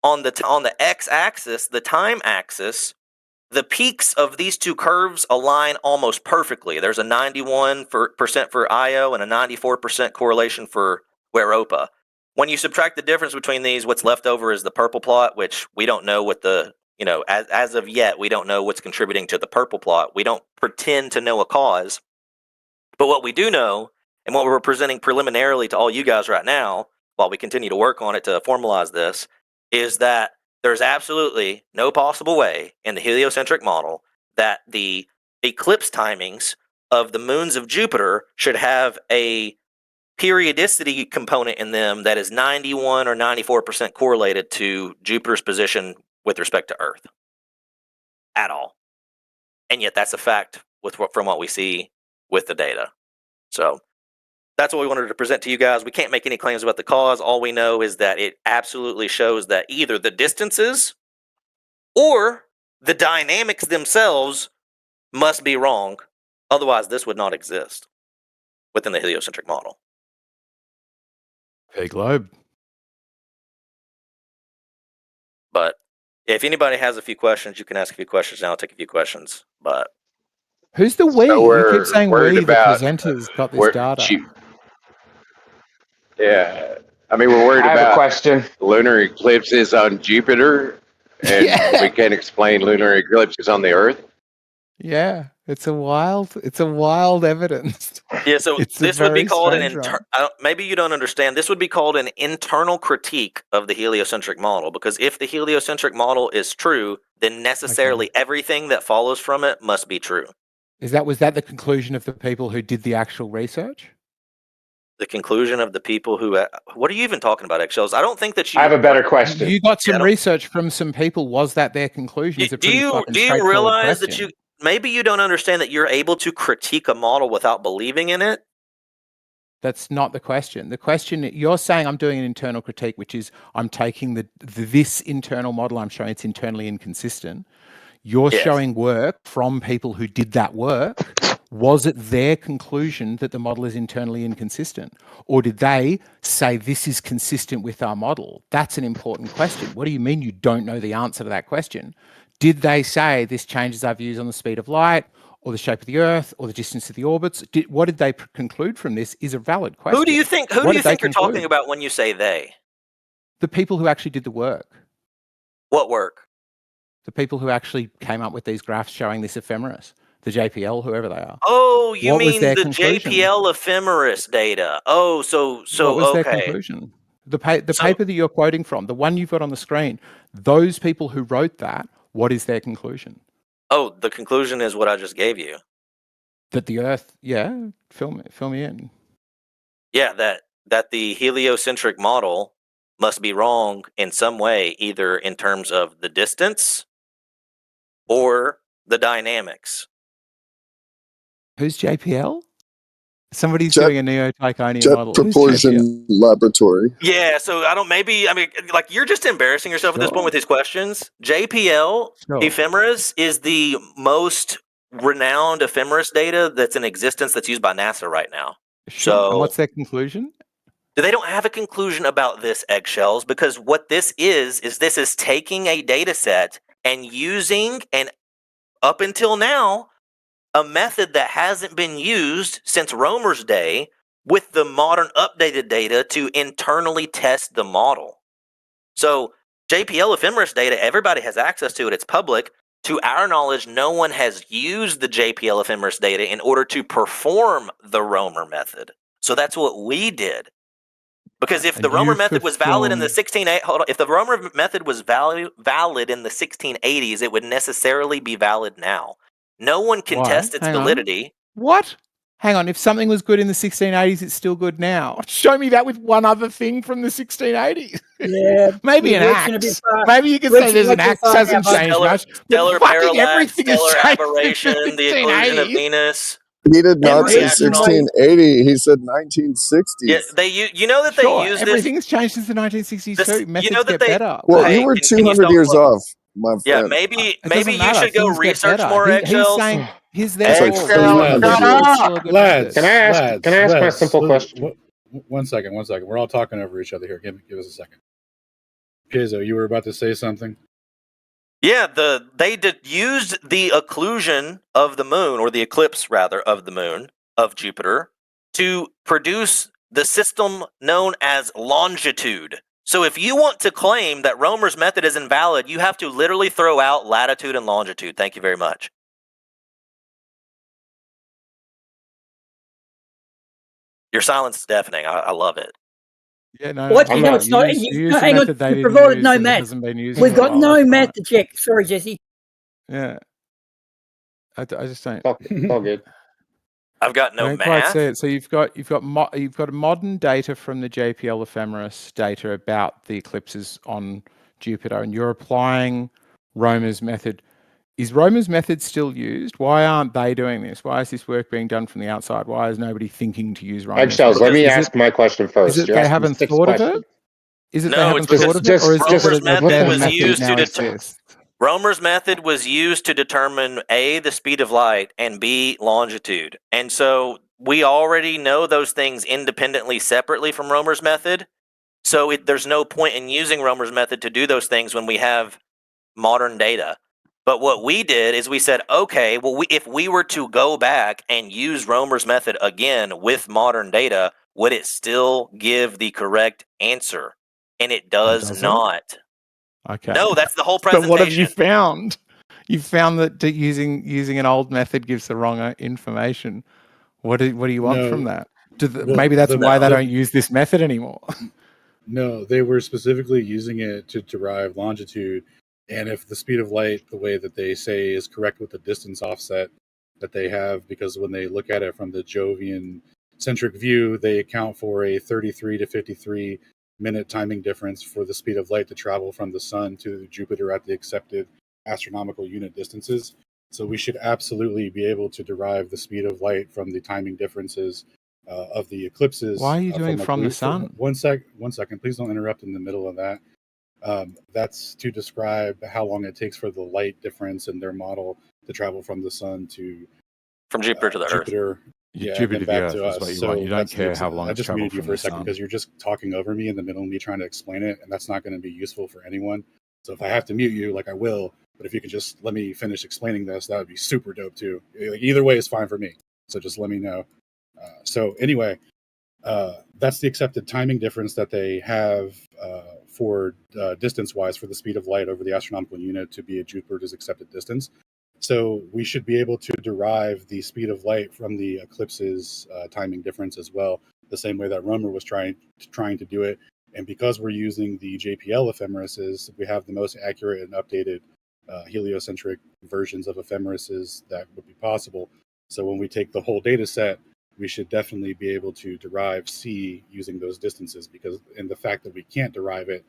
on the x-axis, the time axis, the peaks of these two curves align almost perfectly. There's a 91% for Io and a 94% correlation for Europa. When you subtract the difference between these, what's left over is the purple plot, which we don't know what as of yet, we don't know what's contributing to the purple plot. We don't pretend to know a cause. But what we do know, and what we're presenting preliminarily to all you guys right now, while we continue to work on it to formalize this, is that there's absolutely no possible way in the heliocentric model that the eclipse timings of the moons of Jupiter should have a periodicity component in them that is 91 or 94% correlated to Jupiter's position with respect to Earth at all. And yet that's a fact from what we see with the data. So that's what we wanted to present to you guys. We can't make any claims about the cause. All we know is that it absolutely shows that either the distances or the dynamics themselves must be wrong. Otherwise, this would not exist within the heliocentric model. Hey, Glob. But if anybody has a few questions, you can ask a few questions now. I'll take a few questions. But Who's the we? So You we're keep saying worried we, the about presenters got this data. Yeah, I mean, we're worried I have a about question. lunar eclipses on Jupiter, and we can't explain lunar eclipses on the Earth. Yeah, it's a wild evidence. yeah, so It's a this would be very called an strange one. maybe you don't understand. This would be called an internal critique of the heliocentric model, because if the heliocentric model is true, then necessarily everything that follows from it must be true. Was that the conclusion of the people who did the actual research? The conclusion of the people who what are you even talking about, eggshells? I don't think that you I have a better question. You got some research from some people. Was that their conclusion? It's a Do pretty you fucking do you straightforward realize that question. maybe you don't understand that you're able to critique a model without believing in it? That's not the question. The question, you're saying I'm doing an internal critique, which is I'm taking this internal model, I'm showing it's internally inconsistent. You're showing work from people who did that work, Was it their conclusion that the model is internally inconsistent? Or did they say this is consistent with our model? That's an important question. What do you mean you don't know the answer to that question? Did they say this changes our views on the speed of light or the shape of the Earth or the distance of the orbits? What did they conclude from this is a valid question. Who do you think What did they you're talking conclude? about when you say they? The people who actually did the work. What work? The people who actually came up with these graphs showing this ephemeris. The JPL, whoever they are. Oh, you What was mean their the conclusion? JPL ephemeris data? Oh, so What was their okay. conclusion? The paper that you're quoting from, the one you've got on the screen, those people who wrote that, what is their conclusion? Oh, the conclusion is what I just gave you. That the Earth, yeah, fill me in. Yeah, that the heliocentric model must be wrong in some way, either in terms of the distance or the dynamics. Who's JPL? Somebody's Jet- doing a neo-Tychonian Jet model. Who's JPL? Propulsion Laboratory. Yeah, so I mean, like, you're just embarrassing yourself at this point with these questions. JPL ephemeris is the most renowned ephemeris data that's in existence that's used by NASA right now. Sure. And what's their conclusion? They don't have a conclusion about this, eggshells, because what this is this is taking a data set and using, and up until now, a method that hasn't been used since Romer's day with the modern updated data to internally test the model. So JPL ephemeris data, everybody has access to it. It's public. To our knowledge, no one has used the JPL ephemeris data in order to perform the Romer method. So that's what we did. Because if the Romer method was valid in the 1680s, if the Romer method was valid in the 1680s, it would necessarily be valid now. No one can test its validity. What? Hang on. If something was good in the 1680s, it's still good now. Show me that with one other thing from the 1680s. Yeah, Maybe an axe. Maybe you could say there's an axe hasn't changed much. Stellar Fucking everything has stellar changed aberration, since the occlusion of 1680s. Venus. He did not Every say astronaut- 1680. He said 1960s. Yeah, you know that they Sure, use this. everything's changed since the 1960s too. Methods get better. Well, Hey, you were can you 200 stop years closing? off, my friend. Yeah, maybe you should go Things get research better. more He's eggshells. saying he's That's there. like 300 years. Lads, Can I ask my simple question? One second. We're all talking over each other here. Give us a second. Piezo, you were about to say something? Yeah, they used the occlusion of the moon, or the eclipse rather of the moon of Jupiter, to produce the system known as longitude. So if you want to claim that Romer's method is invalid, you have to literally throw out latitude and longitude. Thank you very much. Your silence is deafening. I love it. Yeah, no. What? I'm You know, not. it's not. Hang on. You provided no math. We've got no math to check. Sorry, Jesse. Yeah. I just don't. It's all good. I've got I no don't quite math. see it. So you've got modern data from the JPL ephemeris data about the eclipses on Jupiter, and you're applying Romer's method. Is Romer's method still used? Why aren't they doing this? Why is this work being done from the outside? Why is nobody thinking to use Romer's Eggshells, let method? me ask my question first. Is it You're they asking haven't 6 thought of questions. it? Is it they No, haven't it's because thought of it, or is it Romer's that method their was method used now to exists? Romer's method was used to determine A, the speed of light, and B, longitude. And so we already know those things independently, separately from Romer's method. So there's no point in using Romer's method to do those things when we have modern data. But what we did is we said, okay, well, if we were to go back and use Romer's method again with modern data, would it still give the correct answer? And it does not. Okay. No, that's the whole So presentation. what have you found? You found that using an old method gives the wrong information. What do you want from that? Maybe that's why they don't use this method anymore. No, they were specifically using it to derive longitude, and if the speed of light, the way that they say, is correct with the distance offset that they have, because when they look at it from the Jovian centric view, they account for a 33 to 53 minute timing difference for the speed of light to travel from the sun to Jupiter at the accepted astronomical unit distances. So we should absolutely be able to derive the speed of light from the timing differences of the eclipses. Why are you doing from the sun? One second. Please don't interrupt in the middle of that. That's to describe how long it takes for the light difference in their model to travel from the sun to from Jupiter to the Earth. Jupiter. Yeah, and Jupiter then to the back Earth to is us. what you So want. You don't that's the care how long I it's just muted traveled you from for a the second sun. because you're just talking over me in the middle of me trying to explain it, and that's not going to be useful for anyone. So if I have to mute you, like I will, but if you could just let me finish explaining this, that would be super dope too. Like, either way is fine for me. So just let me know. So anyway, that's the accepted timing difference that they have for distance-wise for the speed of light over the astronomical unit to be a Jupiter's accepted distance. So we should be able to derive the speed of light from the eclipse's timing difference as well, the same way that Romer was trying to do it. And because we're using the JPL ephemerises, we have the most accurate and updated heliocentric versions of ephemerises that would be possible. So when we take the whole data set, we should definitely be able to derive C using those distances, because and the fact that we can't derive it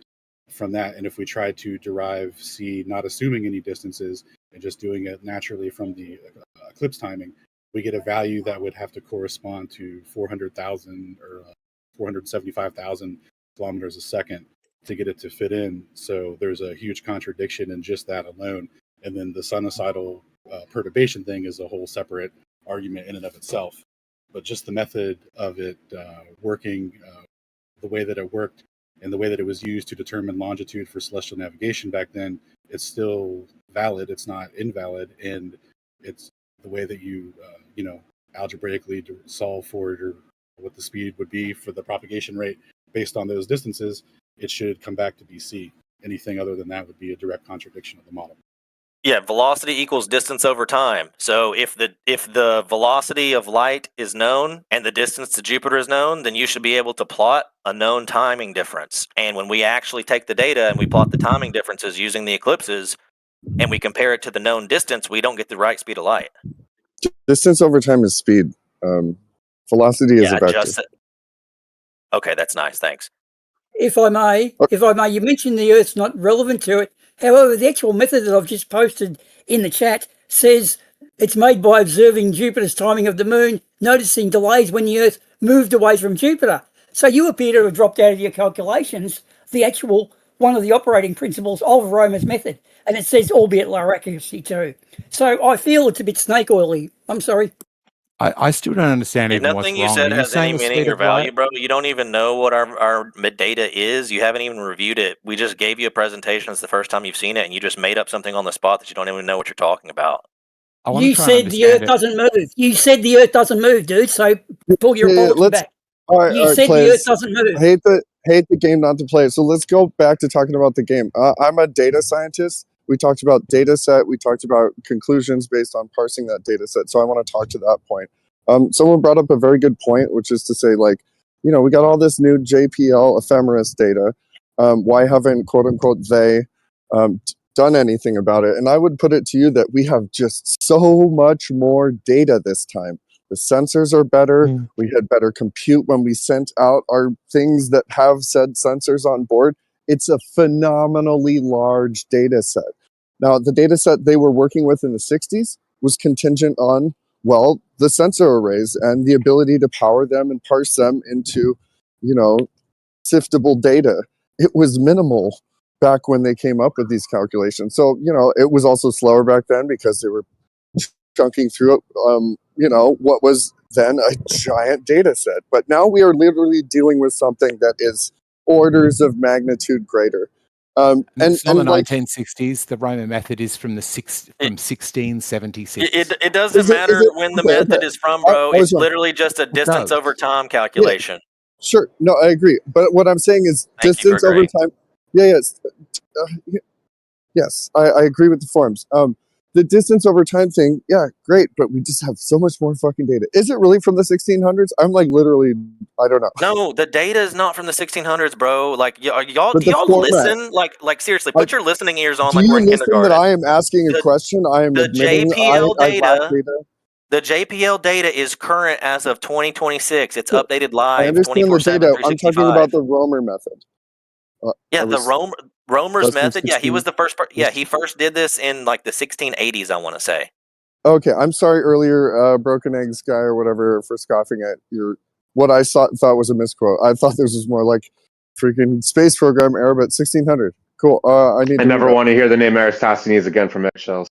from that, and if we try to derive C not assuming any distances and just doing it naturally from the eclipse timing, we get a value that would have to correspond to 400,000 or 475,000 kilometers a second to get it to fit in. So there's a huge contradiction in just that alone. And then the sinusoidal perturbation thing is a whole separate argument in and of itself. But just the method of it working the way that it worked and the way that it was used to determine longitude for celestial navigation back then, it's still valid. It's not invalid. And it's the way that you, algebraically solve for it, or what the speed would be for the propagation rate based on those distances, it should come back to be C. Anything other than that would be a direct contradiction of the model. Yeah, velocity equals distance over time. So if the velocity of light is known and the distance to Jupiter is known, then you should be able to plot a known timing difference. And when we actually take the data and we plot the timing differences using the eclipses and we compare it to the known distance, we don't get the right speed of light. Distance over time is speed. Velocity is a vector. Okay, that's nice. Thanks. If I may, you mentioned the Earth's not relevant to it. However, the actual method that I've just posted in the chat says it's made by observing Jupiter's timing of the moon, noticing delays when the Earth moved away from Jupiter. So you appear to have dropped out of your calculations the actual one of the operating principles of Romer's method. And it says, albeit lower accuracy too. So I feel it's a bit snake oily. I'm sorry. I still don't understand If even what's nothing you wrong. said Are you has any saying the meaning speed or of light? value, bro, you don't even know what our data is. You haven't even reviewed it. We just gave you a presentation. It's the first time you've seen it, and you just made up something on the spot that you don't even know what you're talking about. You said the Earth doesn't move. You said the Earth doesn't move, dude. So pull your apology back. All right, You said the Earth doesn't move. Hate the game not to play it. So let's go back to talking about the game. I'm a data scientist. We talked about data set. We talked about conclusions based on parsing that data set. So I want to talk to that point. Someone brought up a very good point, which is to say, like, we got all this new JPL ephemeris data. Why haven't, quote unquote, they done anything about it? And I would put it to you that we have just so much more data this time. The sensors are better. We had better compute when we sent out our things that have said sensors on board. It's a phenomenally large data set. Now, the data set they were working with in the 60s was contingent on, well, the sensor arrays and the ability to power them and parse them into, siftable data. It was minimal back when they came up with these calculations. So, it was also slower back then because they were chunking through, what was then a giant data set. But now we are literally dealing with something that is orders of magnitude greater. It's not the like, 1960s. The Roman method is from 1676. It doesn't matter when the method is from, bro. I was It's wrong. literally just a distance over time calculation. Sure. No, I agree. But what I'm saying is Thank you for distance over agreeing. time. Yes, I agree with the forms. The distance over time thing, yeah, great, but we just have so much more fucking data. Is it really from the 1600s? I'm like literally, I don't know. No, the data is not from the 1600s, bro. Like y'all, But do the y'all format. listen? Like seriously, put your listening ears on, Do like you we're in listen that kindergarten. I am asking a question? I am The admitting JPL I lack data. data. The JPL data is current as of 2026. It's Sure. updated I live understand the 24/7, data. I'm talking 365. about the Romer method. Yeah, Romer's that's from method. Yeah, he was the first. Yeah. He first did this in like the 1680s, I want to say. Okay, I'm sorry earlier, Broken Eggs guy or whatever, for scoffing at what I thought was a misquote. I thought this was more like freaking space program era, but 1600. Cool. I never want to hear the name Eratosthenes again from eggshells.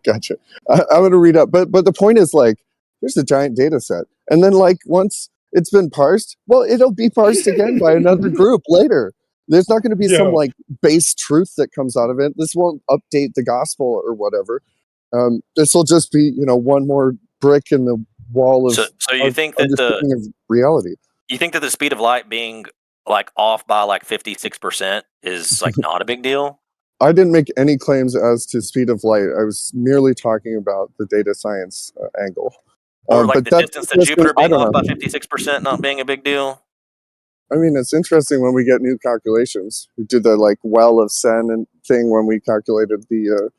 Gotcha. I'm going to read up, but the point is like, there's a giant data set, and then like once it's been parsed, well, it'll be parsed again by another group later. There's not going to be some like base truth that comes out of it. This won't update the gospel or whatever. This will just be, one more brick in the wall of So you think that understanding of reality. You think that the speed of light being like off by like 56% is like not a big deal? I didn't make any claims as to speed of light. I was merely talking about the data science angle. Or like but the that's distance to Jupiter I being don't off by know. 56% not being a big deal? I mean, it's interesting when we get new calculations. We did the like well of Sen and thing when we calculated the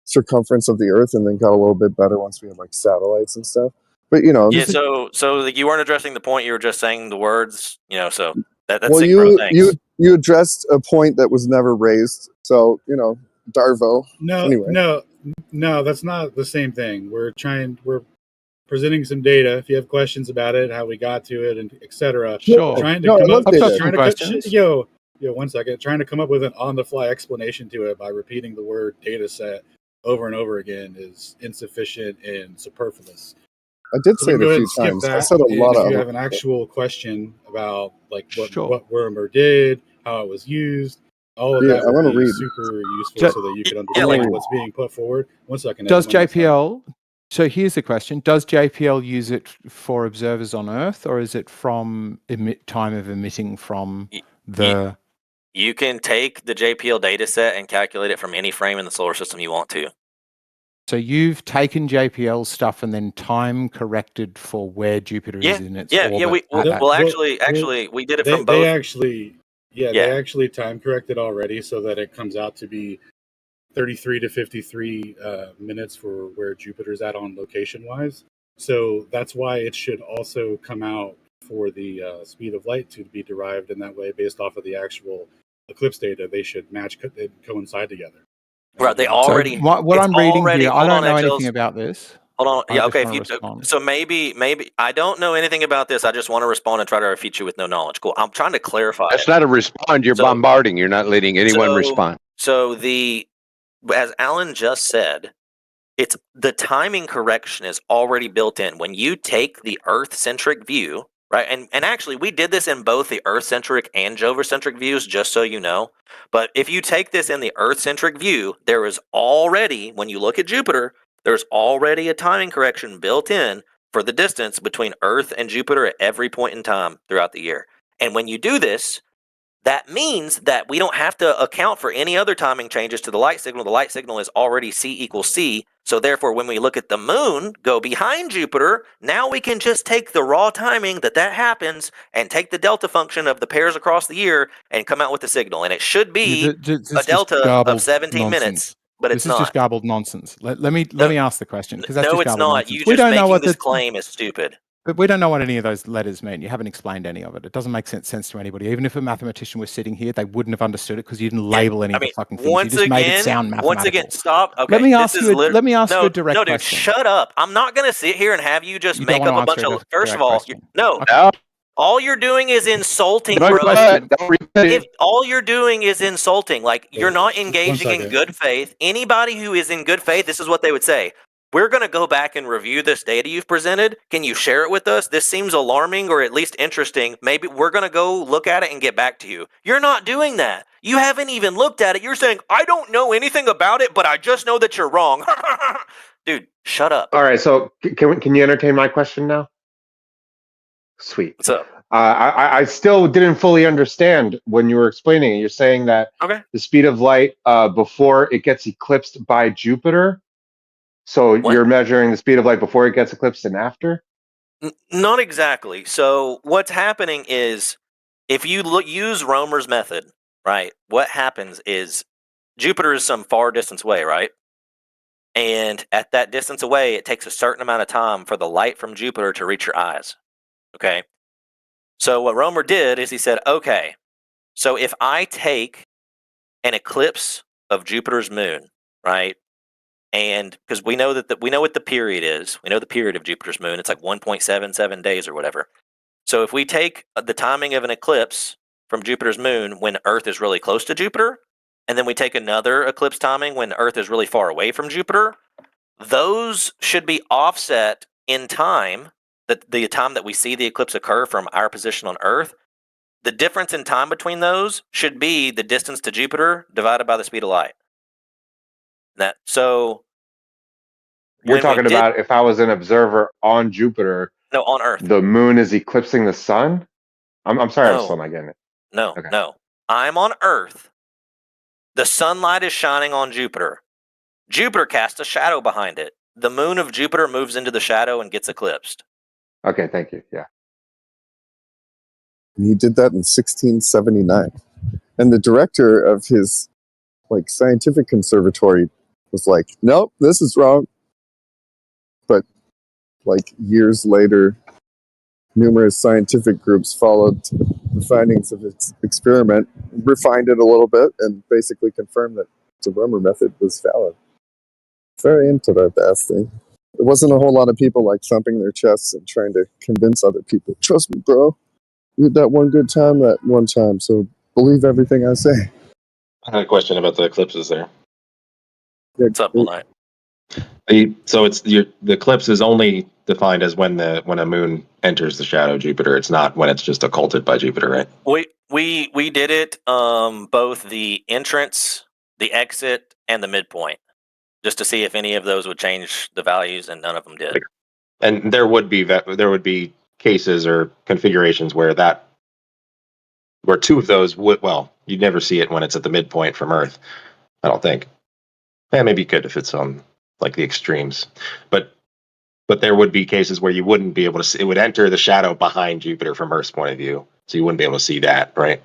circumference of the Earth, and then got a little bit better once we had like satellites and stuff. But Yeah, so like, you weren't addressing the point, you were just saying the words, so that's well, sick, bro. Thanks. you addressed a point that was never raised. So Darvo. Anyway. No, that's not the same thing. We're presenting some data. If you have questions about it, how we got to it, and etc. Sure. Trying to No, come I up, love data. trying to Questions. yo, 1 second. Trying to come up with an on-the-fly explanation to it by repeating the word data set over and over again is insufficient and superfluous. I did So say we it can go a ahead few and skip times. that. I said a And lot if of you other have an actual question about like what Sure. Wormer did, how it was used, all of Yeah, that I wanna would be read. super useful so that you can Yeah, understand like- what's being put forward. 1 second. Does Evan, one second. JPL? So here's the question: does JPL use it for observers on Earth, or is it from time of emitting from the? You can take the JPL data set and calculate it from any frame in the solar system you want to. So you've taken JPL stuff and then time corrected for where Jupiter is in its orbit. Actually, we did it from both. They actually time corrected already so that it comes out to be 33 to 53 minutes for where Jupiter's at on location wise. So that's why it should also come out for the speed of light to be derived in that way based off of the actual eclipse data. They should match and coincide together. Right, they already. So what I'm reading here, I don't know anything about this. Hold on. I Yeah, just okay. wanna respond. So maybe I don't know anything about this. I just want to respond and try to refute you with no knowledge. Cool. I'm trying to clarify. That's not a respond. You're bombarding. You're not letting anyone respond. So as Alan just said, it's the timing correction is already built in. When you take the Earth-centric view, right? And actually, we did this in both the Earth-centric and Jover-centric views, just so you know. But if you take this in the Earth-centric view, there is already, when you look at Jupiter, there's already a timing correction built in for the distance between Earth and Jupiter at every point in time throughout the year. And when you do this, that means that we don't have to account for any other timing changes to the light signal. The light signal is already C equals C. So therefore, when we look at the moon go behind Jupiter, now we can just take the raw timing that happens and take the delta function of the pairs across the year and come out with the signal. And it should be a delta of 17 minutes, but it's This is just not. garbled nonsense. Let me ask the question because that's No, just it's garbled not. nonsense. You We just don't know making what this the claim is stupid. But we don't know what any of those letters mean. You haven't explained any of it. It doesn't make sense to anybody. Even if a mathematician was sitting here, they wouldn't have understood it because you didn't label any of the fucking things. You just made it sound mathematical. Once again, stop. Okay, Let me ask you a direct no, dude, question. shut up. I'm not going to sit here and have you just You don't make up wanna a bunch answer of. a First of direct all, question. no. All you're doing is insulting, No bro. question. If all you're doing is insulting, like you're not engaging in second. good faith. Anybody who is in good faith, this is what they would say. We're going to go back and review this data you've presented. Can you share it with us? This seems alarming or at least interesting. Maybe we're going to go look at it and get back to you. You're not doing that. You haven't even looked at it. You're saying, I don't know anything about it, but I just know that you're wrong. Dude, shut up. All right. So can you entertain my question now? Sweet. What's up? I still didn't fully understand when you were explaining it. You're saying that the speed of light before it gets eclipsed by Jupiter. So you're measuring the speed of light before it gets eclipsed and after? Not exactly. So what's happening is if you use Romer's method, right, what happens is Jupiter is some far distance away, right? And at that distance away, it takes a certain amount of time for the light from Jupiter to reach your eyes. Okay? So what Romer did is he said, okay, so if I take an eclipse of Jupiter's moon, right? And because we know that we know what the period is, we know the period of Jupiter's moon. It's like 1.77 days or whatever. So if we take the timing of an eclipse from Jupiter's moon when Earth is really close to Jupiter, and then we take another eclipse timing when Earth is really far away from Jupiter, those should be offset in time, that the time that we see the eclipse occur from our position on Earth. The difference in time between those should be the distance to Jupiter divided by the speed of light. You're when talking we did- about if I was an observer on Jupiter. No, on Earth. The moon is eclipsing the sun? I'm sorry, I'm No. still not getting it. No, Okay. no. I'm on Earth. The sunlight is shining on Jupiter. Jupiter casts a shadow behind it. The moon of Jupiter moves into the shadow and gets eclipsed. Okay, thank you. Yeah. And he did that in 1679. And the director of his scientific conservatory was like, nope, this is wrong. But years later, numerous scientific groups followed the findings of its experiment, refined it a little bit, and basically confirmed that the Romer method was valid. Very interesting. There wasn't a whole lot of people thumping their chests and trying to convince other people. Trust me, bro. We had that one good time that one time, so believe everything I say. I had a question about the eclipses there. What's up, Light? So it's the eclipse is only defined as when a moon enters the shadow of Jupiter. It's not when it's just occulted by Jupiter, right? We did it both the entrance, the exit, and the midpoint, just to see if any of those would change the values, and none of them did. And there would be cases or configurations where two of those would, well, you'd never see it when it's at the midpoint from Earth, I don't think. Yeah, maybe you could if it's on the extremes, but there would be cases where you wouldn't be able to see. It would enter the shadow behind Jupiter from Earth's point of view, so you wouldn't be able to see that, right?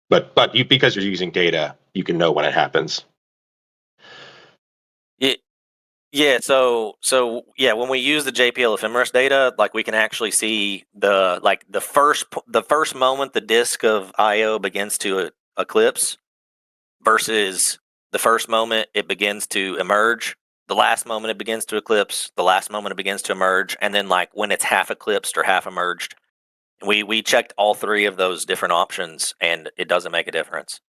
But because you're using data, you can know when it happens. Yeah. So yeah, when we use the JPL ephemeris data, we can actually see the first moment the disk of Io begins to eclipse versus the first moment it begins to emerge, the last moment it begins to eclipse, the last moment it begins to emerge, and then when it's half eclipsed or half emerged. We checked all three of those different options, and it doesn't make a difference.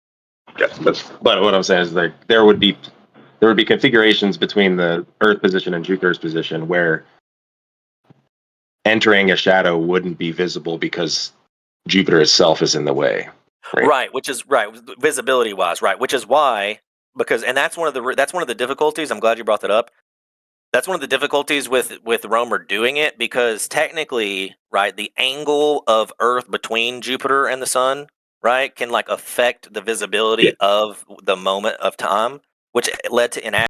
Yes, but what I'm saying is there would be configurations between the Earth position and Jupiter's position where entering a shadow wouldn't be visible because Jupiter itself is in the way. Right, which is right, visibility wise, right, which is why, and that's one of the difficulties. I'm glad you brought that up. That's one of the difficulties with Romer doing it, because technically, right, the angle of Earth between Jupiter and the Sun, right, can affect the visibility of the moment of time, which led to inaccuracy.